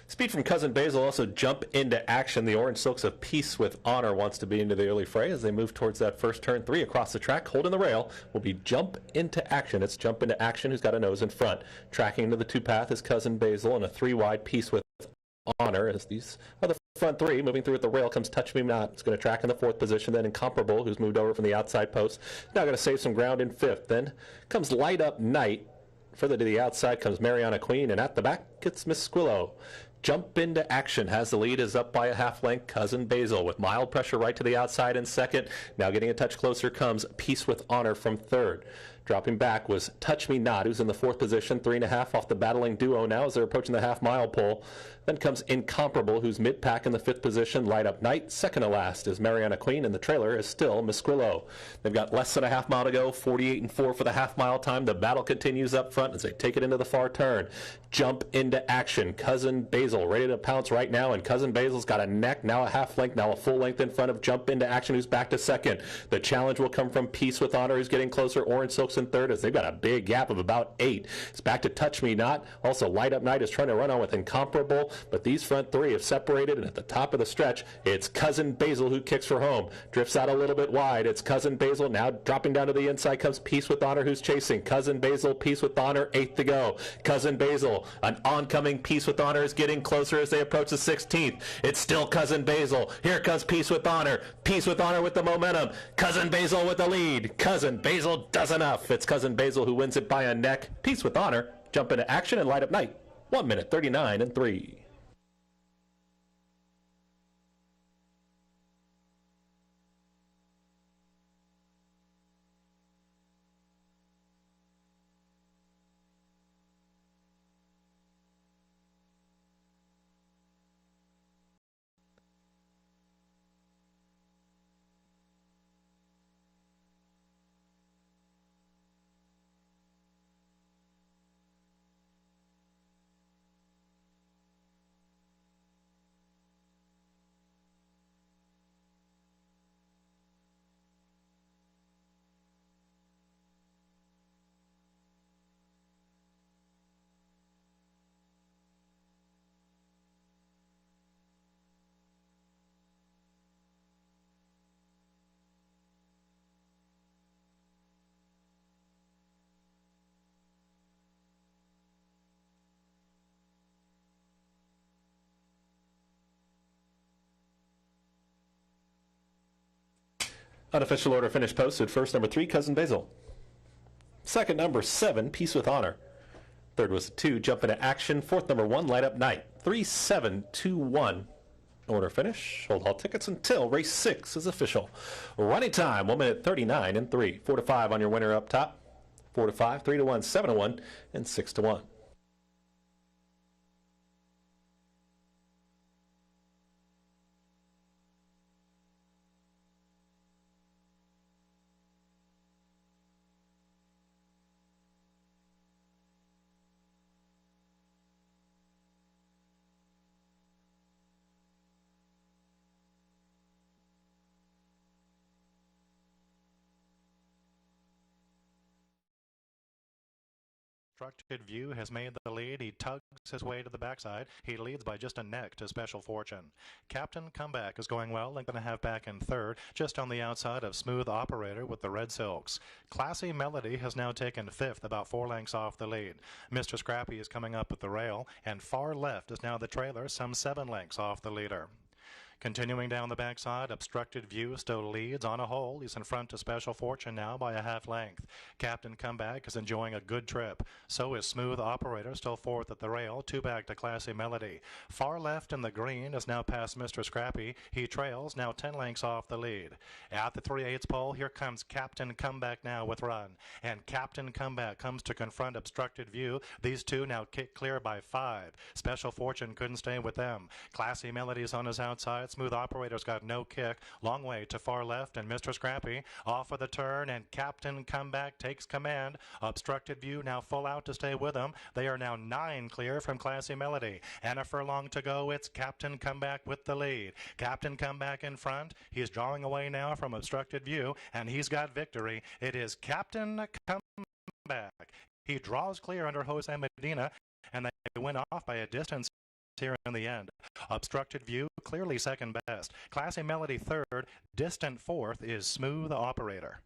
Speed from Cousin Basil also jump into action. The Orange Silks of Peace with Honor wants to be into the early fray as they move towards that first turn. 3 across the track, holding the rail, will be Jump into Action. It's Jump into Action who's got a nose in front. Tracking into the 2-path is Cousin Basil and a 3-wide Peace with Honor as these are the front 3. Moving through at the rail comes Touch Me Not. It's going to track in the 4th position. Then Incomparable, who's moved over from the outside post. Now going to save some ground in 5th. Then comes Light Up Night. Further to the outside comes Mariana Queen, and at the back it's Miss Squillo. Jump into Action has the lead, is up by a half length. Cousin Basil with mild pressure right to the outside in 2nd. Now getting a touch closer comes Peace with Honor from 3rd. Dropping back was Touch Me Not, who's in the 4th position, 3.5 off the battling duo now as they're approaching the half-mile pole. Then comes Incomparable, who's mid-pack in the 5th position. Light Up Night, 2nd to last is Mariana Queen, and the trailer is still Miss Squillo. They've got less than a half mile to go, 48-4 for the half-mile time. The battle continues up front as they take it into the far turn. Jump into Action. Cousin Basil ready to pounce right now, and Cousin Basil's got a neck, now a half length, now a full length in front of Jump into Action, who's back to 2nd. The challenge will come from Peace with Honor, who's getting closer. Orange Silks in 3rd as they've got a big gap of about 8. It's back to Touch Me Not. Also, Light Up Night is trying to run on with Incomparable, but these front 3 have separated, and at the top of the stretch, it's Cousin Basil who kicks for home. Drifts out a little bit wide. It's Cousin Basil. Now dropping down to the inside comes Peace with Honor, who's chasing. Cousin Basil, Peace with Honor, 8th to go. Cousin Basil, an oncoming Peace with Honor is getting closer as they approach the 16th. It's still Cousin Basil. Here comes Peace with Honor. Peace with Honor with the momentum. Cousin Basil with the lead. Cousin Basil does enough. It's Cousin Basil who wins it by a neck. Peace with Honor, Jump into Action, and Light Up Night. 1 minute, 39 and 3. Unofficial order finish posted. First, number 3, Cousin Basil. Second, number 7, Peace with Honor. Third was 2, Jump into Action. Fourth, number 1, Light Up Night. 3, 7, 2, 1. Order finish. Hold all tickets until race 6 is official. Running time, 1 minute 39 and 3. 4 to 5 on your winner up top. 4 to 5, 3 to 1, 7 to 1, and 6 to 1. Obstructed View has made the lead. He tugs his way to the backside. He leads by just a neck to Special Fortune. Captain Comeback is going well and going to have back in third, just on the outside of Smooth Operator with the Red Silks. Classy Melody has now taken fifth, about 4 lengths off the lead. Mr. Scrappy is coming up at the rail, and far left is now the trailer, some 7 lengths off the leader. Continuing down the backside, Obstructed View still leads on a hole. He's in front to Special Fortune now by a half length. Captain Comeback is enjoying a good trip. So is Smooth Operator, still fourth at the rail, 2 back to Classy Melody. Far left in the green is now past Mr. Scrappy. He trails, now 10 lengths off the lead. At the 3/8 pole, here comes Captain Comeback now with run. And Captain Comeback comes to confront Obstructed View. These two now kick clear by 5. Special Fortune couldn't stay with them. Classy Melody's on his outside. Smooth Operator's got no kick. Long way to far left, and Mr. Scrappy off of the turn, and Captain Comeback takes command. Obstructed View now full out to stay with him. They are now 9 clear from Classy Melody. And a furlong to go. It's Captain Comeback with the lead. Captain Comeback in front. He's drawing away now from Obstructed View, and he's got victory. It is Captain Comeback. He draws clear under Jose Medina, and they went off by a distance here in the end. Obstructed View clearly second best. Classy Melody third. Distant fourth is Smooth Operator.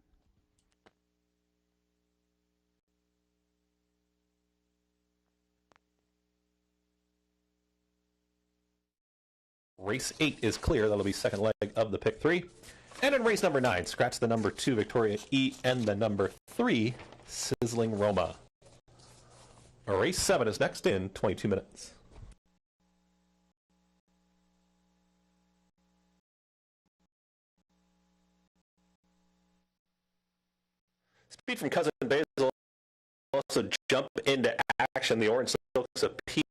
Race 8 is clear. That'll be second leg of the pick 3. And in race number 9, scratch the number 2, Victoria E, and the number 3, Sizzling Roma. Race 7 is next in 22 minutes. Speed from Cousin Basil. Also jump into action. The orange silks of peace.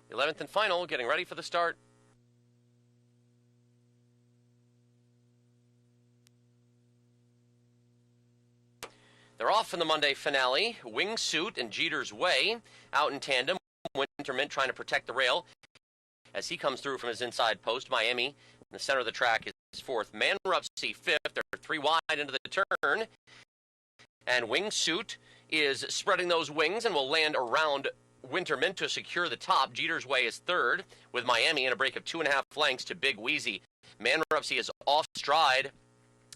The 11th and final, getting ready for the start. They're off in the Monday finale. Wingsuit and Jeter's Way out in tandem. Winter Mint trying to protect the rail as he comes through from his inside post. Miami in the center of the track is fourth. Man Rupsy fifth. They're 3 wide into the turn. And Wingsuit is spreading those wings and will land around Winter Mint to secure the top. Jeter's Way is third with Miami in a break of 2.5 lengths to Big Wheezy. Man Rupsy is off stride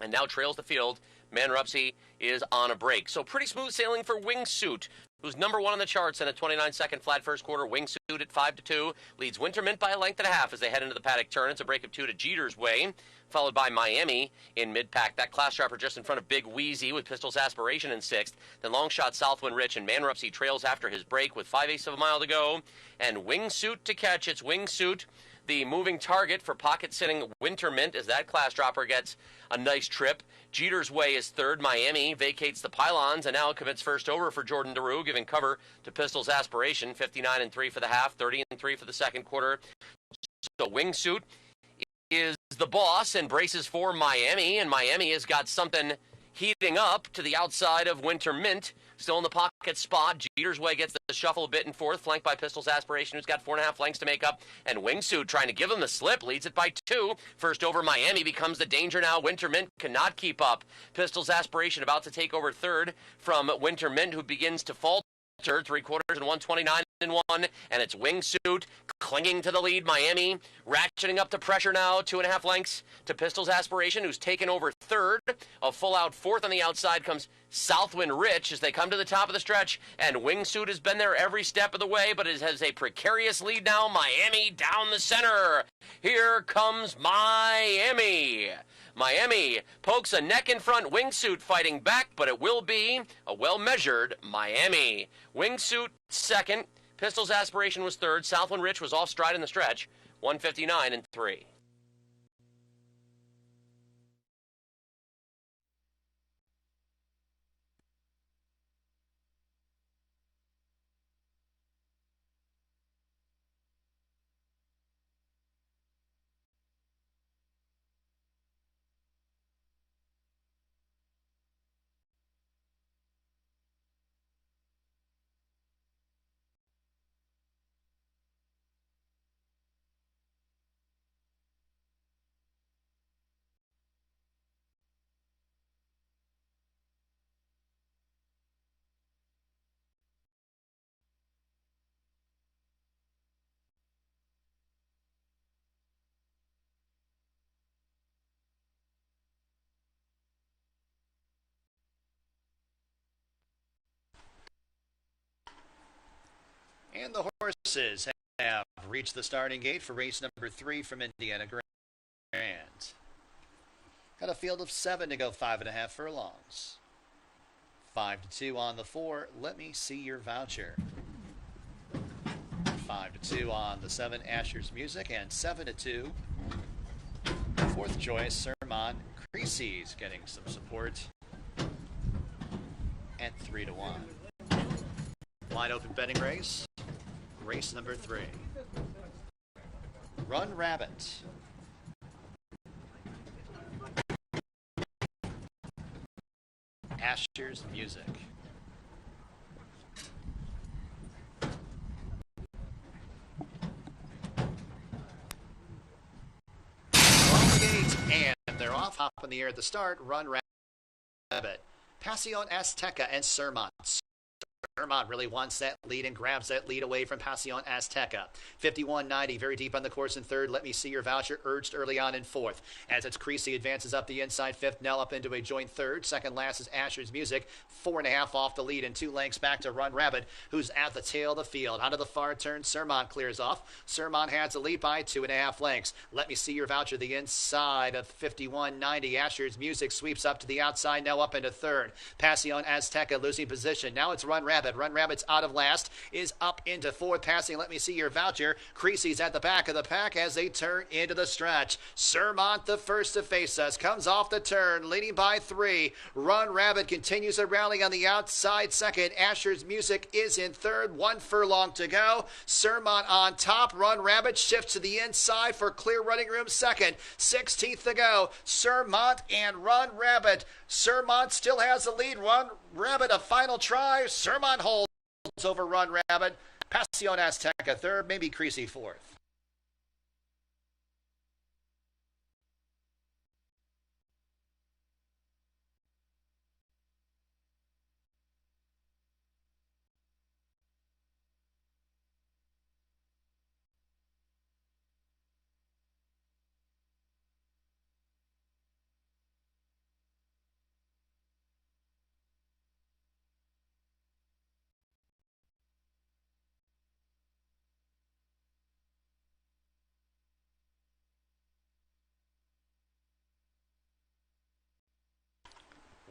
and now trails the field. Man Rupsy is on a break. So pretty smooth sailing for Wingsuit, who's number 1 on the charts in a 29-second flat first quarter. Wingsuit at 5-2 leads Winter Mint by a length and a half as they head into the paddock turn. It's a break of 2 to Jeter's Way, followed by Miami in mid-pack. That class dropper just in front of Big Wheezy with Pistol's Aspiration in 6th. Then long shot Southwind Rich, and Man Rupsy trails after his break with 5/8 of a mile to go. And Wingsuit to catch. It's Wingsuit, the moving target for pocket-sitting Winter Mint, as that class dropper gets a nice trip. Jeter's Way is third. Miami vacates the pylons and now commits first over for Jordan DeRue, giving cover to Pistol's Aspiration. 59-3 for the half, 30-3 for the second quarter. So Wingsuit is the boss and braces for Miami, and Miami has got something heating up to the outside of Winter Mint. Still in the pocket spot. Jeter's Way gets the shuffle a bit in fourth, flanked by Pistol's Aspiration, who's got 4.5 lengths to make up. And Wingsuit trying to give him the slip, leads it by 2. First over, Miami becomes the danger now. Winter Mint cannot keep up. Pistol's Aspiration about to take over third from Winter Mint, who begins to falter. 3/4 and 129-1, and it's Wingsuit clinging to the lead. Miami ratcheting up the pressure now, 2.5 lengths to Pistol's Aspiration, who's taken over third. A full out fourth on the outside comes Southwind Rich as they come to the top of the stretch, and Wingsuit has been there every step of the way, but it has a precarious lead now. Miami down the center. Here comes Miami. Miami pokes a neck in front. Wingsuit fighting back, but it will be a well-measured Miami. Wingsuit second. Pistol's Aspiration was third. Southwind Rich was off stride in the stretch. 159-3. And the horses have reached the starting gate for race number 3 from Indiana Grand. Got a field of 7 to go 5.5 furlongs. 5-2 on the 4. Let me see your voucher. 5-2 on the 7, Asher's Music, and 7-2. Fourth choice, Sermon Creasy's getting some support at 3-1. Wide open betting race. Race number 3. Run Rabbit. Asher's Music. Off the gate, and they're off. Hop in the air at the start. Run Rabbit. Pasión Azteca and Sermon. Sermon really wants that lead and grabs that lead away from Pasión Azteca. 51.90, very deep on the course in third. Let me see your voucher, urged early on in fourth. As it's Creasy advances up the inside fifth, Nell up into a joint third. Second last is Asher's Music, 4.5 off the lead and 2 lengths back to Run Rabbit, who's at the tail of the field. Onto the far turn, Sermon clears off. Sermon has the lead by 2.5 lengths. Let me see your voucher, the inside of 51.90. Asher's Music sweeps up to the outside, now up into third. Pasión Azteca losing position. Now it's Run Rabbit. Run Rabbit's out of last, is up into fourth, passing. Let me see your voucher. Creasy's at the back of the pack as they turn into the stretch. Sermont, the first to face us, comes off the turn, leading by 3. Run Rabbit continues a rally on the outside second. Asher's Music is in third, 1 furlong to go. Sermont on top. Run Rabbit shifts to the inside for clear running room second. 16th to go. Sermont and Run Rabbit. Sermont still has the lead. Run Rabbit, a final try. Sermont holds over Run Rabbit. Pasión Azteca third, maybe Creasy fourth.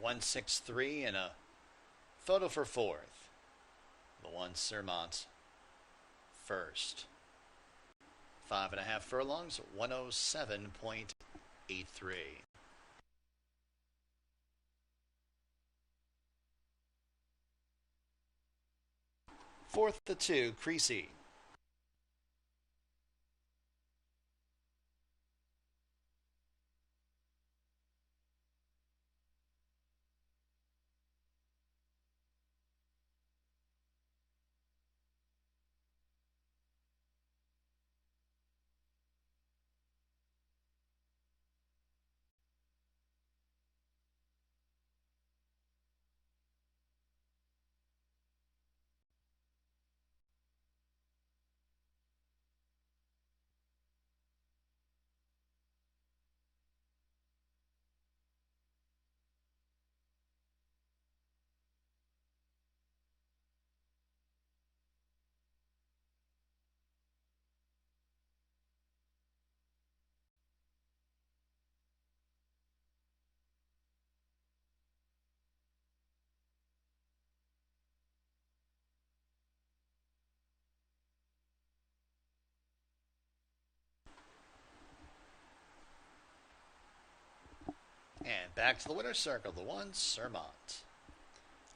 .163 and a photo for fourth. The one Sermont first. 5.5 furlongs, 107.83. Fourth, the 2, Creasy. And back to the winner's circle, the 1, Sermont.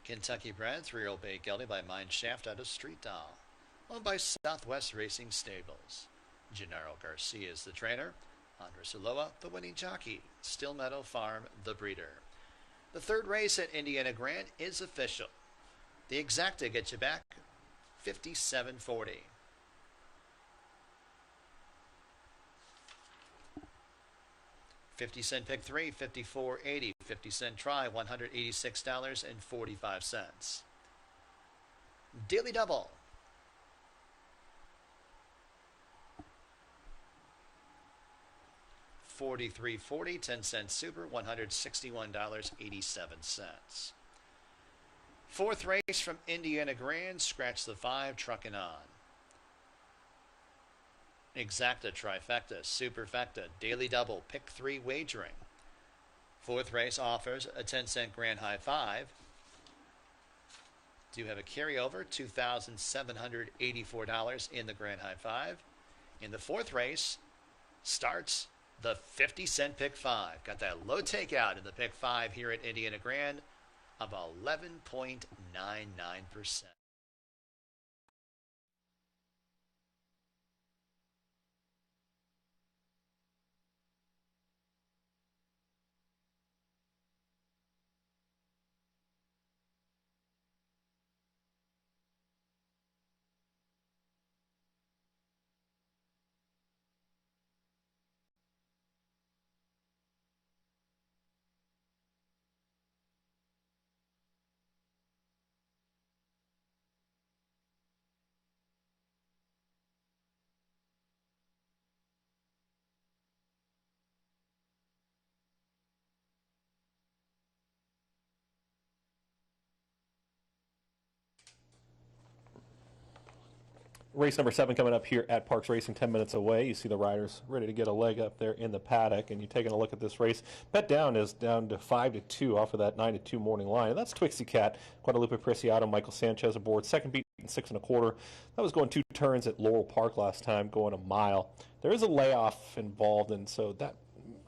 Kentucky bred, 3-year-old bay gelding by Mine Shaft out of Street Doll. Owned by Southwest Racing Stables. Gennaro Garcia is the trainer. Andres Ulloa, the winning jockey. Still Meadow Farm, the breeder. The third race at Indiana Grand is official. The exacta gets you back $57.40. 50-cent pick 3, $54.80. 50-cent try, $186.45. Daily double. $43.40. 10-cent super, $161.87. Fourth race from Indiana Grand, scratch the 5, trucking on. Exacta, trifecta, superfecta, daily double, pick 3 wagering. Fourth race offers a 10-cent grand high 5. Do have a carryover, $2,784 in the grand high 5. In the fourth race starts the 50-cent pick 5. Got that low takeout in the pick 5 here at Indiana Grand of 11.99%. Race number 7 coming up here at Parx Racing, 10 minutes away. You see the riders ready to get a leg up there in the paddock, and you're taking a look at this race. Bet down is down to 5-2 off of that 9-2 morning line. And that's Twixie Cat, Guadalupe Preciado, Michael Sanchez aboard. Second beat in 6 1/4. That was going 2 turns at Laurel Park last time, going a mile. There is a layoff involved, and so that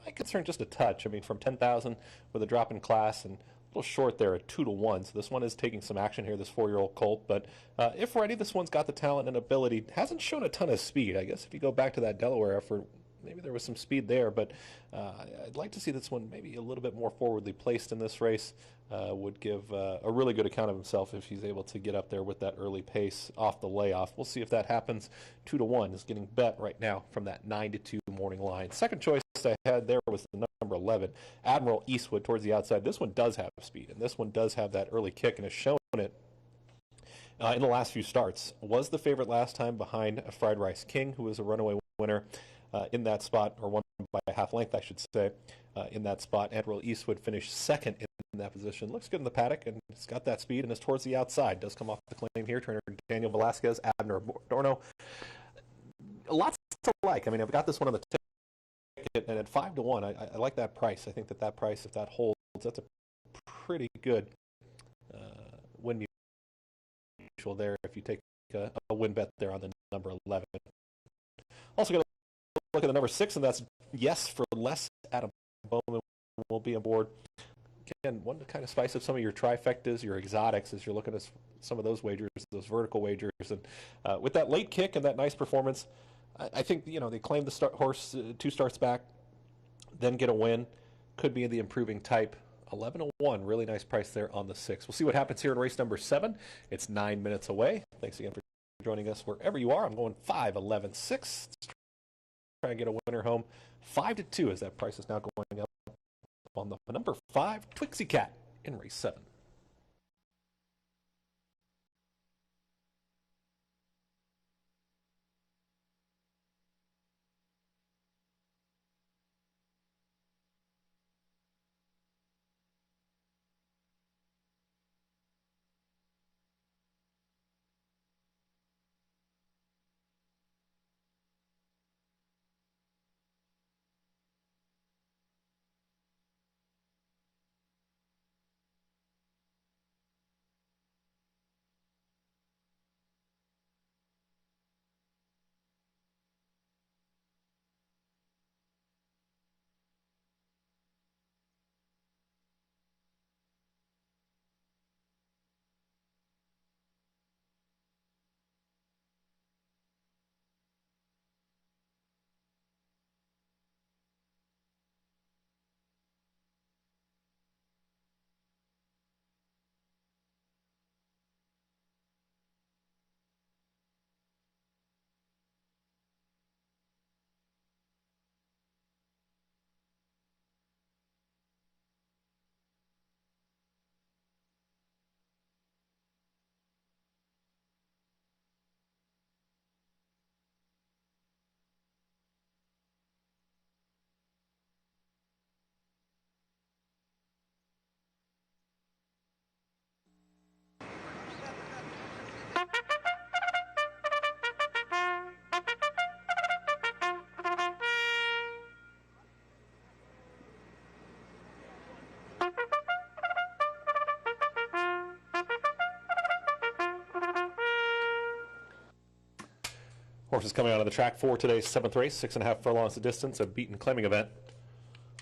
might concern just a touch. I mean, from 10,000 with a drop in class and a little short there at 2-1, so this one is taking some action here, this 4-year-old colt. But if ready, this one's got the talent and ability. Hasn't shown a ton of speed. I guess if you go back to that Delaware effort, maybe there was some speed there, but I'd like to see this one maybe a little bit more forwardly placed in this race. Would give a really good account of himself if he's able to get up there with that early pace off the layoff. We'll see if that happens. 2-1 is getting bet right now from that 9-2 morning line. Second choice I had there was the number 11, Admiral Eastwood, towards the outside. This one does have speed, and this one does have that early kick and has shown it in the last few starts. Was the favorite last time behind Fried Rice King, who was a runaway winner in that spot, or won by a half length, I should say, in that spot. Admiral Eastwood finished second in that position. Looks good in the paddock, and it's got that speed, and is towards the outside. Does come off the claim here. Trainer Daniel Velasquez, Abner Dorno. Lots to like. I mean, I've got this one on the ticket, and at 5-1, I like that price. I think that price, if that holds, that's a pretty good win mutual there if you take a win bet there on the number 11. Also going to look at the number 6, and that's Yes for Less. Adam Bowman will be aboard. Again, one to kind of spice up some of your trifectas, your exotics, as you're looking at some of those wagers, those vertical wagers. And with that late kick and that nice performance, I think, they claim the horse 2 starts back, then get a win. Could be the improving type. 11-1, really nice price there on the 6. We'll see what happens here in race number 7. It's 9 minutes away. Thanks again for joining us wherever you are. I'm going 5-11-6. Let's try and get a winner home. 5-2 as that price is now going up on the number 5, Twixie Cat, in race 7. Horses coming out of the track for today's 7th race, 6.5 furlongs the distance, a beaten claiming event.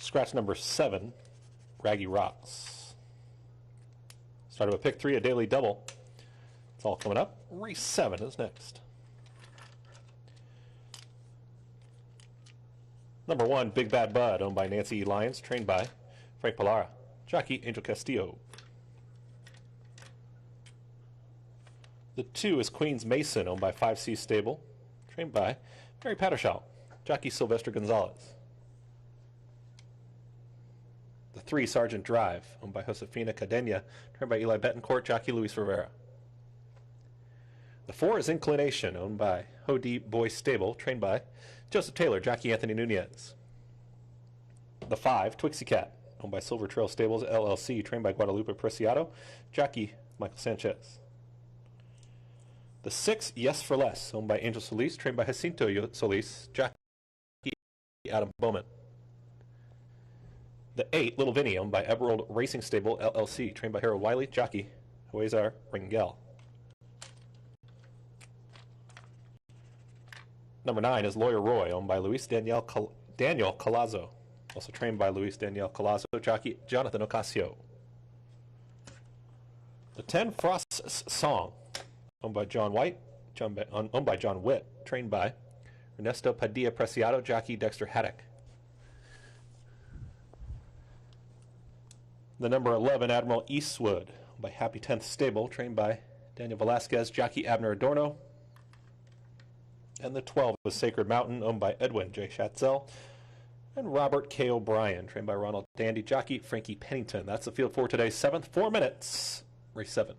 Scratch number 7, Raggy Rocks. Started with pick 3, a daily double. It's all coming up. Race 7 is next. Number 1, Big Bad Bud, owned by Nancy E. Lyons, trained by Frank Pallara. Jockey, Angel Castillo. The 2 is Queen's Mason, owned by 5C Stable, trained by Mary Pattershaw. Jockey, Sylvester Gonzalez. The 3, Sergeant Drive, owned by Josefina Cadena, trained by Eli Betancourt. Jockey, Luis Rivera. The 4 is Inclination, owned by Hody Boy Stable, trained by Joseph Taylor. Jockey, Anthony Nunez. The 5, Twixie Cat, owned by Silver Trail Stables, LLC, trained by Guadalupe Preciado. Jockey, Michael Sanchez. The 6, Yes for Less, owned by Angel Solis, trained by Jacinto Solis. Jockey, Adam Bowman. The 8, Little Vinny, owned by Eberald Racing Stable, LLC, trained by Harold Wiley. Jockey, Huezar Ringel. Number 9 is Lawyer Roy, owned by Luis Daniel Colazo, also trained by Luis Daniel Colazo. Jockey, Jonathan Ocasio. The 10, Frost's Song, owned by John White, owned by John Witt, trained by Ernesto Padilla Preciado, jockey Dexter Haddock. The number 11, Admiral Eastwood, by Happy 10th Stable, trained by Daniel Velasquez, jockey Abner Adorno. And the 12 is Sacred Mountain, owned by Edwin J. Schatzel. And Robert K. O'Brien, trained by Ronald Dandy, jockey Frankie Pennington. That's the field for today's 7th, 4 minutes, race 7.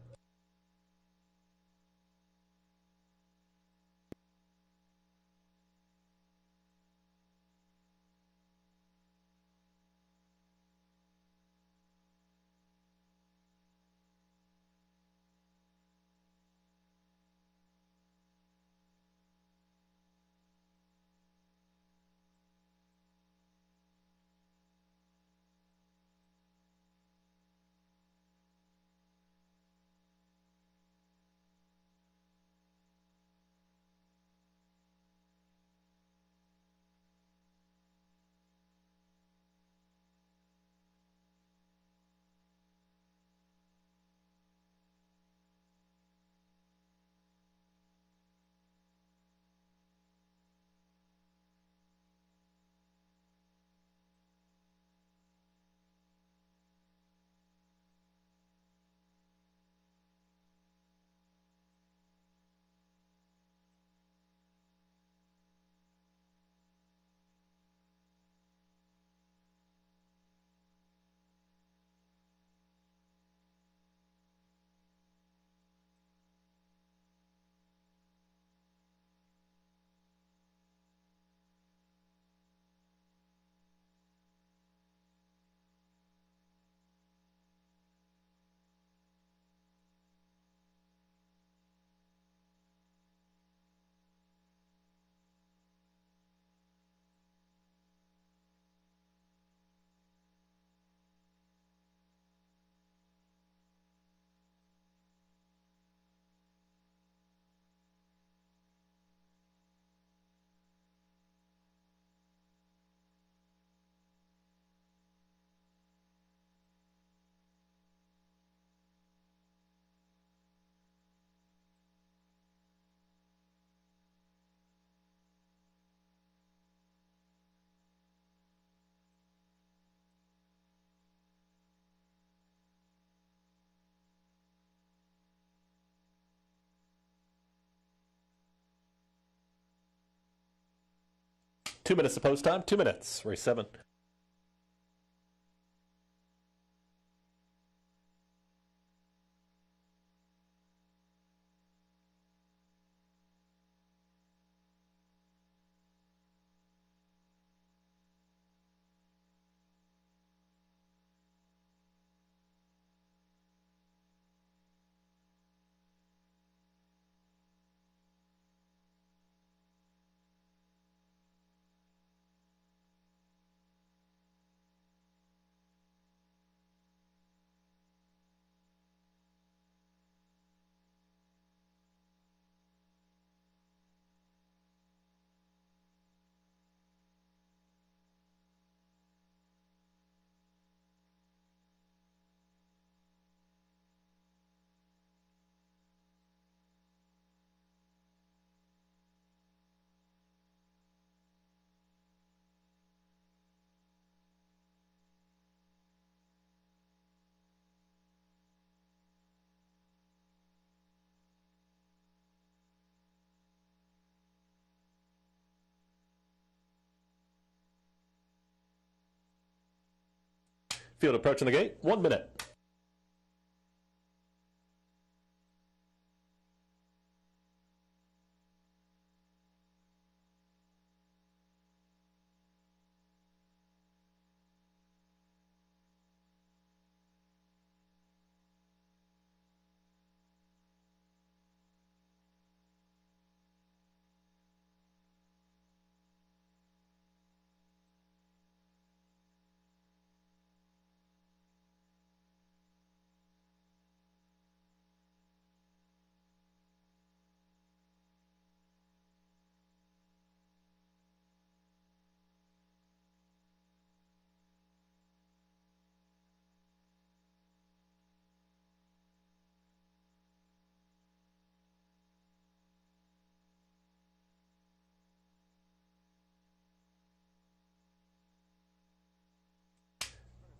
Two minutes to post time, 2 minutes, race 7. Field approaching the gate, 1 minute.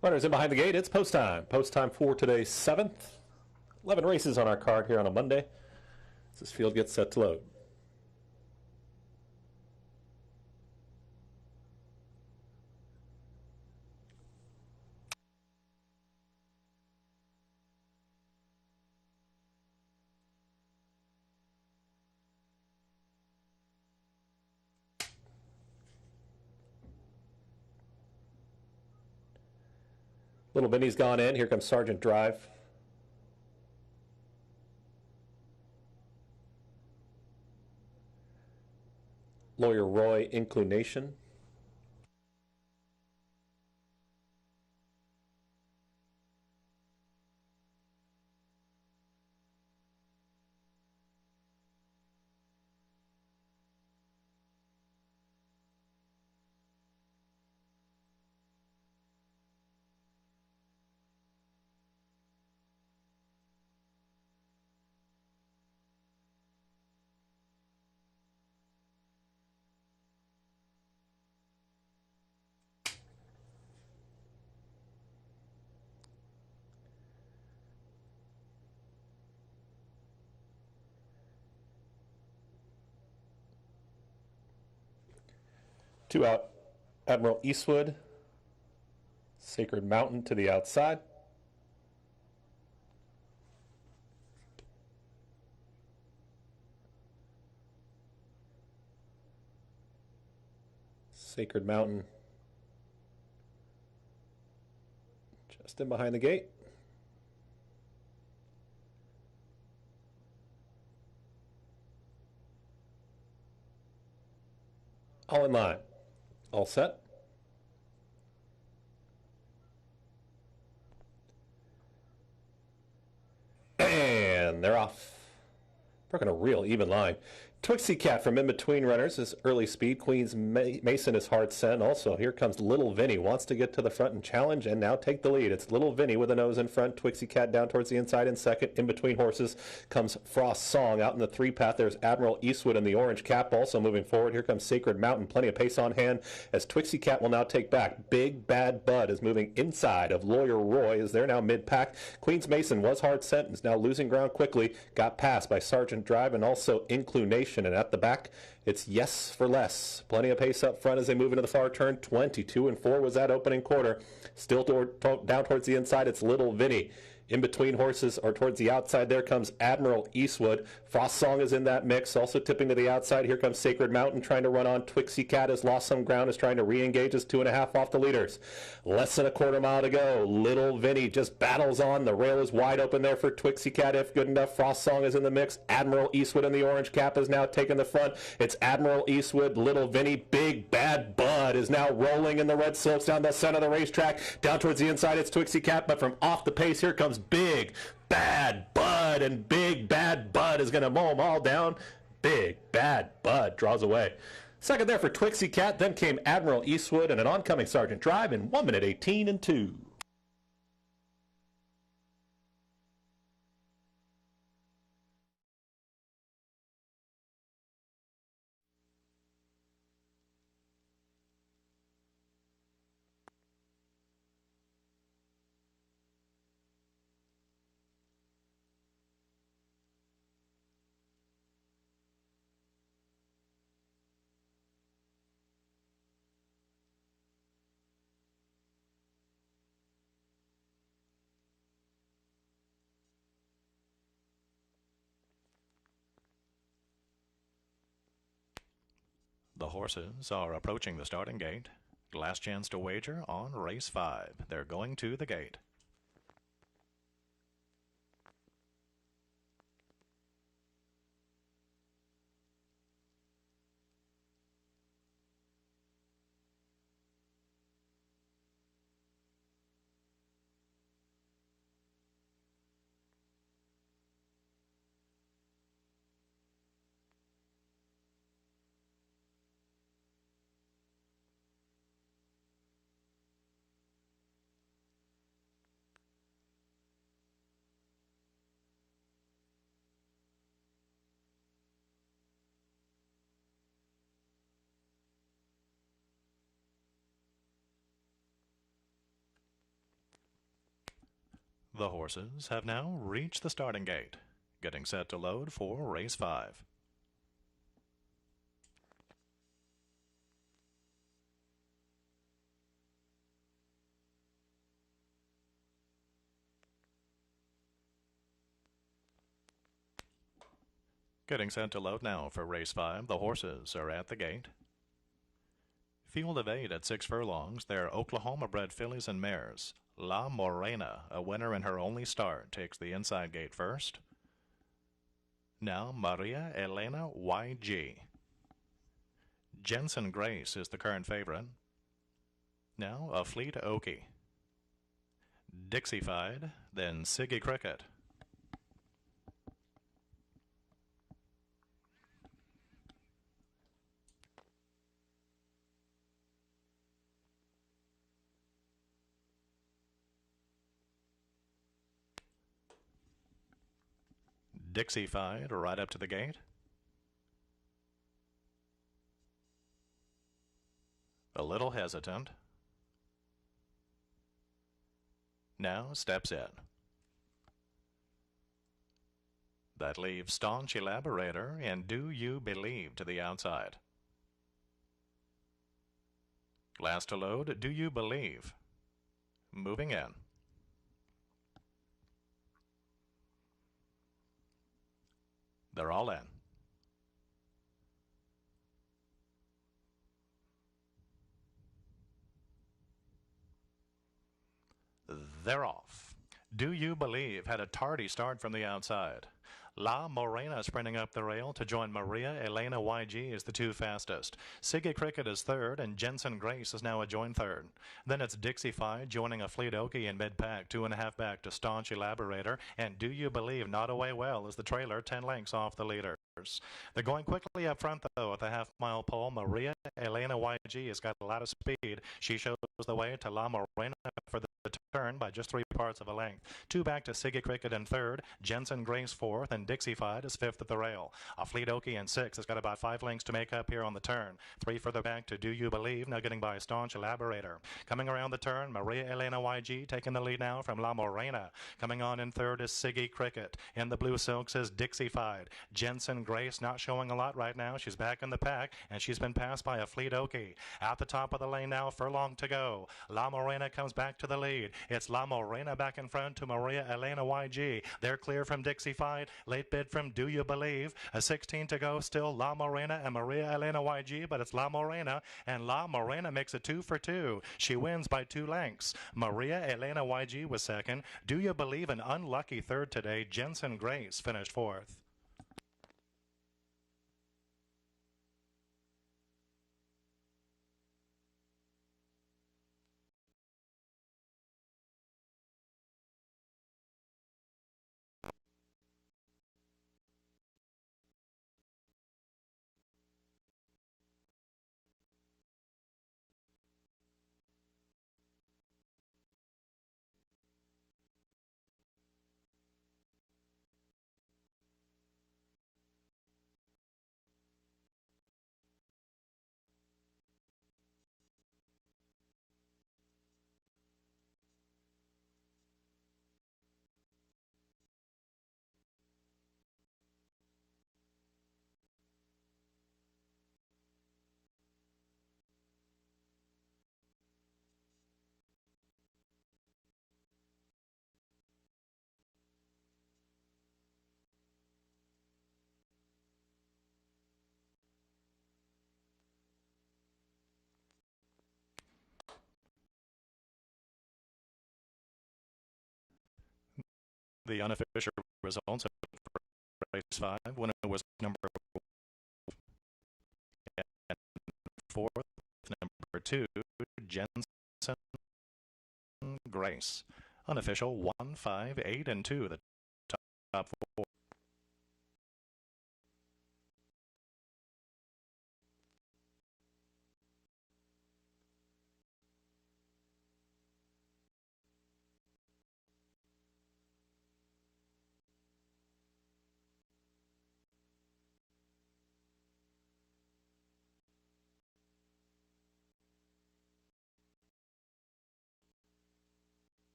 Runners in behind the gate, it's post time. Post time for today's 7th. 11 races on our card here on a Monday as this field gets set to load. Little Vinny's gone in. Here comes Sergeant Drive. Lawyer Roy, Inclination. Two out, Admiral Eastwood, Sacred Mountain to the outside. Sacred Mountain just in behind the gate. All in line. All set. And they're off. Working a real even line. Twixie Cat from in between runners is early speed. Queens Mason is hard sent. Also, here comes Little Vinny. Wants to get to the front and challenge and now take the lead. It's Little Vinny with a nose in front. Twixie Cat down towards the inside in second. In between horses comes Frost Song. Out in the 3-path, there's Admiral Eastwood in the orange cap. Also moving forward, here comes Sacred Mountain. Plenty of pace on hand as Twixie Cat will now take back. Big Bad Bud is moving inside of Lawyer Roy as they're now mid-pack. Queens Mason was hard sent and is now losing ground quickly. Got passed by Sergeant Drive and also Inclination. And at the back, it's Yes for Less. Plenty of pace up front as they move into the far turn. 22-4 was that opening quarter. Still down towards the inside, it's Little Vinny. In between horses or towards the outside, there comes Admiral Eastwood. Frost Song is in that mix, also tipping to the outside. Here comes Sacred Mountain trying to run on. Twixie Cat has lost some ground, is trying to re-engage, is 2.5 off the leaders. Less than a quarter mile to go. Little Vinny just battles on. The rail is wide open there for Twixie Cat if good enough. Frost Song is in the mix. Admiral Eastwood in the orange cap is now taking the front. It's Admiral Eastwood, Little Vinny. Big Bad Bud is now rolling in the red silks down the center of the racetrack. Down towards the inside, it's Twixie Cat, but from off the pace, here comes Big Bad Bud, and Big Bad Bud is going to mow them all down. Big Bad Bud draws away. Second there for Twixie Cat, then came Admiral Eastwood and an oncoming Sergeant Drive in 1 minute 18-2. The horses are approaching the starting gate. Last chance to wager on race 5. They're going to the gate. The horses have now reached the starting gate, getting set to load for race 5. Getting set to load now for race 5. The horses are at the gate. Field of 8 at 6 furlongs. They're Oklahoma-bred fillies and mares. La Morena, a winner in her only start, takes the inside gate first. Now Maria Elena YG. Jensen Grace is the current favorite. Now a Fleet Okie. Dixified, then Siggy Cricket. Dixified right up to the gate. A little hesitant. Now steps in. That leaves Staunch Elaborator and Do You Believe to the outside. Last to load, Do You Believe. Moving in. They're all in. They're off. Do You Believe had a tardy start from the outside. La Morena sprinting up the rail to join Maria Elena YG as the two fastest. Siggy Cricket is third, and Jensen Grace is now a joint third. Then it's Dixified joining a Fleet Okie in mid-pack, 2.5 back to Staunch Elaborator, and Do You Believe not away well as the trailer 10 lengths off the leader. They're going quickly up front, though, at the half-mile pole. Maria Elena YG has got a lot of speed. She shows the way to La Morena for the turn by just 3 parts of a length. 2 back to Siggy Cricket in third, Jensen Grace fourth, and Dixified is fifth at the rail. A Fleet Okie in sixth has got about 5 lengths to make up here on the turn. 3 further back to Do You Believe, now getting by Staunch Elaborator. Coming around the turn, Maria Elena YG taking the lead now from La Morena. Coming on in third is Siggy Cricket. In the blue silks is Dixified. Jensen Grace not showing a lot right now. She's back in the pack, and she's been passed by a Fleet Okie. At the top of the lane now, furlong to go. La Morena comes back to the lead. It's La Morena back in front to Maria Elena YG. They're clear from Dixified. Late bid from Do You Believe. A 16 to go still. La Morena and Maria Elena YG, but it's La Morena, and La Morena makes it 2 for 2. She wins by 2 lengths. Maria Elena YG was second. Do You Believe an unlucky third today. Jensen Grace finished fourth. The unofficial results of race 5, winner was number 4, number 2, Jensen Grace. Unofficial 1, 5, 8, and 2, the top 4.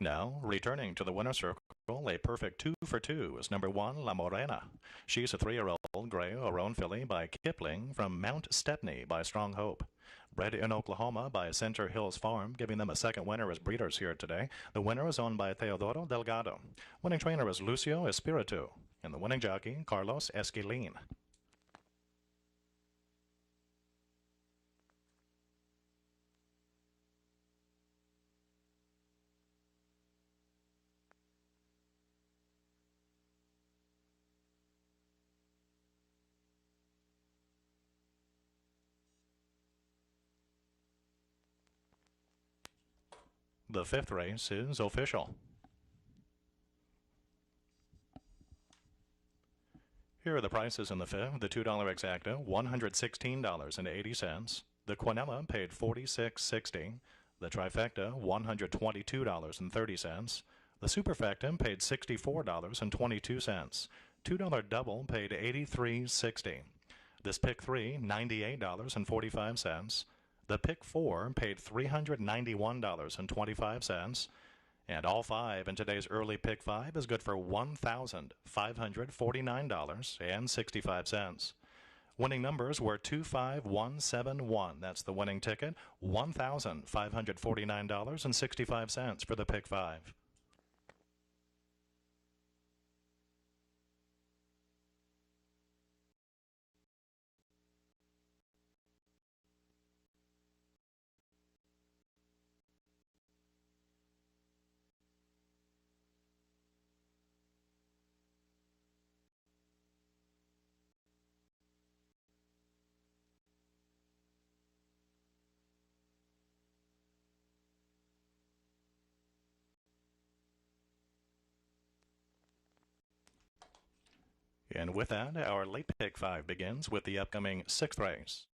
Now, returning to the winner's circle, a perfect 2 for 2 is number 1, La Morena. She's a 3-year-old gray or roan filly by Kipling from Mount Stepney by Strong Hope. Bred in Oklahoma by Center Hills Farm, giving them a second winner as breeders here today. The winner is owned by Teodoro Delgado. Winning trainer is Lucio Espiritu, and the winning jockey, Carlos Esquilin. The 5th race is official. Here are the prices in the 5th. The $2 exacta, $116.80. The quinella paid $46.60. The trifecta, $122.30. The superfecta paid $64.22. $2 double paid $83.60. This pick 3, $98.45. The pick 4 paid $391.25, and all 5 in today's early pick 5 is good for $1,549.65. Winning numbers were 25171. That's the winning ticket, $1,549.65 for the pick 5. And with that, our late pick 5 begins with the upcoming 6th race.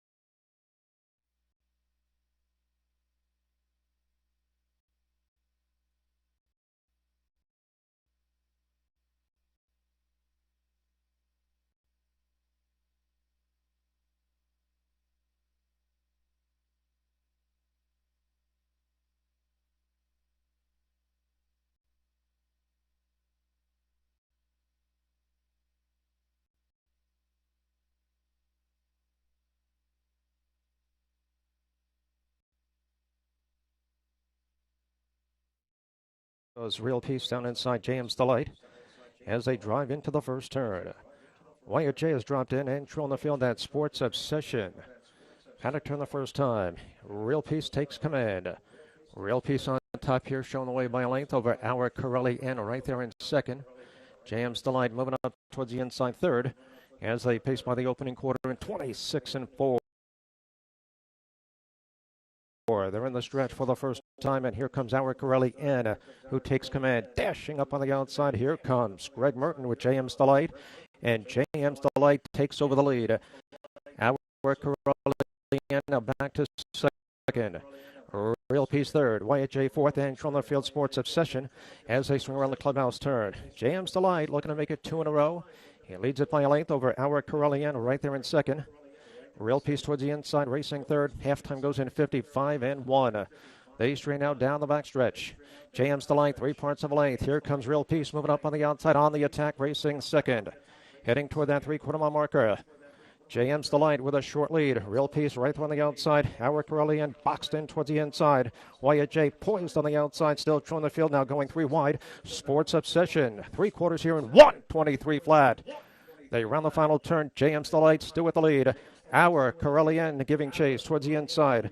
Goes Real Peace down inside James Delight as they drive into the first turn. Wyatt J has dropped in, entry on the field, that Sports Obsession. Had a turn the first time. Real Peace takes command. Real Peace on top here, shown the way by a length over Our Corelli and right there in second. James Delight moving up towards the inside third as they pace by the opening quarter in 26-4. They're in the stretch for the first time, and here comes Our Corelli in, who takes command. Dashing up on the outside, here comes Greg Merton with James Delight, and James Delight takes over the lead. Our Corelli in, now back to second. Real Peace third, Wyatt J fourth, and on the field Sports Obsession as they swing around the clubhouse turn. James Delight looking to make it 2 in a row. He leads it by a length over Our Corelli in, right there in second. Real Peace towards the inside, racing third. Halftime goes in 55-1. They straighten out down the backstretch. James Delight, 3 parts of a length. Here comes Real Peace moving up on the outside on the attack, racing second. Heading toward that 3/4 mile marker. James Delight with a short lead. Real Peace right on the outside. Our Corelli in, boxed in towards the inside. Wyatt J poised on the outside, still true in the field, now going 3 wide. Sports Obsession, 3/4 here in 1:23 flat. They round the final turn. James Delight still with the lead. Our Corelli in, giving chase towards the inside.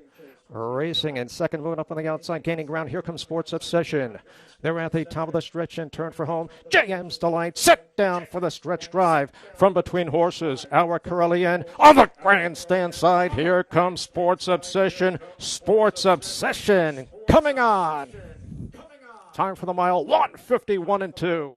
Racing in second, moving up on the outside, gaining ground. Here comes Sports Obsession. They're at the top of the stretch and turn for home. James Delight set down for the stretch drive from between horses. Our Corelli in on the grandstand side. Here comes Sports Obsession. Sports Obsession coming on. Time for the mile, 1:51-2.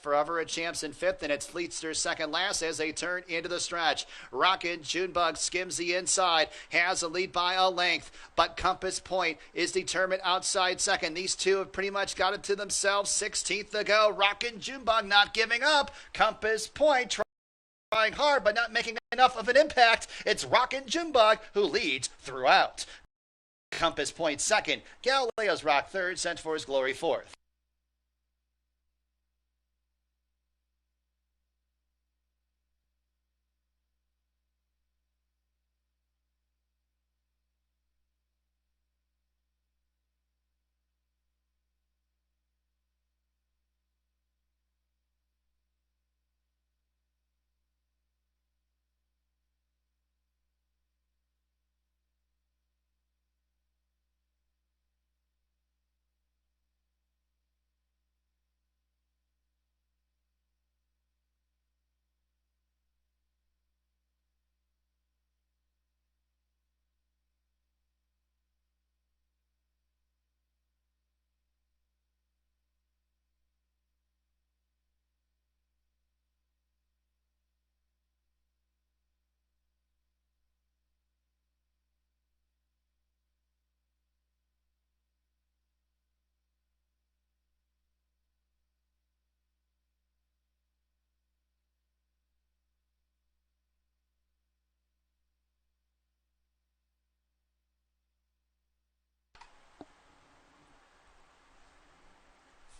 Forever a Champs in fifth, and it's Fleetster second last as they turn into the stretch. Rockin' Junebug skims the inside, has a lead by a length, but Compass Point is determined outside second. These two have pretty much got it to themselves. 16th to go. Rockin' Junebug not giving up. Compass Point trying hard, but not making enough of an impact. It's Rockin' Junebug who leads throughout. Compass Point second. Galileo's Rock third. Centro's Glory fourth.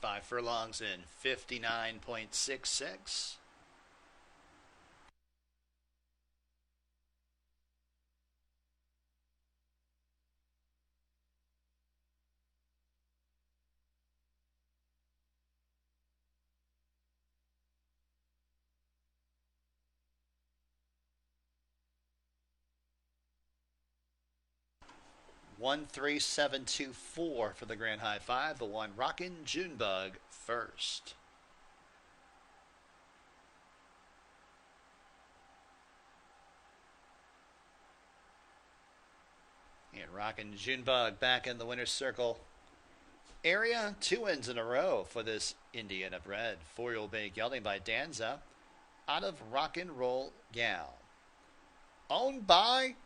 Five furlongs in 59.66. One 3-7-2-4 for the Grand High Five. The one Rockin' Junebug first. And Rockin' Junebug back in the winner's circle area. 2 wins in a row for this Indiana bred. 4-year-old bay gelding by Danza out of Rock and Roll Gal. Owned by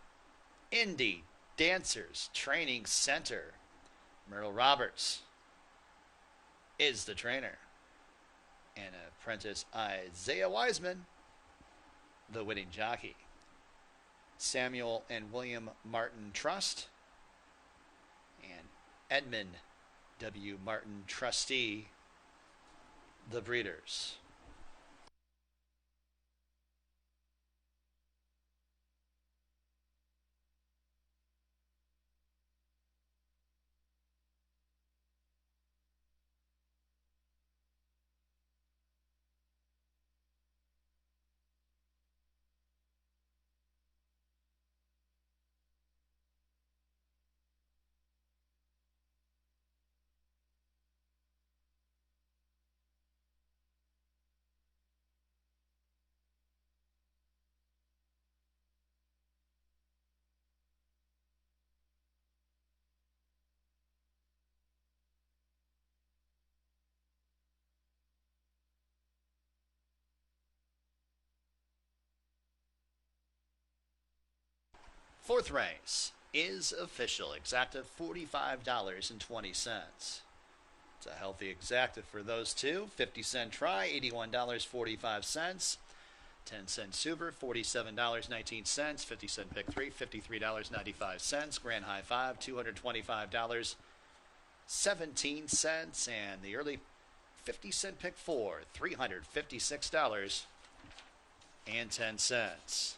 Indy Dancers Training Center. Myrtle Roberts is the trainer. And apprentice Isaiah Wiseman, the winning jockey. Samuel and William Martin Trust and Edmund W. Martin Trustee, the breeders. Fourth race is official. Exacta $45.20. It's a healthy exacta for those two. 50-cent try, $81.45. 10-cent super, $47.19. 50-cent pick three, $53.95. Grand High Five, $225.17. And the early 50-cent pick four, $356.10.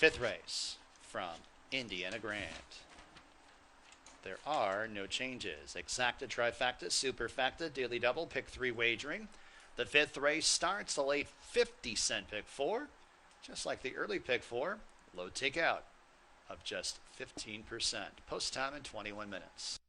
Fifth race from Indiana Grand. There are no changes. Exacta, trifecta, superfecta, daily double, pick three wagering. The fifth race starts the late 50-cent pick four. Just like the early pick four, low takeout of just 15%. Post time in 21 minutes.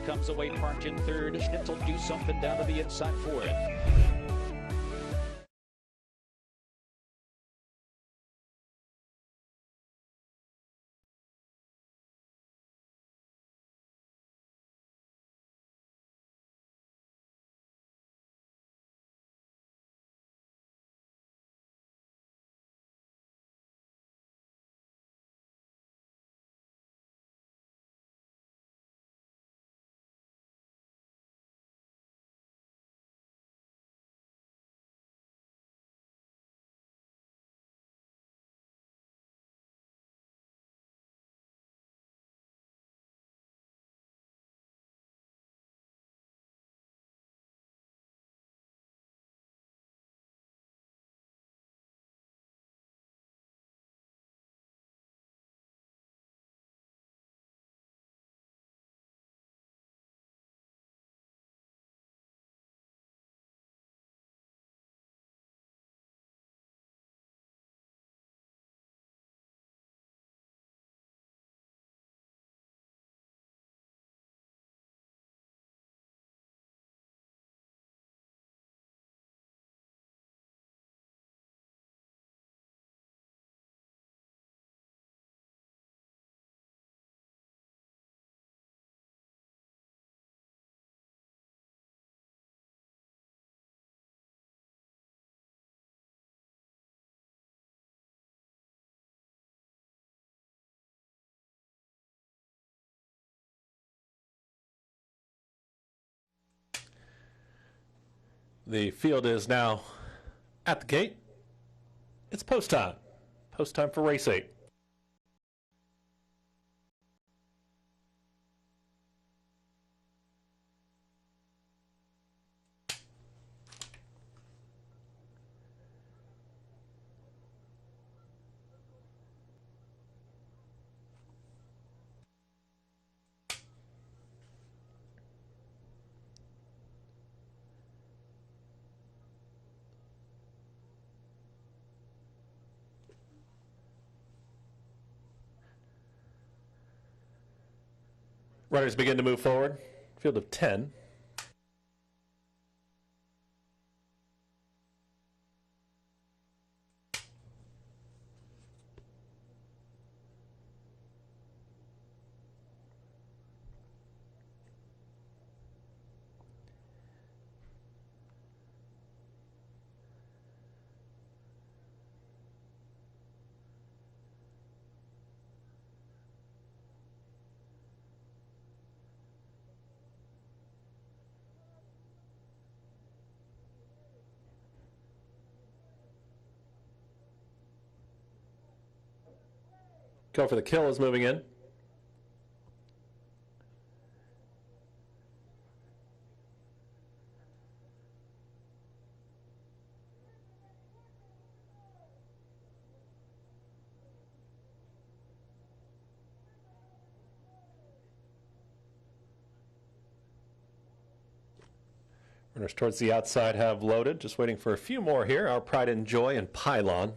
comes away parked in third. Schnitzel do something down to the inside fourth. The field is now at the gate. It's post time. Post time for race 8. Runners begin to move forward. Field of 10. Go for the kill is moving in. Runners towards the outside have loaded. Just waiting for a few more here. Our Pride and Joy and Pylon.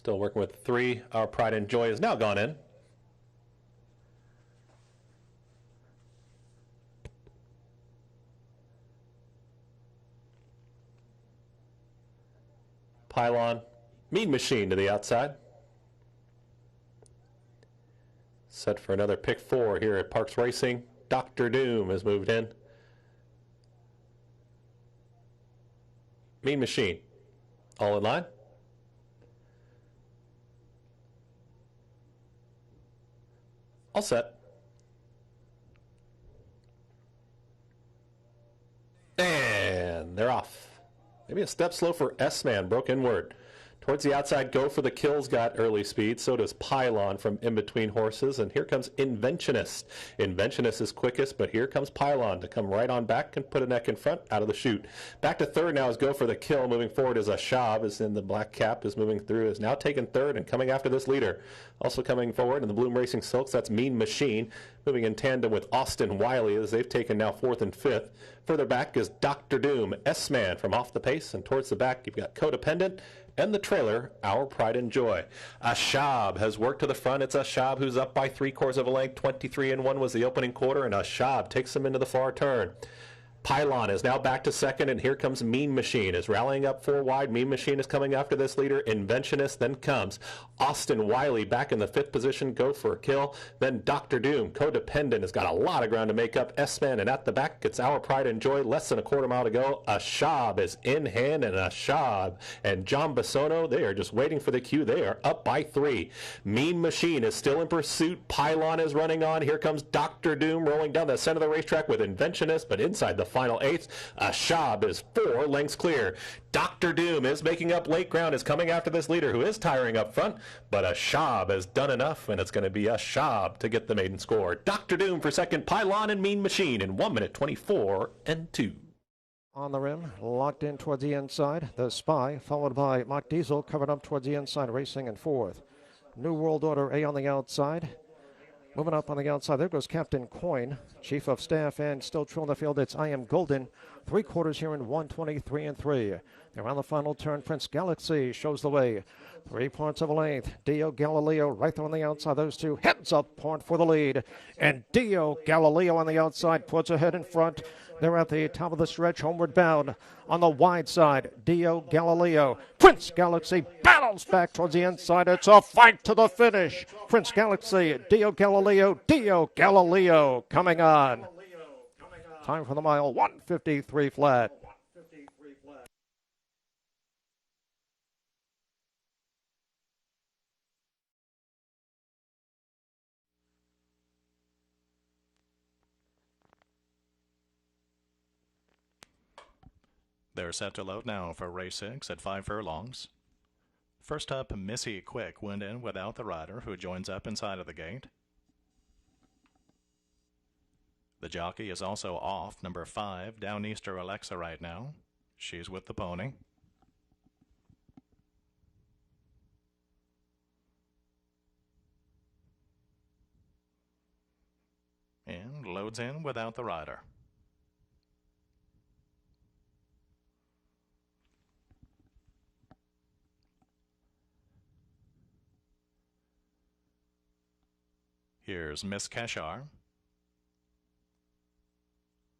Still working with 3. Our Pride and Joy has now gone in. Pylon, Mean Machine to the outside. Set for another pick 4 here at Parx Racing. Dr. Doom has moved in. Mean Machine, all in line. All set. And they're off. Maybe a step slow for S-Man. Broke inward. Towards the outside, Go for the Kill's got early speed. So does Pylon from in between horses. And here comes Inventionist. Inventionist is quickest, but here comes Pylon to come right on back and put a neck in front out of the chute. Back to third now is Go for the Kill. Moving forward is Ashab, is in the black cap, is moving through, is now taking third and coming after this leader. Also coming forward in the Bloom Racing Silks, that's Mean Machine, moving in tandem with Austin Wiley as they've taken now fourth and fifth. Further back is Dr. Doom, S-Man from off the pace, and towards the back you've got Codependent and the trailer, Our Pride and Joy. Ashab has worked to the front. It's Ashab who's up by 3/4 of a length. 23-1 was the opening quarter, and Ashab takes him into the far turn. Pylon is now back to second, and here comes Mean Machine is rallying up 4 wide. Mean Machine is coming after this leader. Inventionist, then comes Austin Wiley back in the 5th position. Go for a Kill. Then Dr. Doom, Codependent, has got a lot of ground to make up. S-Man, and at the back, it's Our Pride and Joy. Less than a quarter mile to go. Ashab is in hand, and Ashab and John Basono, they are just waiting for the cue. They are up by 3. Mean Machine is still in pursuit. Pylon is running on. Here comes Dr. Doom rolling down the center of the racetrack with Inventionist, but inside the final 8th, Ashab is 4 lengths clear. Dr. Doom is making up late ground, is coming after this leader who is tiring up front, but Ashab has done enough, and it's going to be Ashab to get the maiden score. Dr. Doom for second, Pylon and Mean Machine in 1 minute 24-2. On the rim, locked in towards the inside. The Spy, followed by Mott Diesel, covered up towards the inside, racing in 4th. New World Order A on the outside. Moving up on the outside, there goes Captain Coin, Chief of Staff, and still true on the field, it's I Am Golden. 3/4 here in 1:23-3. Around the final turn, Prince Galaxy shows the way. 3 points of a length. Dio Galileo right there on the outside. Those two heads up point for the lead. And Dio Galileo on the outside puts ahead in front. They're at the top of the stretch, homeward bound. On the wide side, Dio Galileo. Prince Galaxy battles back towards the inside. It's a fight to the finish. Prince Galaxy, Dio Galileo coming on. Time for the mile, 1:53 flat. They're set to load now for race 6 at 5 furlongs. First up, Missy Quick went in without the rider, who joins up inside of the gate. The jockey is also off, number 5, Downeaster Alexa right now. She's with the pony. And loads in without the rider. Here's Miss Keshar.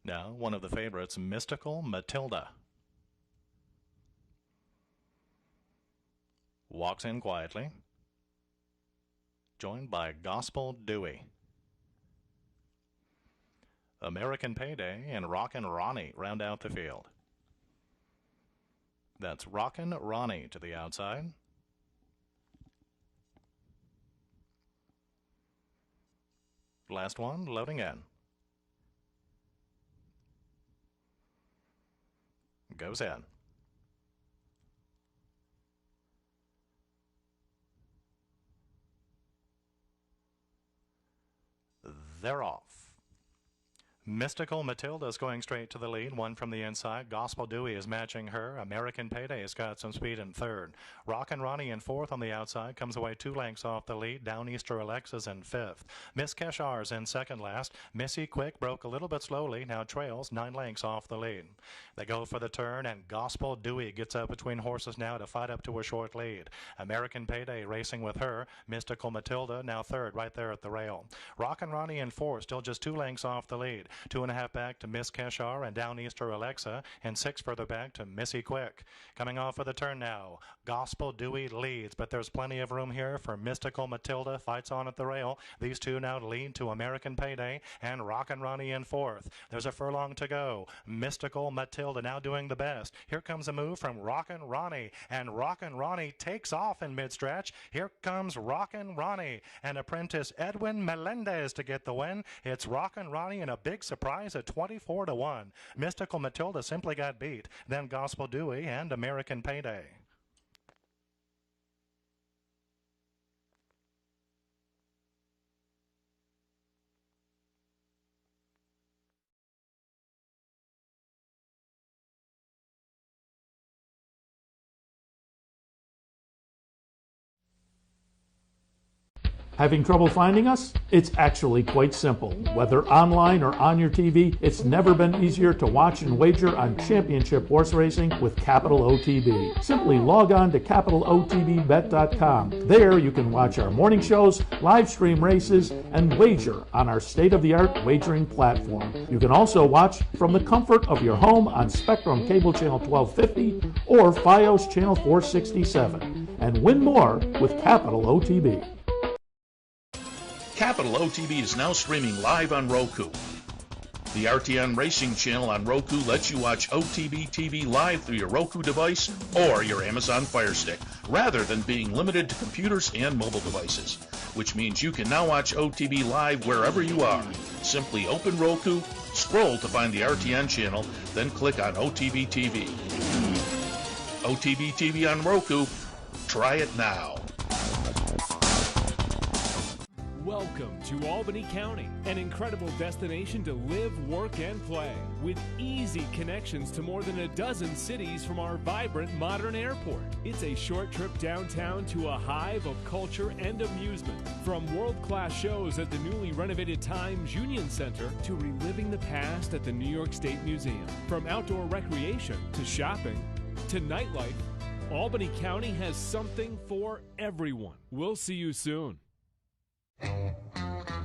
Now, one of the favorites, Mystical Matilda. Walks in quietly, joined by Gospel Dewey. American Payday and Rockin' Ronnie round out the field. That's Rockin' Ronnie to the outside. Last one, loading in. Goes in. They're off. Mystical Matilda is going straight to the lead, one from the inside. Gospel Dewey is matching her. American Payday has got some speed in 3rd. Rockin' Ronnie in 4th on the outside, comes away 2 lengths off the lead. Downeaster Alexa's in 5th. Miss Keshar's in 2nd last. Missy Quick broke a little bit slowly, now trails 9 lengths off the lead. They go for the turn, and Gospel Dewey gets up between horses now to fight up to a short lead. American Payday racing with her. Mystical Matilda now 3rd right there at the rail. Rockin' Ronnie in 4th, still just 2 lengths off the lead. 2.5 back to Miss Keshar and Downeaster Alexa, and 6 further back to Missy Quick. Coming off of the turn now, Gospel Dewey leads, but there's plenty of room here for Mystical Matilda. Fights on at the rail. These two now lead to American Payday and Rockin' Ronnie in 4th. There's a furlong to go. Mystical Matilda now doing the best. Here comes a move from Rockin' Ronnie, and Rockin' Ronnie takes off in mid-stretch. Here comes Rockin' Ronnie and apprentice Edwin Melendez to get the win. It's Rockin' Ronnie and a big surprise at 24-1. Mystical Matilda simply got beat. Then Gospel Dewey and American Payday. Having trouble finding us? It's actually quite simple. Whether online or on your TV, it's never been easier to watch and wager on championship horse racing with Capital OTB. Simply log on to capitalotbbet.com. There you can watch our morning shows, live stream races, and wager on our state-of-the-art wagering platform. You can also watch from the comfort of your home on Spectrum Cable Channel 1250 or Fios Channel 467 and win more with Capital OTB. Capital OTB is now streaming live on Roku. The RTN Racing channel on Roku lets you watch OTB TV live through your Roku device or your Amazon Fire Stick, rather than being limited to computers and mobile devices, which means you can now watch OTB live wherever you are. Simply open Roku, scroll to find the RTN channel, then click on OTB TV. OTB TV on Roku. Try it now. Welcome to Albany County, an incredible destination to live, work, and play, with easy connections to more than a dozen cities from our vibrant modern airport. It's a short trip downtown to a hive of culture and amusement, from world-class shows at the newly renovated Times Union Center to reliving the past at the New York State Museum. From outdoor recreation to shopping to nightlife, Albany County has something for everyone. We'll see you soon.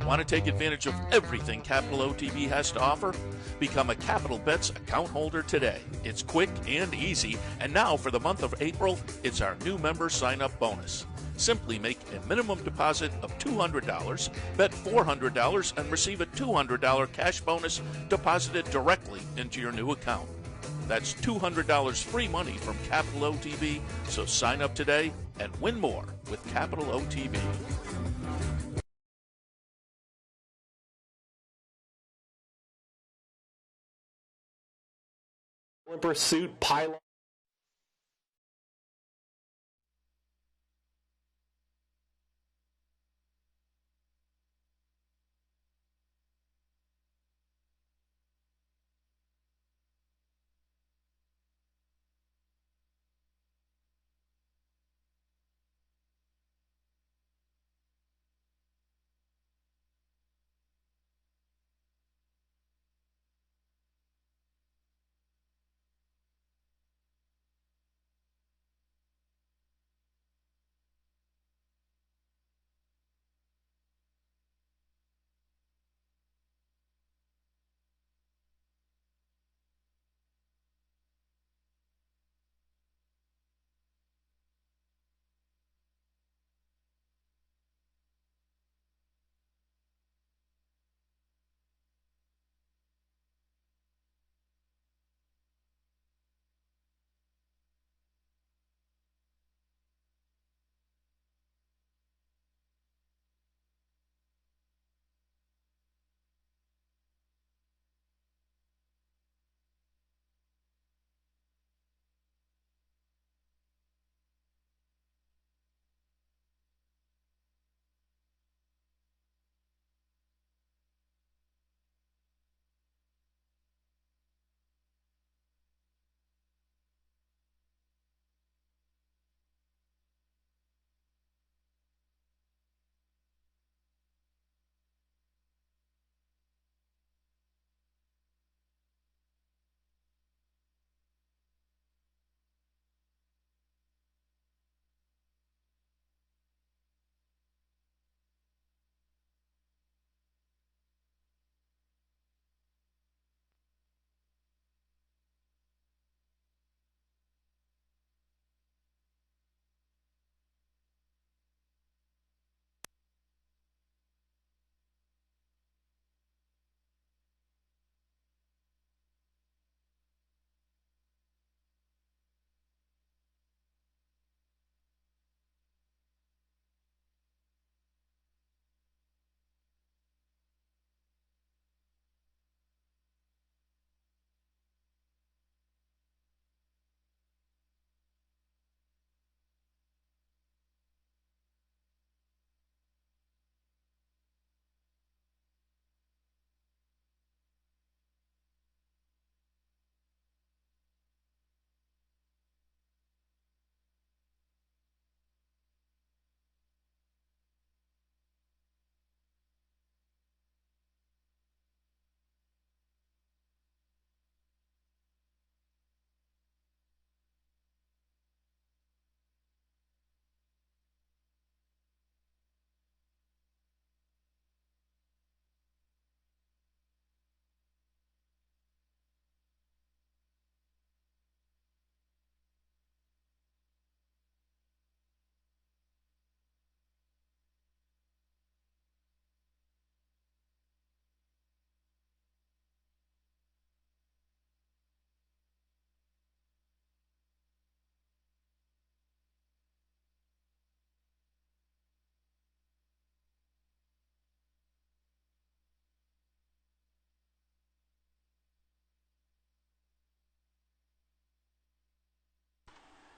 Want to take advantage of everything Capital OTB has to offer? Become a Capital Bets account holder today. It's quick and easy, and now for the month of April, it's our new member sign-up bonus. Simply make a minimum deposit of $200, bet $400, and receive a $200 cash bonus deposited directly into your new account. That's $200 free money from Capital OTB, so sign up today and win more with Capital OTB. Pursuit pylon.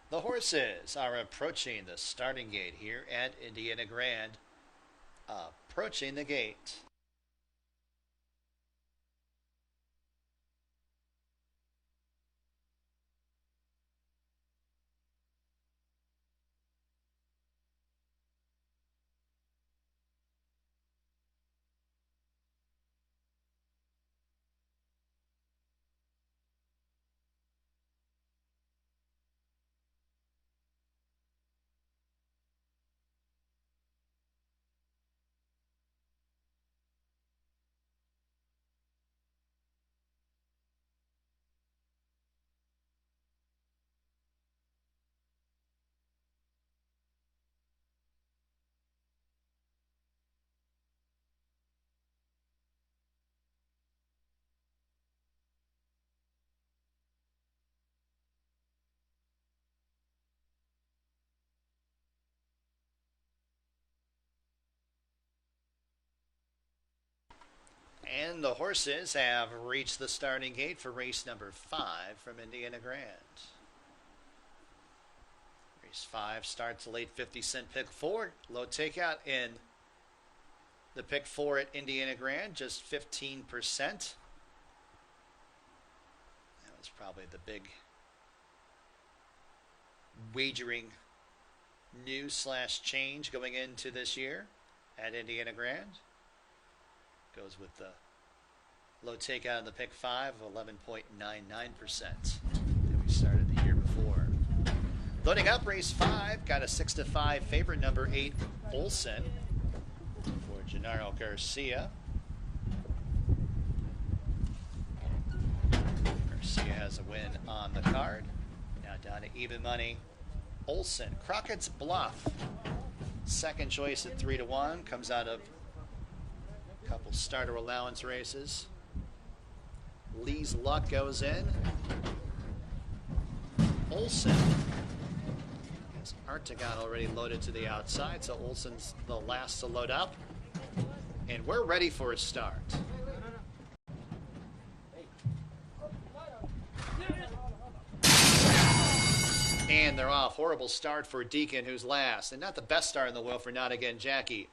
The horses are approaching the starting gate here at Indiana Grand. Approaching the gate. And the horses have reached the starting gate for race number 5 from Indiana Grand. Race 5 starts a late 50-cent pick 4. Low takeout in the pick 4 at Indiana Grand, just 15%. That was probably the big wagering news/change going into this year at Indiana Grand. Goes with the low takeout in the pick 5 of 11.99% that we started the year before. Loading up race 5, got a 6-5 favorite, number 8 Olsen for Gennaro Garcia. Garcia has a win on the card. Now down to even money. Olsen, Crockett's Bluff, second choice at 3-1, comes out of couple starter allowance races. Lee's Luck goes in. Olsen has Artagon already loaded to the outside, so Olsen's the last to load up. And we're ready for a start. And they're off. Horrible start for Deacon, who's last. And not the best start in the world for Not Again Jackie.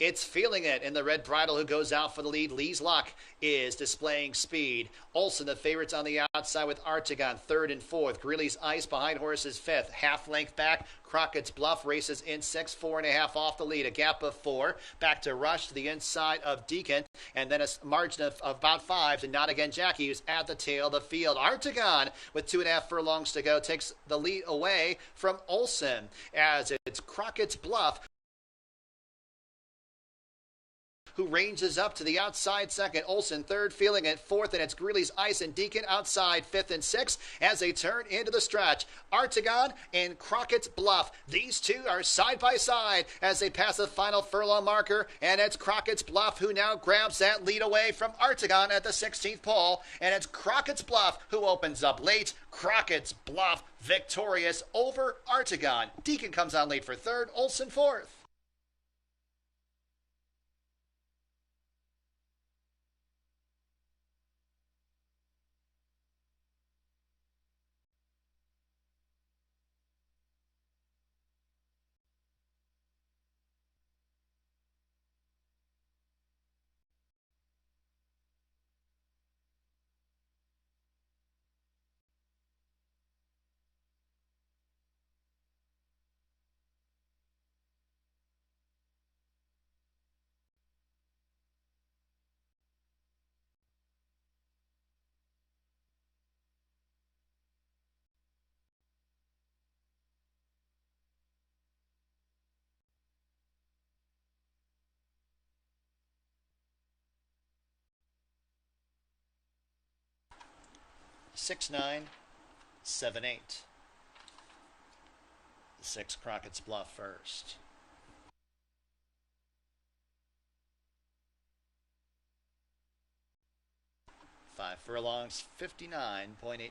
It's Feeling It in the red bridle, who goes out for the lead. Lee's Luck is displaying speed. Olsen, the favorites on the outside with Artagon, third and fourth. Greeley's Ice behind horses fifth. Half length back. Crockett's Bluff races in 6, 4.5 off the lead. A gap of 4. Back to Rush to the inside of Deacon. And then a margin of about 5 to Not Again Jackie, who's at the tail of the field. Artagon, with 2.5 furlongs to go, takes the lead away from Olsen, as it's Crockett's Bluff who ranges up to the outside second. Olsen third, Feeling It fourth, and it's Greeley's Ice and Deacon outside fifth and sixth as they turn into the stretch. Artagon and Crockett's Bluff. These two are side by side as they pass the final furlong marker, and it's Crockett's Bluff who now grabs that lead away from Artagon at the 16th pole, and it's Crockett's Bluff who opens up late. Crockett's Bluff victorious over Artagon. Deacon comes on late for third, Olsen fourth. Six, 9, 7, 8. The 6 Crockett's Bluff first. Five furlongs, 59.89.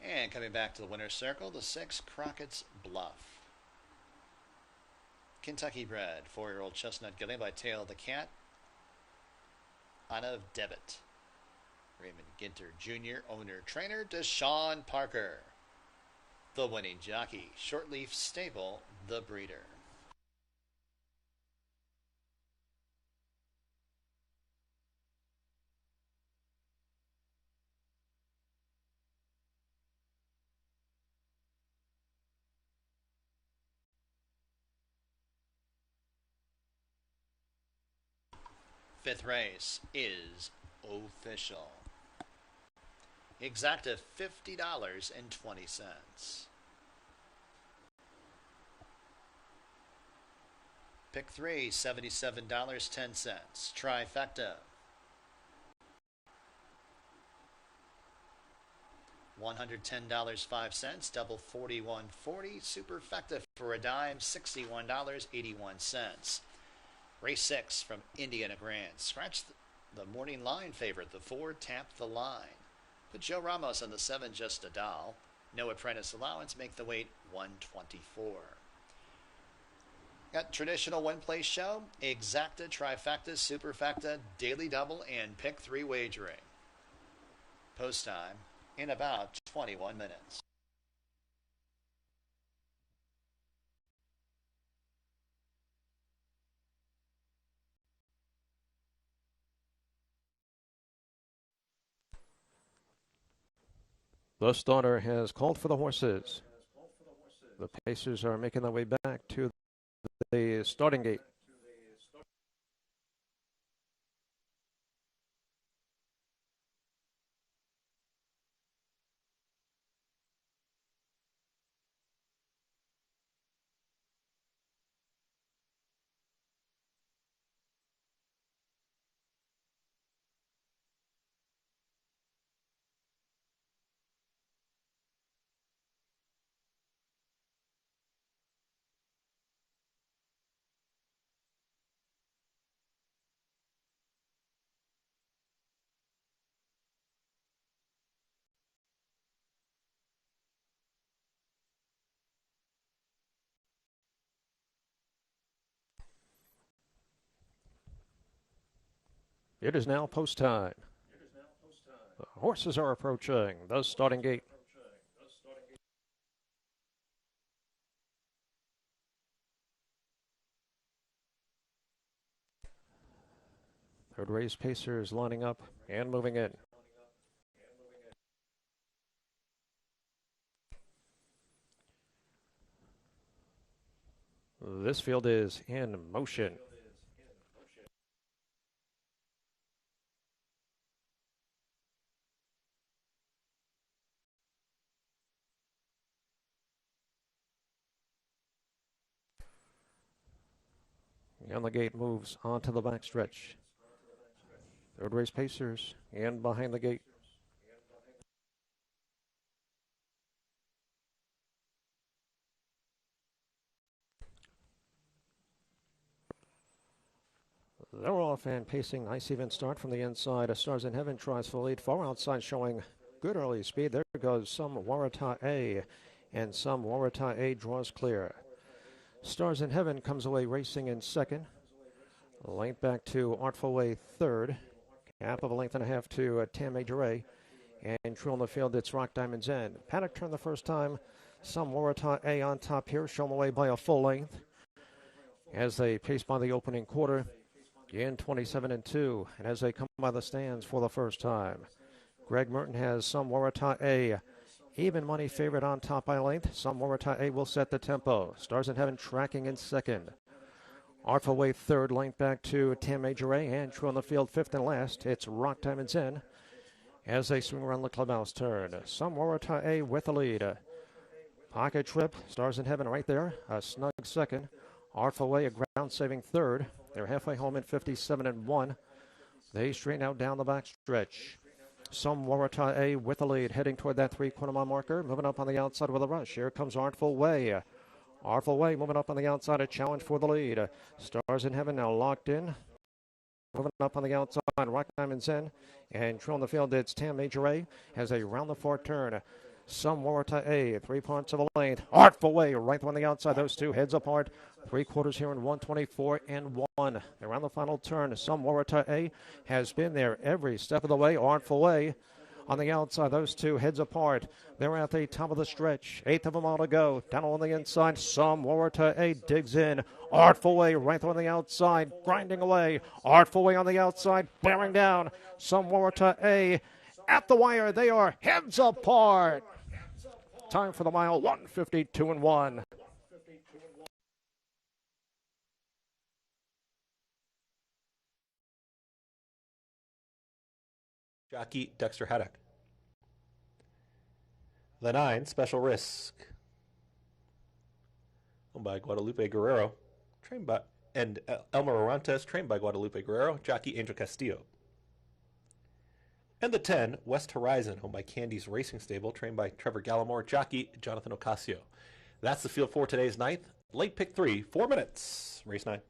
And coming back to the winner's circle, the 6 Crockett's Bluff. Kentucky bred 4-year-old chestnut gelding by Tail of the Cat. Out of Debit. Raymond Ginter Jr., owner, trainer, Deshaun Parker. The winning jockey, Shortleaf Stable, the breeder. Fifth race is official. Exacta $50.20. Pick 3, $77.10. Trifecta, $110.05. Double $41.40. Superfecta for a dime, $61.81. Race 6 from Indiana Grand. Scratch the morning line favorite, the 4, Tap the Line. Put Joe Ramos on the 7, Just a Doll. No apprentice allowance, make the weight 124. Got traditional one-place show, exacta, trifecta, superfecta, daily double, and pick 3 wagering. Post time in about 21 minutes. The starter has called for the horses. The Pacers are making their way back to the starting gate. It is now post time. The horses are approaching the starting gate. Third race Pacers lining up and moving in. This field is in motion. And the gate moves onto the backstretch. Third race Pacers and behind the gate. They're off and pacing. Nice even start from the inside. A Stars in Heaven tries for lead. Far outside showing good early speed. There goes some Warata A, and some Warata A draws clear. Stars in Heaven comes away racing in second. Length back to Artful Way third. Half of a length and a half to Tam Major A. And true on the field, it's Rock Diamond's End. Paddock turned the first time. Some Warata A on top here, shown away by a full length. As they pace by the opening quarter in 27-2. And as they come by the stands for the first time. Greg Merton has some Warata A. Even money favorite on top by length. Some Warata A will set the tempo. Stars in Heaven tracking in second. Artful Way third, length back to Tam Major A, and true on the field fifth and last. It's Rock Diamond's In as they swing around the clubhouse turn. Some Warata A with the lead. Pocket Trip, Stars in Heaven right there. A snug second. Artful Way a ground-saving third. They're halfway home at 57-1. They straighten out down the back stretch. Some Warata A with the lead, heading toward that 3-quarter mile marker. Moving up on the outside with a rush. Here comes Artful Way. Artful Way moving up on the outside, a challenge for the lead. Stars in Heaven now locked in. Moving up on the outside, Rock Diamond's In. And true on the field, it's Tam Major A. Has a round the fort turn. Somewhere to A, 3 points to the lane. Artful way, right on the outside. Those two heads apart. 3/4 here in 124 and 1. Around the final turn, Somewhere to A has been there every step of the way. Artful way on the outside. Those two heads apart. They're at the top of the stretch. 8th of a mile to go. Down on the inside, Somewhere to A digs in. Artful way right on the outside. Grinding away. Artful way on the outside. Bearing down. Somewhere to A. At the wire, they are heads apart. Time for the mile, 152 and 1. Jockey Dexter Haddock. The 9, Special Risk. Owned by Guadalupe Guerrero. Trained by Elmer Orantes, trained by Guadalupe Guerrero. Jockey Angel Castillo. And the 10, West Horizon, owned by Candy's Racing Stable, trained by Trevor Gallimore, jockey Jonathan Ocasio. That's the field for today's ninth. Late pick 3, 4 minutes. Race 9.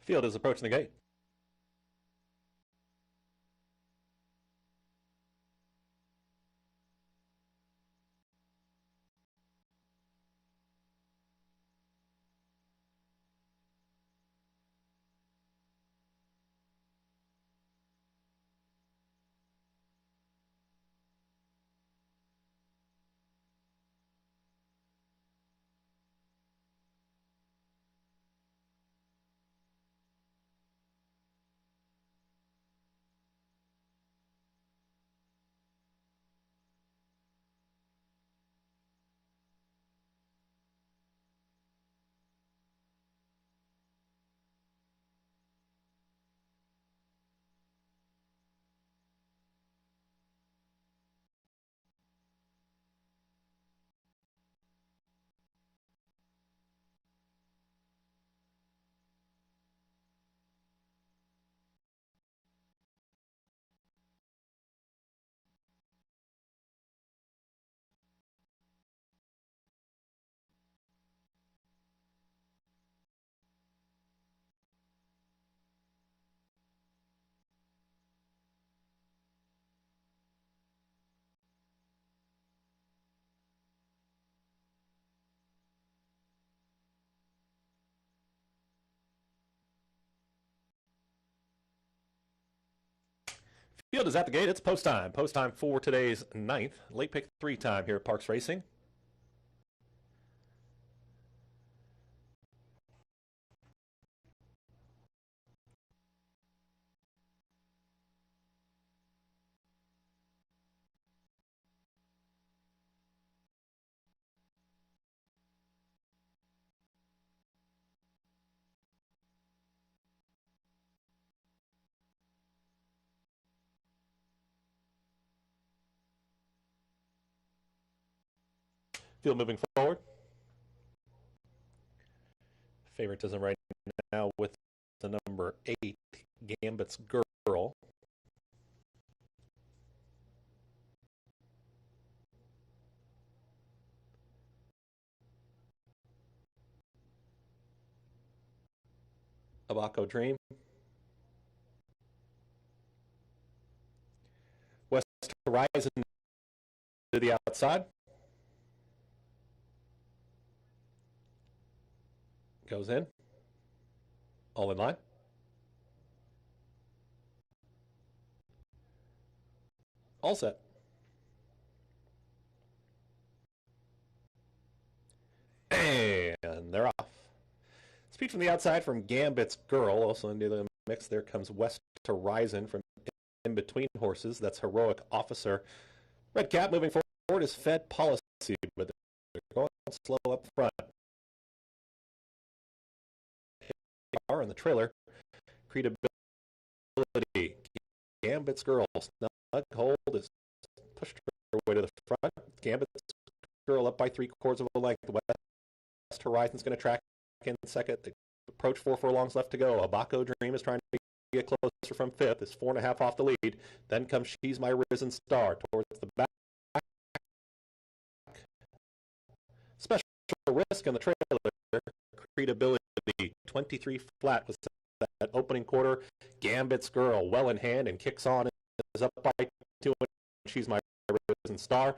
Field is approaching the gate. Field is at the gate. It's post time. Post time for today's 9th. Late pick 3 time here at Parx Racing. Field moving forward. Favoritism right now with the number 8, Gambit's Girl. Abaco Dream. West Horizon to the outside. Goes in. All in line. All set. And they're off. Speed from the outside from Gambit's Girl. Also into the mix, there comes West Horizon from in between horses. That's Heroic Officer. Red Cap moving forward is Fed Policy, but they're going slow up front. In the trailer, Creedability. Gambit's Girl. Snug hold is pushed her way to the front. Gambit's Girl up by 3/4 of a length. West Horizon's going to track in second. The approach 4 furlongs left to go. Abaco Dream is trying to get closer from 5th. Is 4.5 off the lead. Then comes She's My Risen Star towards the back. Special risk on the trailer. Creedability. 23 flat was that opening quarter. Gambit's Girl well in hand and kicks on, is up by 2. She's My Risen Star.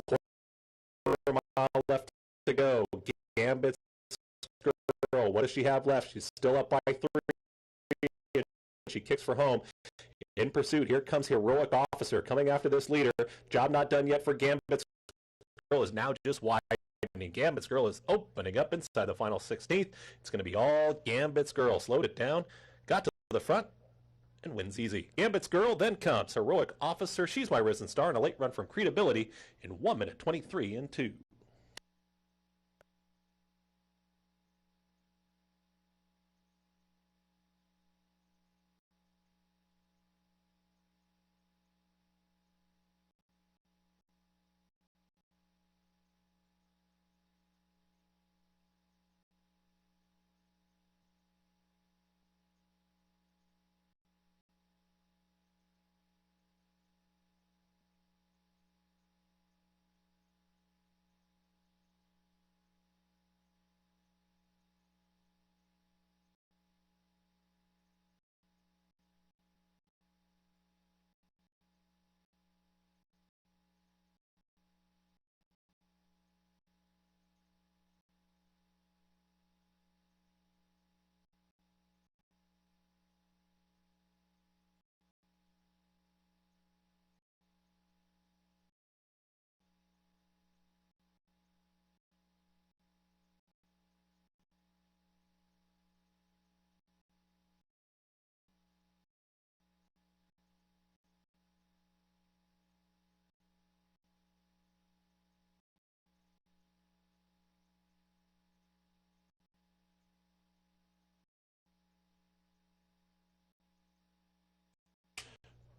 Quarter mile left to go. Gambit's Girl, what does she have left? She's still up by 3. She kicks for home. In pursuit, here comes Heroic Officer coming after this leader. Job not done yet for Gambit's Girl, is now just wide. Gambit's Girl is opening up inside the final 16th. It's going to be all Gambit's Girl. Slowed it down, got to the front, and wins easy. Gambit's Girl, then comes Heroic Officer. She's My Risen Star, and a late run from Creedability in 1 minute 23 and 2.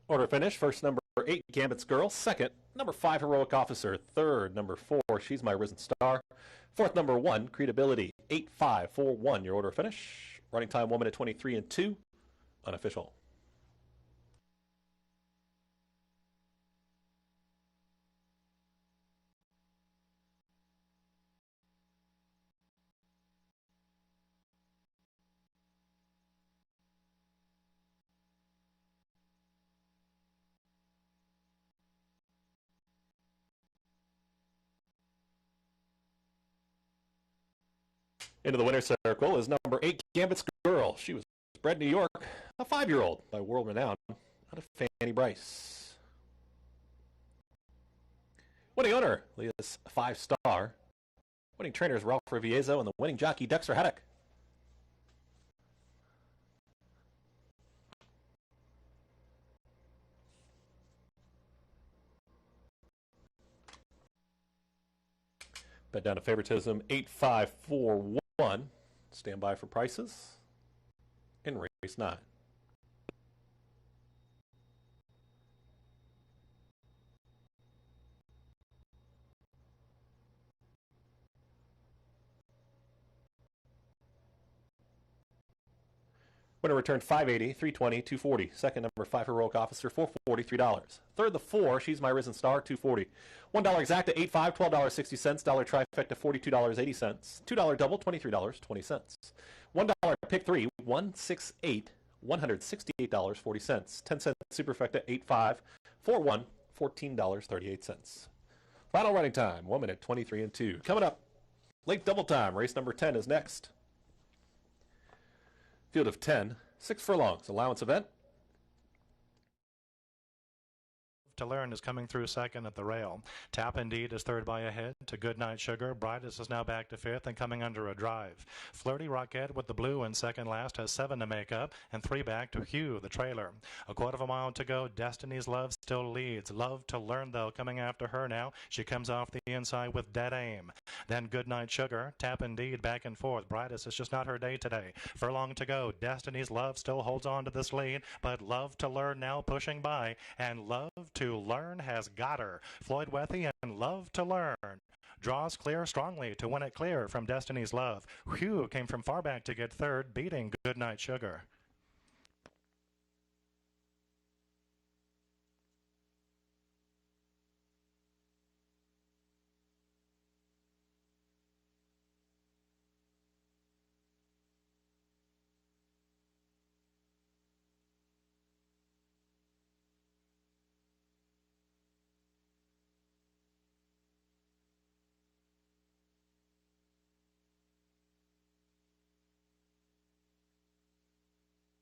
Order finish. First, number 8, Gambit's Girl. Second, number 5, Heroic Officer. Third, number 4, She's My Risen Star. Fourth, number 1, Creedability. 8-5-4-1. Your order finish. Running time 1 minute 23 and 2. Unofficial. Into the winner's circle is number 8, Gambit's Girl. She was bred in New York, a 5-year-old by world renown out of Fanny Bryce. Winning owner, Leah's 5-star. Winning trainers, Ralph Riviezo, and the winning jockey, Dexter Haddock. Bet down to favoritism, 8-5-4-1. Stand by for prices in race 9. Winner returned $5.80, $3.20, $2.40. Second number 5 heroic officer, $4.40, $3. Third the 4, she's my risen star, $2.40. $1 exacta, $8.5, $12.60. Dollar trifecta, $42.80. $2 double, $23.20. $1 pick 3, $168, $168.40. 10-cent superfecta, $8.5, $4.1, $14.38. Final running time, 1 minute 23 and 2. Coming up, late double time. Race number 10 is next. Field of 10, 6 furlongs, allowance event. To Learn is coming through second at the rail. Tap Indeed is third by a head to Goodnight Sugar. Brightest is now back to fifth and coming under a drive. Flirty Rocket with the blue in second last has 7 to make up and 3 back to Hugh, the trailer. A quarter of a mile to go. Destiny's Love still leads. Love to Learn, though, coming after her now. She comes off the inside with Dead Aim. Then Goodnight Sugar. Tap Indeed back and forth. Brightest is just not her day today. Furlong to go. Destiny's Love still holds on to this lead, but Love to Learn now pushing by, and Love to Learn has got her. Floyd Wethy and Love to Learn draws clear strongly to win it clear from Destiny's Love. Hugh came from far back to get third, beating Goodnight Sugar.